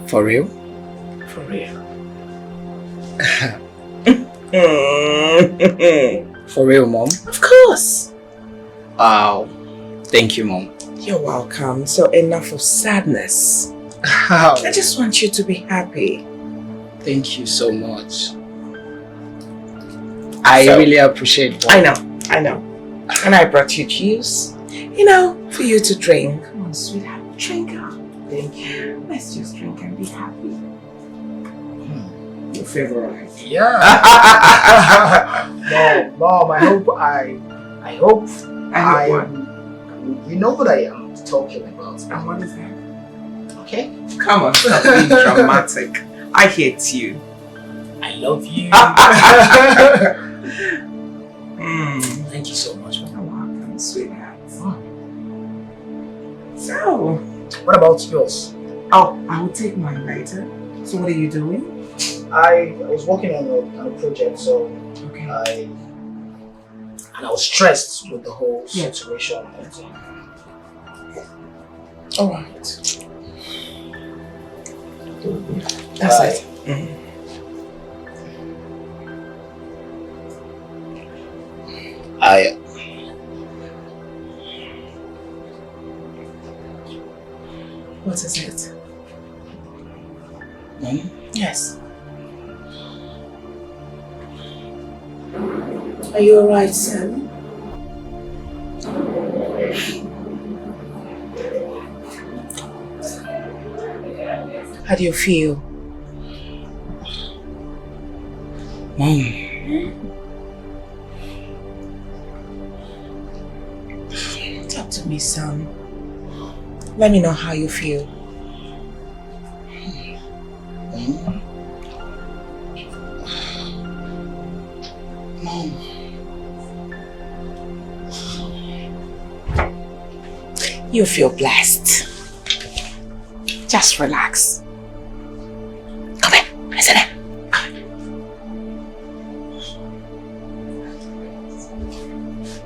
For real? For real. For real, Mom? Of course. Wow. Thank you, Mom. You're welcome. So enough of sadness. I just want you to be happy. Thank you so much. I really appreciate it. I know. And I brought you juice, you know, for you to drink. Come on, sweetheart, drink up. Thank you. Let's just drink and be happy. Your favorite. Yeah. Mom, I hope you know what I am talking about. And what is that? Okay? Come on, stop being dramatic. I hate you. I love you. Thank you so much. You're welcome, sweetheart. So, what about yours? Oh, I will take mine later. So what are you doing? I was working on a project, so okay. I was stressed with the whole situation. All right. That's it. Mm-hmm. What is it? Mom? Yes. Are you alright, son? How do you feel? Mom. Talk to me, son. Let me know how you feel. Mom. You feel blessed. Just relax. Come here. Listen here.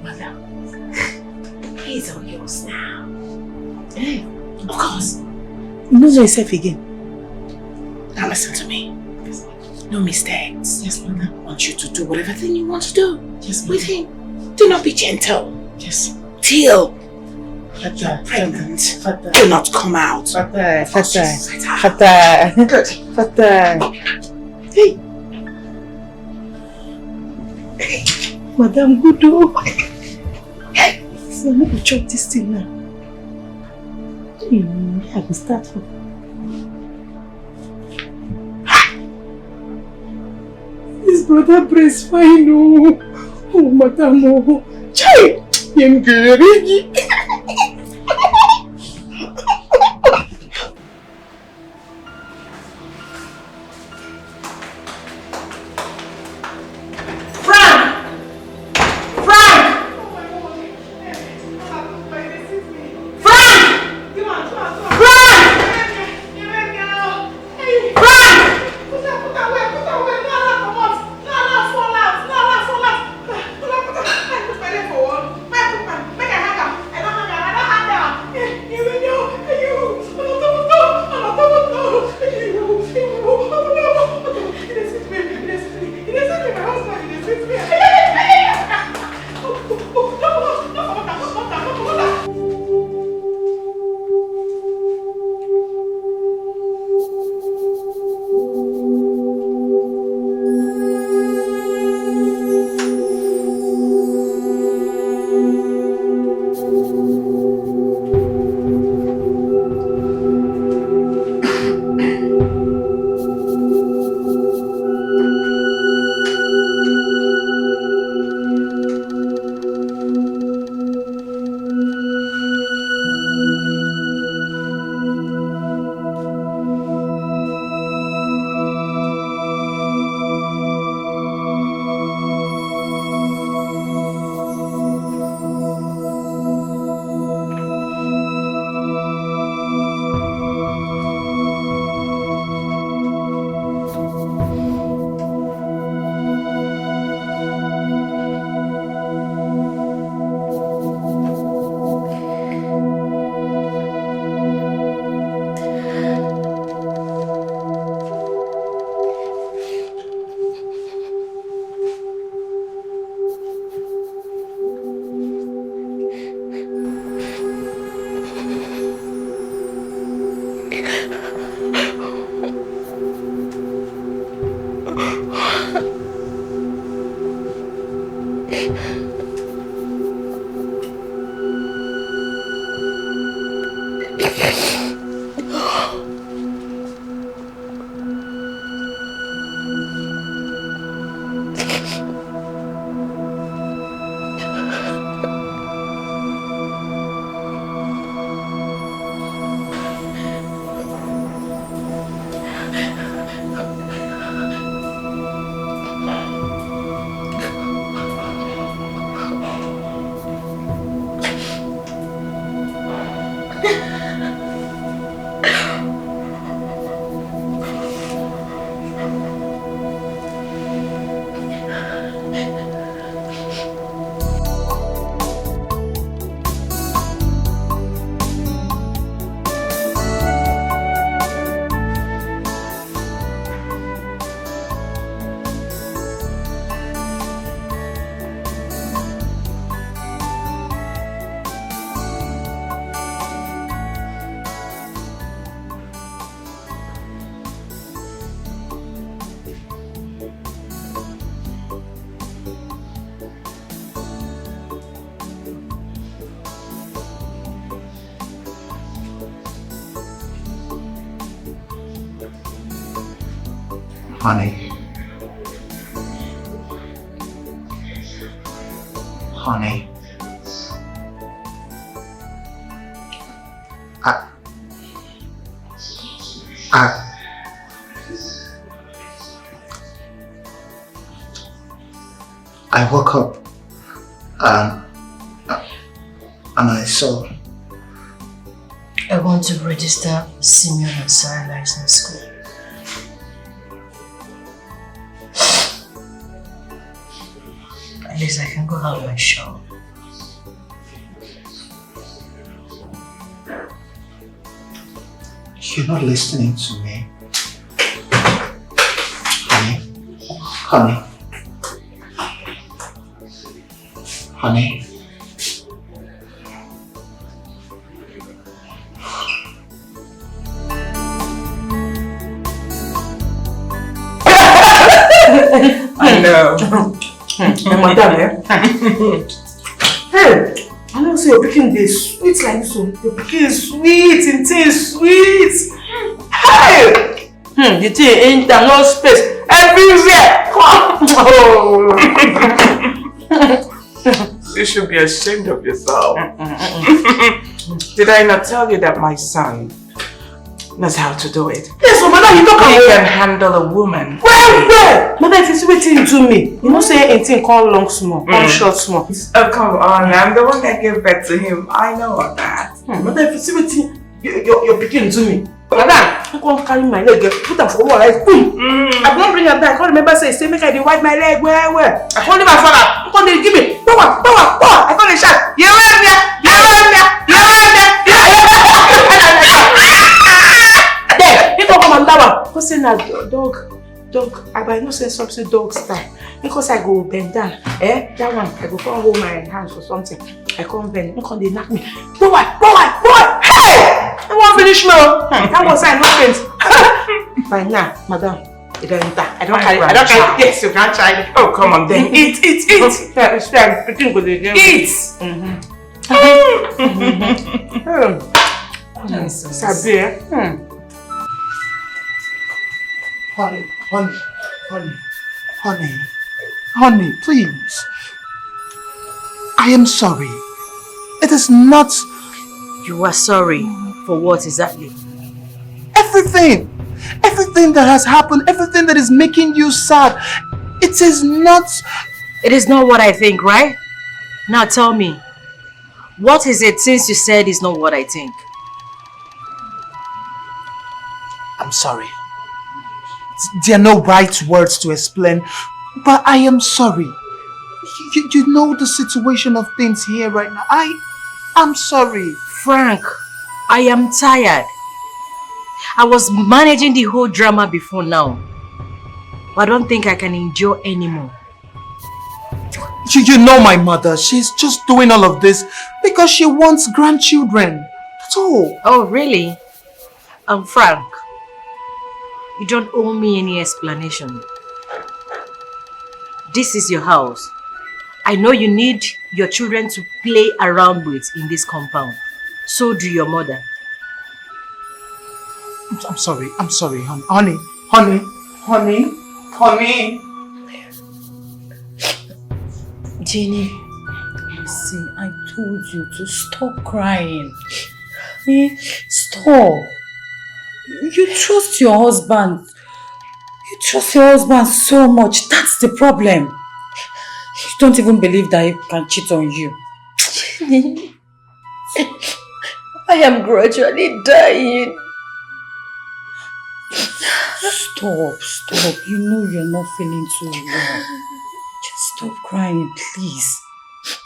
Mother, he's all yours now. Of course. You know yourself again. Now listen to me. No mistakes. Yes, mother. I want you to do whatever thing you want to do. Yes, with him. Do not be gentle. Yes. Till you're pregnant. Do not come out. Father. Good. Father. Hey. Madam Gudo. Hey. So I'm going to chop this thing now. I will start from. His brother brace fine, oh, madam, oh, chai, yem gerigi. I Honey. Honey. I woke up and I saw. I want to register Simeon and Sarah license school. At least I can go have my shower. You're not listening to me. Honey. Honey. I know. Madam, hey, I know say your pikin dey sweet like this. Your pikin is sweet, it sweet. Hey! The thing enter no space everywhere. Oh. You should be ashamed of yourself. Did I not tell you that my son knows how to do it? Yes, so madam, you talk about he can handle a woman. Where? Madam, if you see wetin do me, you know say anything called long small, short small. Oh, come on, I'm the one that gave birth to him. I know all that. Madam, if you see wetin your pikin do me, madam, I can't carry my leg, put am for wall, like boom. I can't bring her back. I can't remember say make I dey wipe my leg where. I can't leave my father. I can't dey give me power. I can't dey shout. You want me? There, he don't come and down. Because say na dog. I buy no sense of say dog style. Because I go bend down. That one I go come hold my hands for something. I come bend. He come dey knock me. Boy. Hey! I won't finish now. That was I no faint. By now, madam. You don't enter. I don't carry. Yes, you can't try it. Oh, come on then. Eat. Eat. Sabir. Honey, please. I am sorry. It is not... You are sorry for what exactly? Everything that has happened, everything that is making you sad, it is not... It is not what I think, right? Now tell me, what is it since you said it's not what I think? I'm sorry. There are no right words to explain, but I am sorry. You know the situation of things here right now. I'm sorry. Frank, I am tired. I was managing the whole drama before now. But I don't think I can endure anymore. You know my mother. She's just doing all of this because she wants grandchildren. That's all. Oh, really? Frank, you don't owe me any explanation. This is your house. I know you need your children to play around with in this compound. So do your mother. I'm sorry, honey. Jenny, listen, I told you to stop crying. Stop. You trust your husband. You trust your husband so much. That's the problem. You don't even believe that he can cheat on you. Jenny, I am gradually dying. Stop. You know you're not feeling too well. Just stop crying, please.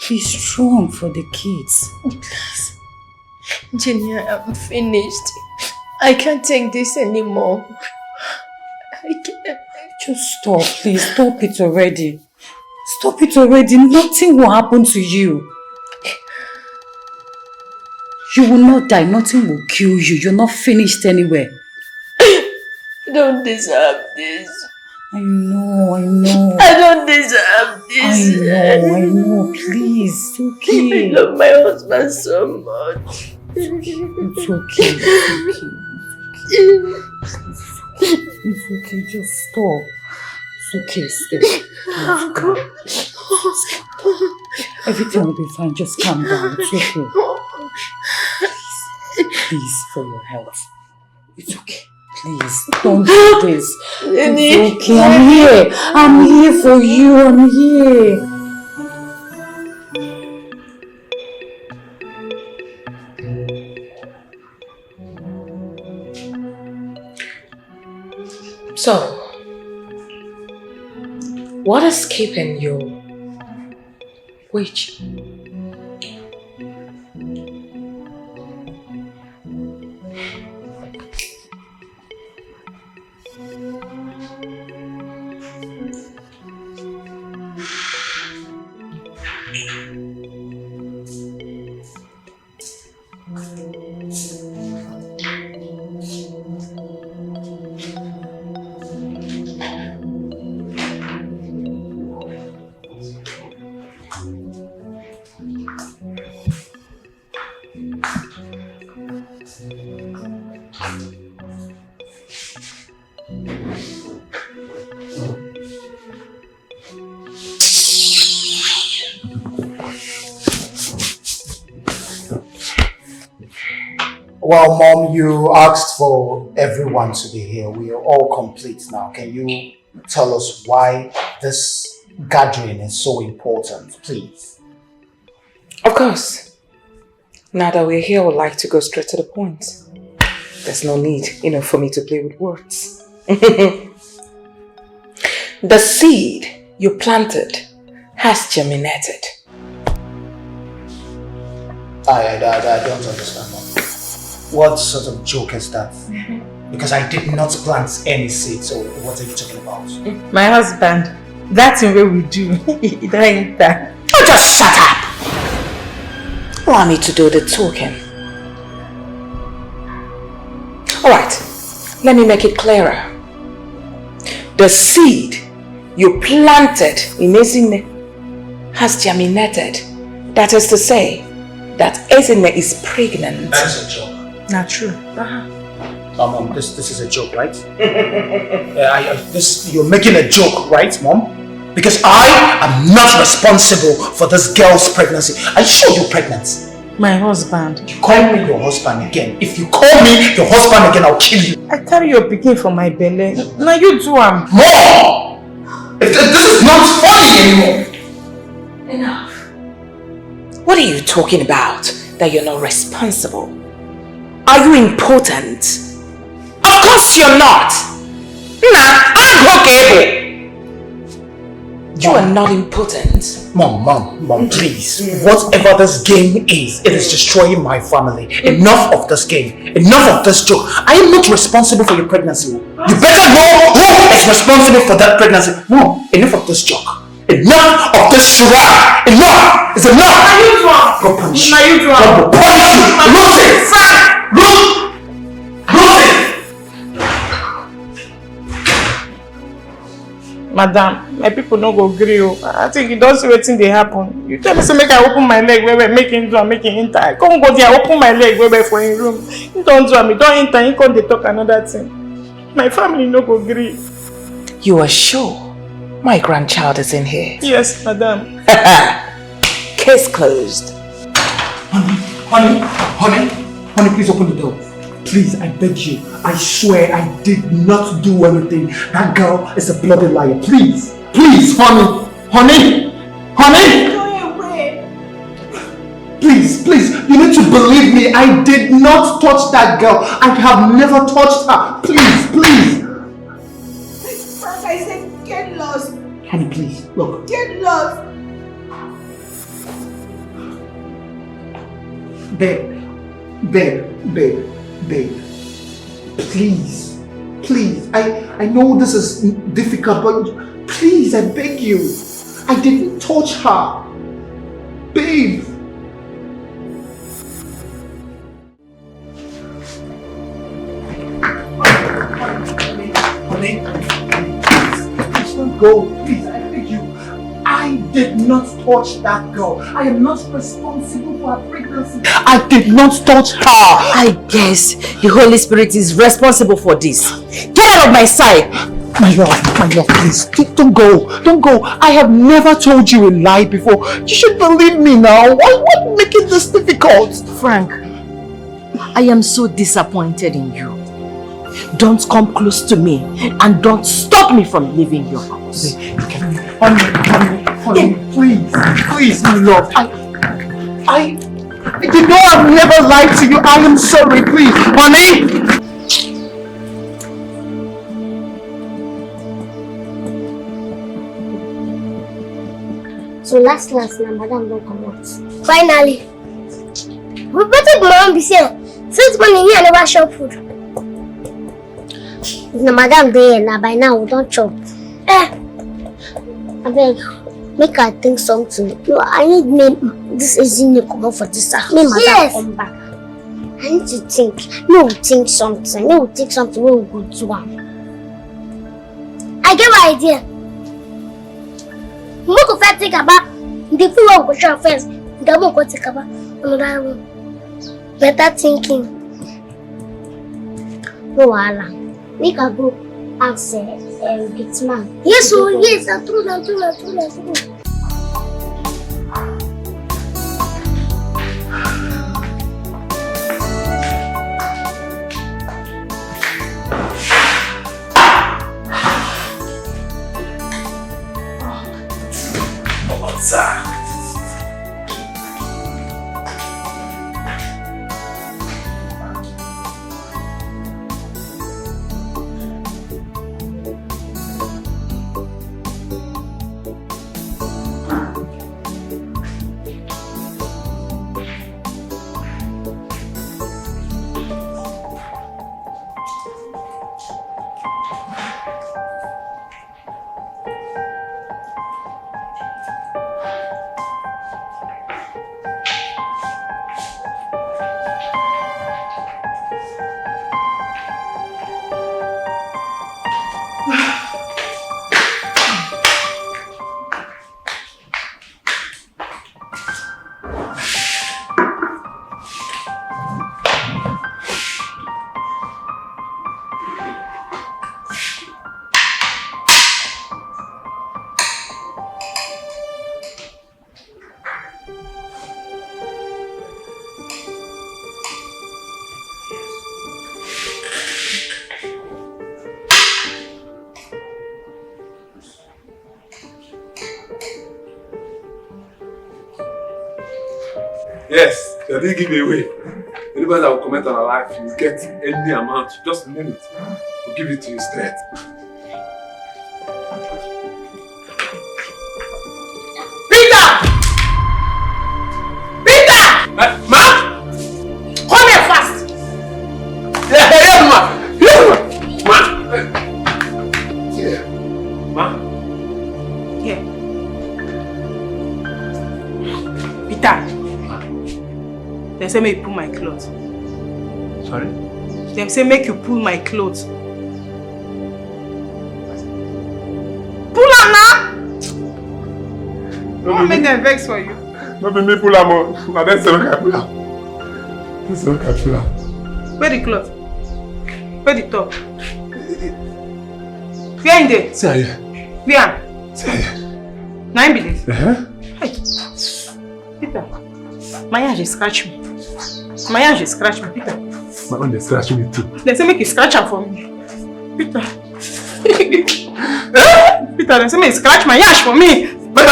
Be strong for the kids. Please. Jenny, I am finished. I can't take this anymore. I can't. Just stop, please. Stop it already. Stop it already. Nothing will happen to you. You will not die. Nothing will kill you. You're not finished anywhere. I don't deserve this. I know. I don't deserve this. I know. Please, it's okay. I love my husband so much. It's okay. It's okay, just stop. It's okay, stay. Calm. Everything will be fine, just calm down. It's okay. Please, for your health. It's okay. Please, don't do this. It's okay, I'm here. I'm here for you, I'm here. So, what is keeping you witch? Well, Mom, you asked for everyone to be here. We are all complete now. Can you tell us why this gathering is so important, please? Of course. Now that we're here, I would like to go straight to the point. There's no need, for me to play with words. The seed you planted has germinated. I don't understand, Mom. What sort of joke is that? Because I did not plant any seed, so what are you talking about? My husband, that's the way we do. He ain't that. Oh, just shut up! Allow me to do the talking. Alright, let me make it clearer. The seed you planted in Ezine has germinated. That is to say, that Ezine is pregnant. That's a joke. Not true. Mom, this is a joke, right? You're making a joke, right, Mom? Because I am not responsible for this girl's pregnancy. Are you sure you're pregnant? My husband. You call me your husband again. If you call me your husband again, I'll kill you. I carry your pikin for my belly. Now you do am. Mom! This is not funny anymore. Enough. What are you talking about that you're not responsible? Are you important? Of course you're not. Nah, I'm okay. You are not important. Mom, please. Whatever this game is, it is destroying my family. Enough of this game. Enough of this joke. I am not responsible for your pregnancy. You better know who is responsible for that pregnancy. Mom, enough of this joke. Enough of this charade. Enough! It's enough! Are you drunk? Go punish you. Are you drunk? God will punish you. Lose it! Lose it! Madam, my people no go gree you. I think you don't see wetin dey happen. You tell me say make I open my leg where make him do am, make him enter. I come go there, open my leg where for him room. He don't do am, he don't enter, he come dey talk another thing. My family no go gree. You are sure my grandchild is in here? Yes, madam. Case closed. Honey, please open the door. Please, I beg you. I swear I did not do anything. That girl is a bloody liar. Please, honey. Go away. Please, you need to believe me. I did not touch that girl. I have never touched her. Please. Frank, I said get lost. Honey, please, look. Get lost. Babe. Please. I know this is difficult, but please, I beg you. I didn't touch her. Babe. Honey, please don't go. Please, I beg you. I did not not touch that girl. I am not responsible for her pregnancy. I did not touch her. I guess the Holy Spirit is responsible for this. Get out of my sight! My love, please, don't go. Don't go. I have never told you a lie before. You should believe me now. Why make it this difficult? Frank, I am so disappointed in you. Don't come close to me and don't stop me from leaving your house. Honey, please, my love. I you know I've never lied to you. I am sorry, please. Honey! So last na madam don't come out. Finally, we better go around be saying, since morning I never shop food. If na madam there now by now we don't chop. I beg, make her think something. No, I need me this isn't come out for this. Me madam come back. I need to think. No, think something. No, think something we will go to one. I get my idea. We go first think about the food we go try first. Then we go think about another room. Better thinking. No wahala. Make her go ask the man. Yes, that's true. Yes, they didn't give me away. Anybody that will comment on our life, you get any amount, just name it. We'll give it to you straight. Peter! Ma? Come here fast! Yes, ma! Yes, ma! Ma? Here. Peter. They say make you pull my clothes. Sorry? They say make you pull my clothes. Pull them now! Don't make them vex for you. Not me pull them. Now that's the pull them. That's the pull them. Where the cloth? Where the top? Where in there? See here. Where? See here. 9 minutes. Hey. Peter, my hand just scratch me. My hand just scratch me, Peter. My hand is scratching me too. They say make you scratch her for me. Peter. Peter, they say make you scratch my ash for me. But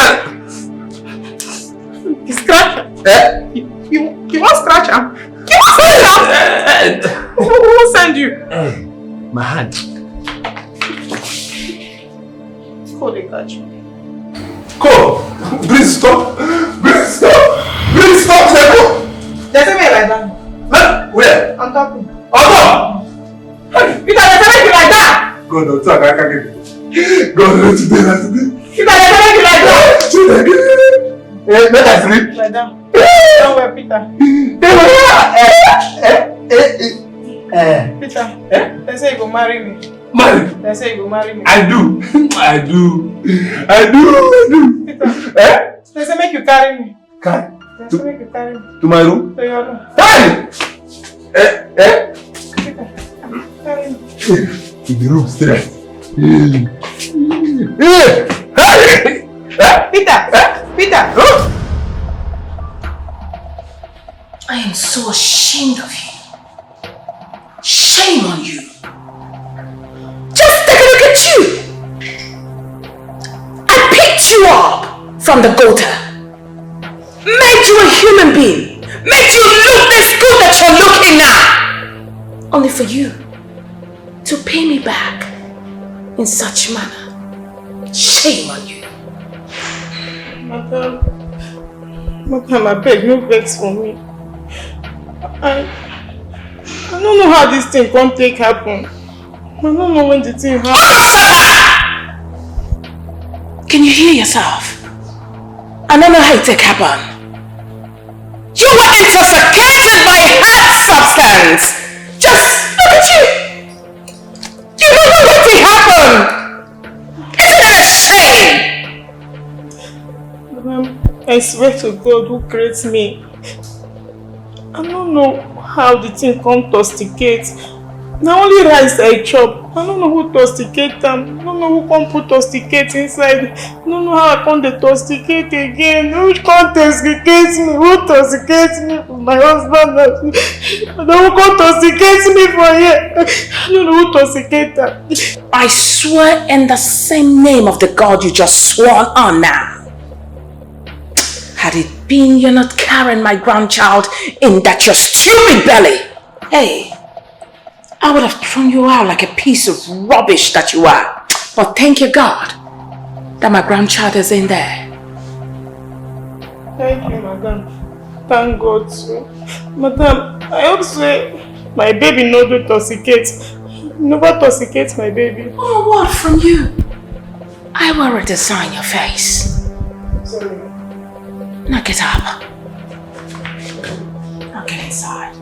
you scratch her. You want scratch her? You want scratch her? Who will send you? my hand. Holy God. Go! Please stop! Please stop! Please stop, Seko! They say me like that. Huh? Where? On top. On top! Peter, they say me like that! God, don't talk, I can't get it. God, don't today, not today. Peter, they say me like that! Let us sleep. Like that. Don't worry, Peter. Peter, they say you go marry me. Marry? They say you go marry me. I do. I do. I do. Peter. They say make you carry me. Carry? They say make you carry me. To my room? To your room. Hey! Carry me. In the room straight. Peter! Peter! I am so ashamed of you. Shame on you. Just take a look at you. I picked you up from the gutter. Made you a human being. Made you look this good that you're looking now. Only for you to pay me back in such manner. Shame on you. Madam, I beg, no vex for me. I don't know how this thing can't take happen. I don't know when the thing happens. Can you hear yourself? I don't know how it take happen. You were intoxicated by hard substance. Just look at you. You don't know what it happened. Isn't it a shame? Madam, I swear to God who creates me. I don't know how the thing come tosticate. Now only rice I chop. I don't know who tosticate them. I don't know who come put tosticate inside. I don't know how I come the tosticate again. Who come tosticate me? Who tosticates me for my husband? I don't know who come tosticate me for here. I don't know who tosticate them. I swear in the same name of the God you just sworn on now. Had it been you're not carrying my grandchild in that your stupid belly, hey, I would have thrown you out like a piece of rubbish that you are. But thank you God that my grandchild is in there. Thank you, madam. Thank God, sir. Madam, I hope say my baby no do toxicate. Never toxicate my baby. Oh, what from you? I will redesign your face. Sorry. Now get up. Now get inside.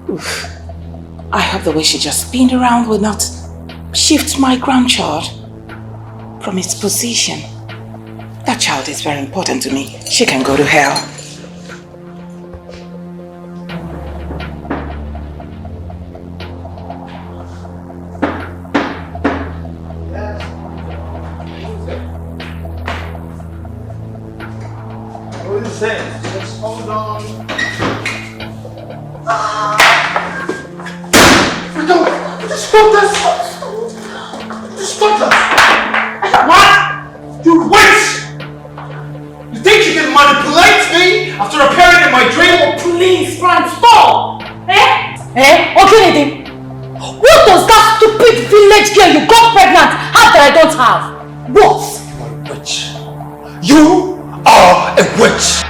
Oof. I hope the way she just spined around will not shift my grandchild from its position. That child is very important to me. She can go to hell. Just hold on. Just stop this! Just stop this! What? You witch! You think you can manipulate me after appearing in my dream? Oh, please, Frank, stop! Okay, what does that stupid village girl you got pregnant have that I don't have? What? You're a witch. You are a witch!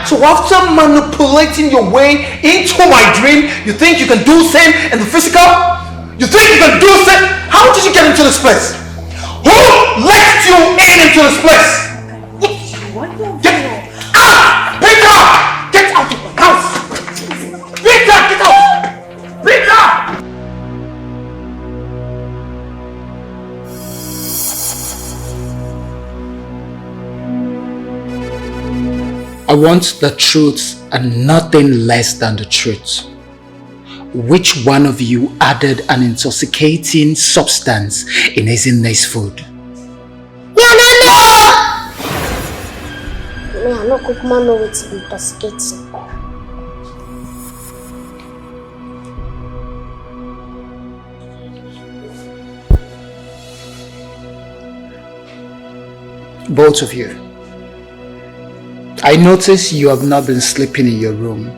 So after manipulating your way into my dream, you think you can do the same in the physical? You think you can do the same? How did you get into this place? Who let you into this place? Get out! Peter! Get out of my house! Peter, get out! Peter! I want the truth and nothing less than the truth. Which one of you added an intoxicating substance in Ezinne's food? Yeah, no! Me, I no cook man know it's intoxicating. Both of you. I notice you have not been sleeping in your room.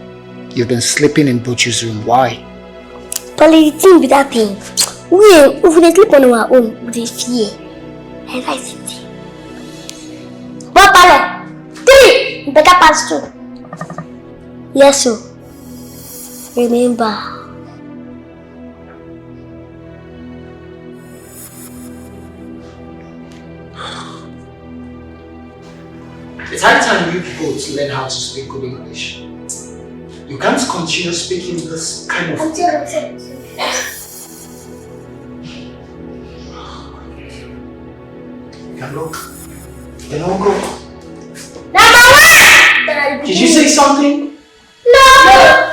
You've been sleeping in Buchu's room. Why? Probably the thing with that thing. If we sleep on our own, we fear. I like it. But Pale, 3, you better pass 2. Yes, sir. Remember. It's high time you both learn how to speak good English. You can't continue speaking this kind of... You can look. You can all go. Number 1! Did you say something? No!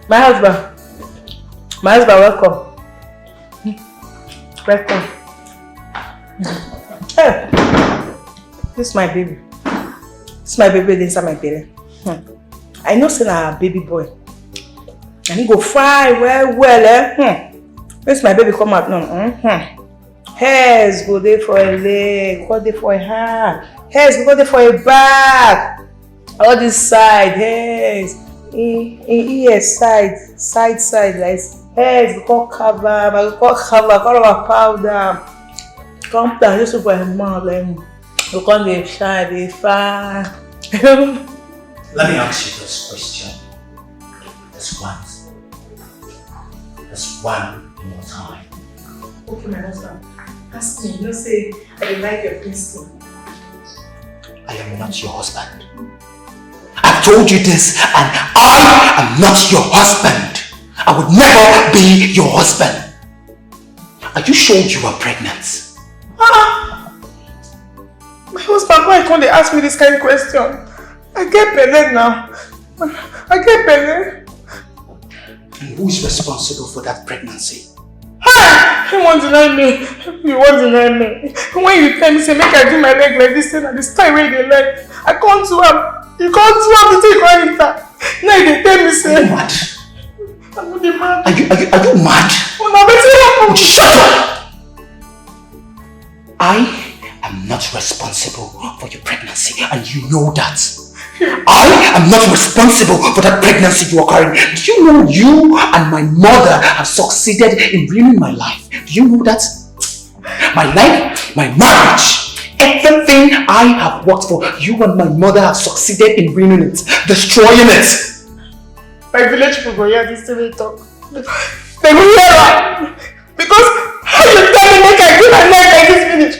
My husband. My husband, welcome. Welcome. Hey, this is my baby. This is my baby inside my belly. I know say na baby boy. And he go fry well, This my baby come out now. Hairs go there for a leg, go there for a hand. Hairs go there for a back. All this side, hairs. Ear side, like hairs, go cover, all of powder. Come down, just for him, man. You come dey shine, dey fine. Let me ask you this question. Just one more time. Okay, my husband. Ask me. You say I like your pistol. I am not your husband. I've told you this, and I am not your husband. I would never be your husband. Are you sure you are pregnant? My husband, why can't they ask me this kind of question? I get pregnant now. I get pregnant. And who is responsible for that pregnancy? You won't deny me. You won't deny me. When you tell me, say, make I do my leg like this, and this time where they like, I can't do it. You can't do it to take one later. Now they tell me, say, are you mad? I'm not mad. Are you mad? Oh, no, but shut up! I am not responsible for your pregnancy, and you know that. I am not responsible for that pregnancy you are carrying. Do you know you and my mother have succeeded in ruining my life? Do you know that? My life, my marriage, everything I have worked for, you and my mother have succeeded in ruining it, destroying it. My village people go hear this till they talk. They will hear that. Because how you tell me make I do my life like this village?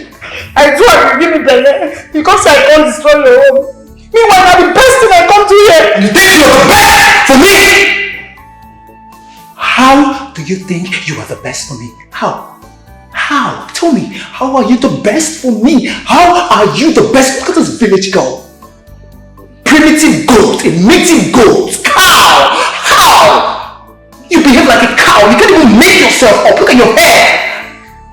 I do it, you give me belly. Because I can't destroy your home. Meanwhile, I'm the best thing I come to here. You think you're the best for me? How do you think you are the best for me? How? How? Tell me, how are you the best for me? How are you the best? Look at this village girl. Primitive goat, a native goat, cow. How? You behave like a cow. You can't even make yourself up. Look at your hair.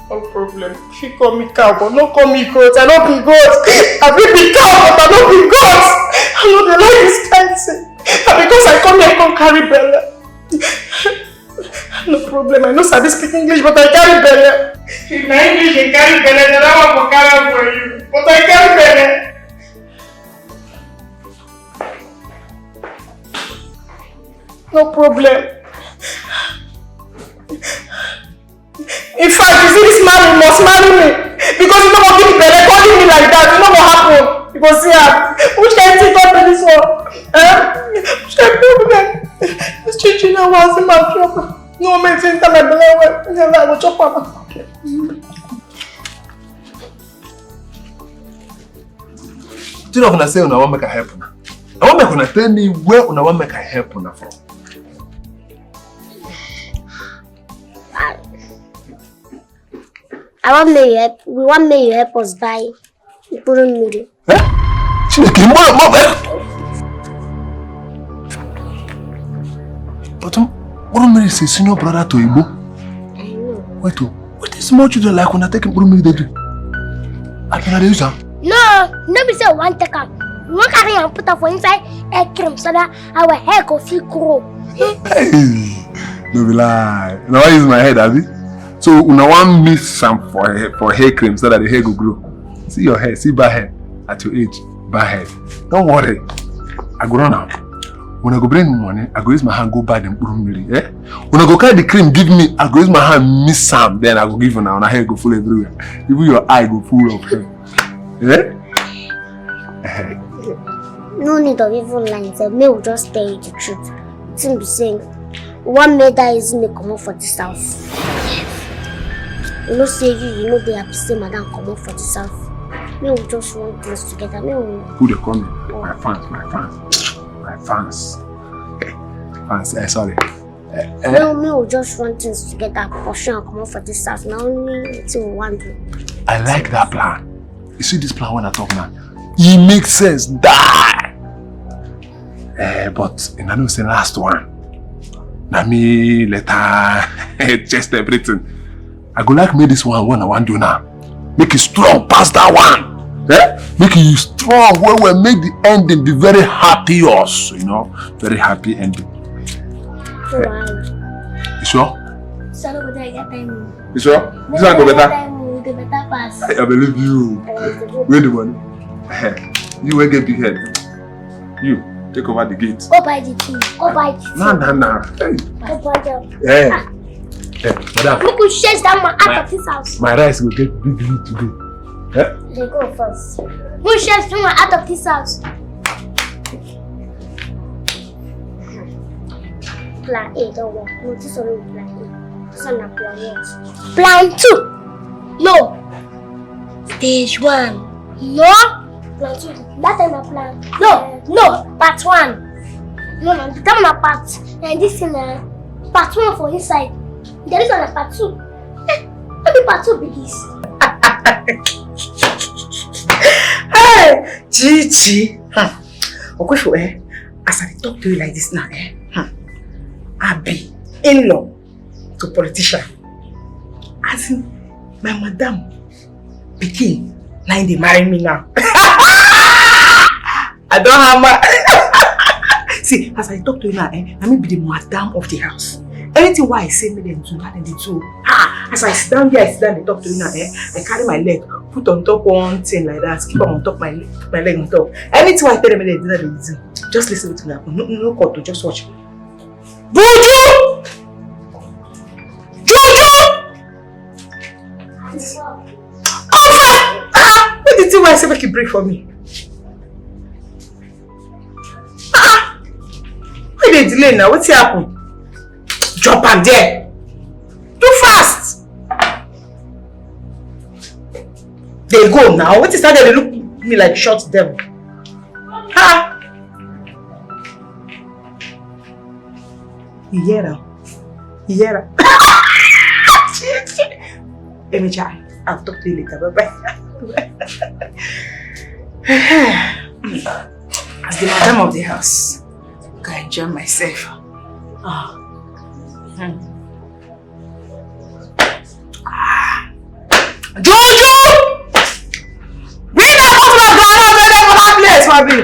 No problem. She call me cow, but don't call me goat. I don't be goat. I be cow, but I don't be goat. I know they like this kind of thing. And because I come here, I can't carry belly. No problem. I know I speak English, but I carry belly. In my English, they carry belly. They don't want to carry for you. But I carry belly. No problem. In fact, you see this man, you must marry me. Because you don't want to give me belly, calling me like that. You know what happened? Because yeah, which can take up in this one? Which can problem? This chicken now was in my trouble. No, man, since I'm a believer, I will chop up. Do you know when I say I want to make a help? I want to tell me where I want to make a help from. I want me to help. We want me to help us buy Miri. Eh? But Miri is a senior brother to Igbo. I know. Wait, what is small children like when I take Miri they do? I can use her. No, nobody say one take up. We want carry and put up for inside hair cream so that our hair go feel grow. Hey, no be lie. Now I use my head, Abby. So una want miss some for hair cream so that the hair go grow. See your hair, see bad hair at your age, bad hair. Don't worry, I go run out. When I go bring money, I go use my hand go buy them Miri. Eh? When I go carry the cream, give me. I go use my hand miss some, then I go give you now. And hair go full everywhere. Even your eye go full of hair. Eh? No need of even lying. May we just tell you the truth. Tim be saying, one maid that is me come up for this house. You know, say you know they have to say madam come up for this house. May we just run things together. May we. Who they call me? My fans. Fans. Sorry. May we just run things together. Portion and come up for this house. Now only until we want to. I like that plan. You see this plan when I talk now? It makes sense. Die. But I know it's the last one. Now me later just everything. I go like make this one when I want to do now. Make it strong past that one. Eh? Make it strong where we make the ending be very happy also, you know? Very happy ending. Wow. You sure? So I go there get time. You sure? This one go better? The better pass. I believe you. Where the money? You will get big head. You take over the gate. Go buy the tea. Go buy the tea. No. Hey. Go buy them. Hey, madam. We could chase that man out of this house. My rice will get big today. Eh? They go first. Who chase that man out of this house? Plan A don't work. No, this one is plan A. This one is plan A. Plan 2. No. Stage 1. No. Plan 2. That time I plan. No. Part 1. No. That time I part. And this is part 1 for inside. There is one part 2. Maybe part 2 be this. Hey, Gigi. Okosho, as I talk to you like this now, I be in-law to politician. As in, my madam, Pikin, now they marry me now. I don't have my... See, as I talk to you now, I may be the madam of the house. Anything why I say me them do, and they do. As I sit down here, I talk to you now, I carry my leg, put on top one thing like that, keep on top my leg on top. Anything I tell them, they do. Just listen to me. No call to just watch. Buju! Jojo! What did you say make you break for me? Why they delay now? What's happened? Drop am there. Too fast. They go now. What is that? They look at me like short devil. Ha! You hear her? Let me try. I'll talk to you later. Bye-bye. As the madam of the house, I can enjoy myself. Jojo! Bring that bottle of groundnut for that place for me.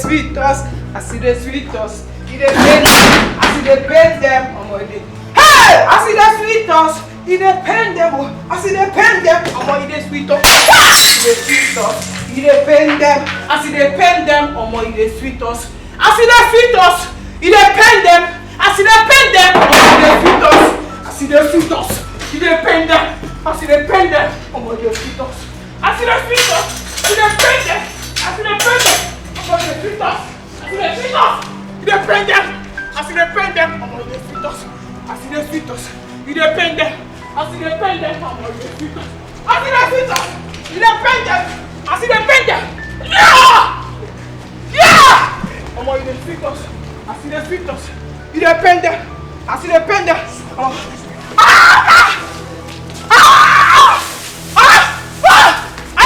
Sweet us, I see the sweet us, it dey pain them, I see the pain them, hey, I see the sweet us, it dey pain them, I see the pain them, it dey sweet us, it dey sweet us, it dey pain them, I see the pain them, it dey sweet us, As in the fetus, it depend them. As in the pen them, as in the fetus, it depend them. As in the pen them, on the fetus. As in the fetus, it depend them. As in the pen them, on the fetus. As in the fetus, it depend them. As in the pen them, on the fetus. As in the fetus, it depend them. As in the pen them, on the fetus. As in the fetus, it depend them. As in the pen them. Yeah! Yeah! On the fetus. As in the fetus. Il est pendant. As il est pendant. As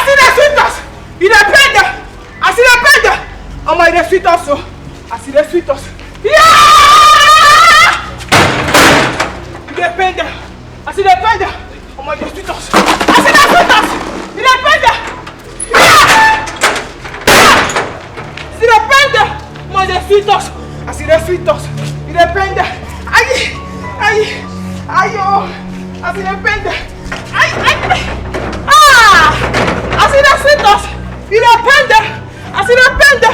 il est fetus. Il est pendant. As il est pendant. Oh my, il est fetus. As il est fetus. Yeah! Il est pendant. As il est pendant. Oh my, il est fetus. As il est fetus. Il est pendant. As il est pendant. Oh my, il est fetus. As il est fetus. Il depende. Aïe, aïe, aïe, oh. As il depende. Aïe, aïe. Ah! As il est fetus. Il depende. As il depende.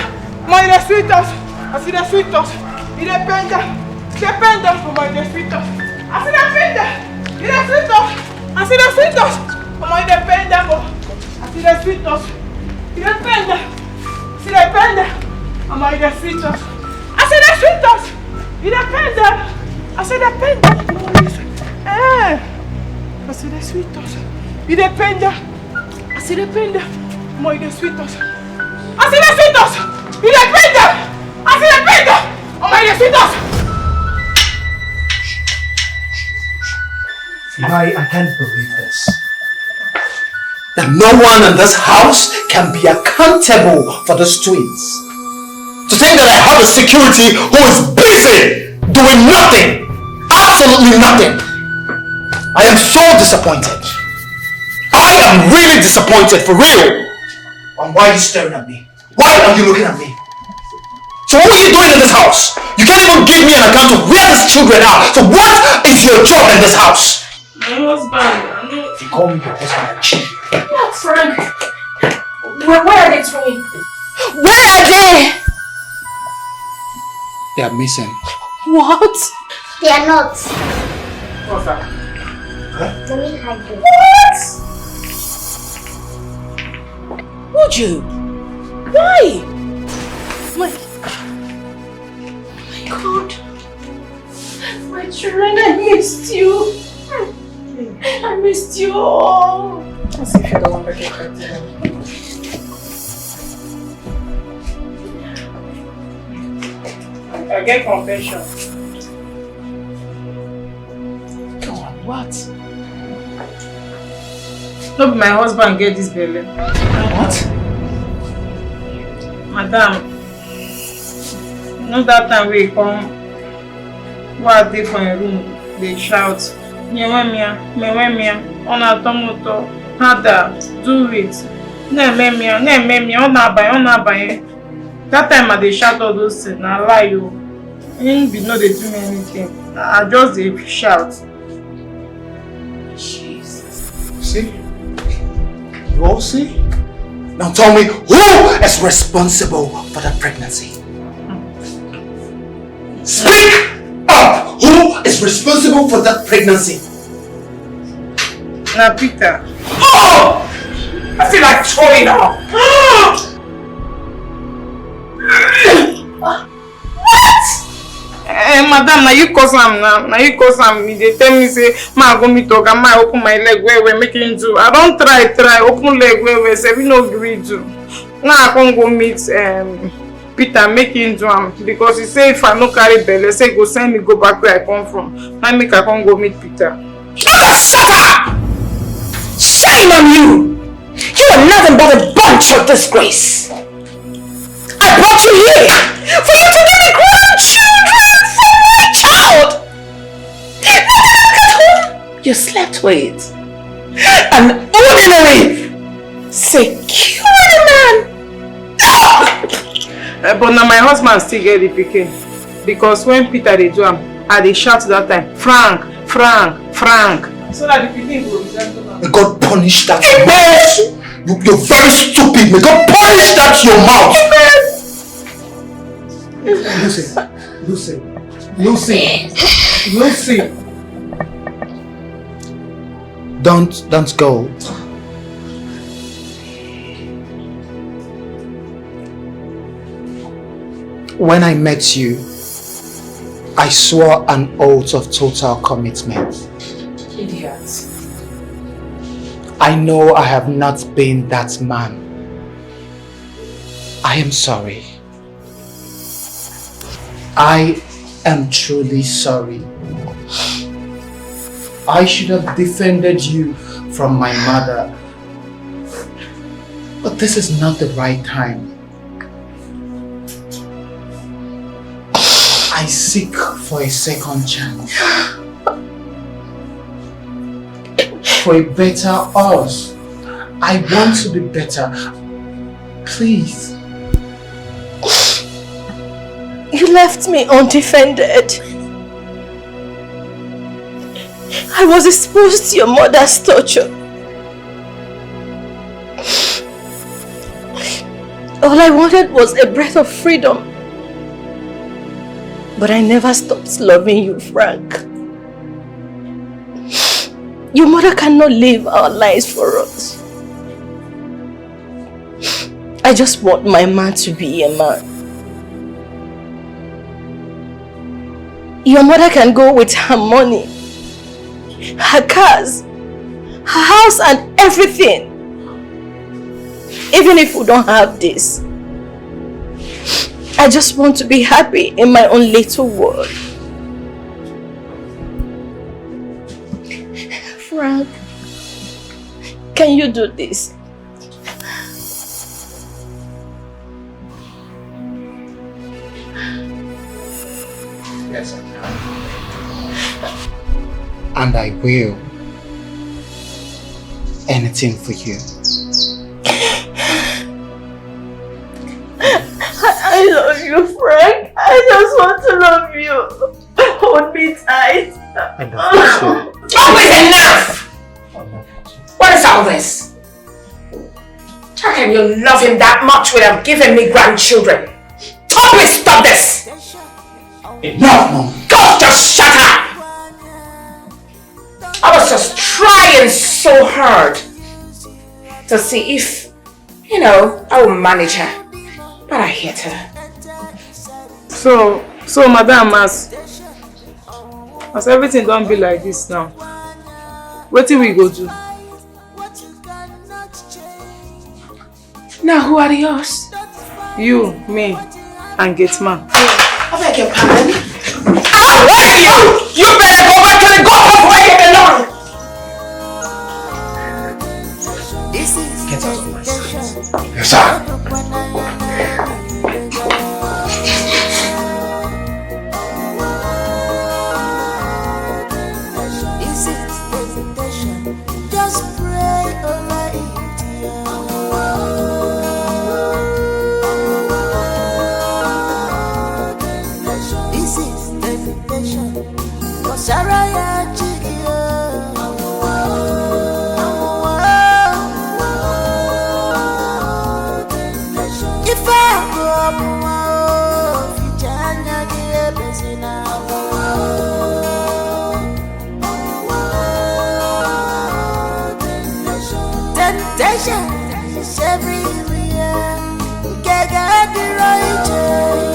Moi, il est fetus. As il est fetus. Il depende. Depende. Moi, il est fetus. As il depende. Il est fetus. As il est fetus. Moi, il depende. As il est fetus. Il depende. As il depende. Moi, il est fetus. As il est fetus. Il depende. As il depende. As il est fetus. Il depende. As il depende. Moi, il est fetus. As il est fetus. Il depende. As il depende. Oh, my, il est fetus. I can't believe this. That no one in this house can be accountable for these twins. To think that I have a security who is busy doing nothing, absolutely nothing. I am so disappointed. I am really disappointed, for real. And why are you staring at me? Why are you looking at me? So what are you doing in this house? You can't even give me an account of where these children are. So what is your job in this house? My husband. If you call me your husband, I cheat. What, Frank? Where are they twins? Where are they? They are missing. What? They are not. What's that? Let me hide them. What? Would you? Why? My God. My children, I missed you. I missed you all. Let's see if you're the one that gets back to them. I get confession. Come on, what? No, my husband get this belly. What? Madam, you know that time we come, while they for a room, they shout, Nyewemia, Mewemia, Ona Tomoto, Hada, do it. Nememia, Ona Baye. That time they shout all those things, I lie you. You know they do me anything. I just they shout. Jesus. See? You all see? Now tell me, who is responsible for that pregnancy? Speak up! Who is responsible for that pregnancy? Now Peter. Oh! I feel like throwing up! Madam, now you cause am now. Now you cause am. They tell me say, "Ma go meet Oga, ma open my leg where we making do." I don't try open leg where we say we no agree do. Now I can't go meet Peter making do am because he say if I no carry belle, say go send me go back where I come from. Now make I can't go meet Peter. Shut up! Shame on you! You are nothing but a bunch of disgrace. I brought you here for you to be the grandchildren from my child. Now look at whom you slept with. An ordinary, security man. But now my husband still get the pikin because when Peter they do am, I they shout that time, Frank. So that the pikin will resemble am. May God punish that mouth. You're very stupid. May God punish that your mouth. Lucy. Don't go. When I met you, I swore an oath of total commitment. Idiot. I know I have not been that man. I am sorry. I am truly sorry. I should have defended you from my mother. But this is not the right time. I seek for a second chance. For a better us. I want to be better. Please. You left me undefended. I was exposed to your mother's torture. All I wanted was a breath of freedom. But I never stopped loving you, Frank. Your mother cannot live our lives for us. I just want my man to be a man. Your mother can go with her money, her cars, her house and everything. Even if we don't have this, I just want to be happy in my own little world. Frank, can you do this? Yes, I can. And I will. Anything for you. I love you, Frank. I just want to love you. Hold me tight. I love you too. Always enough! What is all this? How can you love him that much without giving me grandchildren? Always stop this! Enough, Mom. God, just shut up! I was just trying so hard to see if, I will manage her. But I hate her. So Madam, as everything don't be like this now, what do we go do? Now who are the yours? You, me, and Gateman. I beg your pardon. How dare you! You better go back to the goalpost where you belong! Get out of my sight. Yes, sir. Just pray over it. This is temptation. Saraya Chigio. If I go up, Fichanya Gibesina. Temptation is everywhere. You can't get the right way.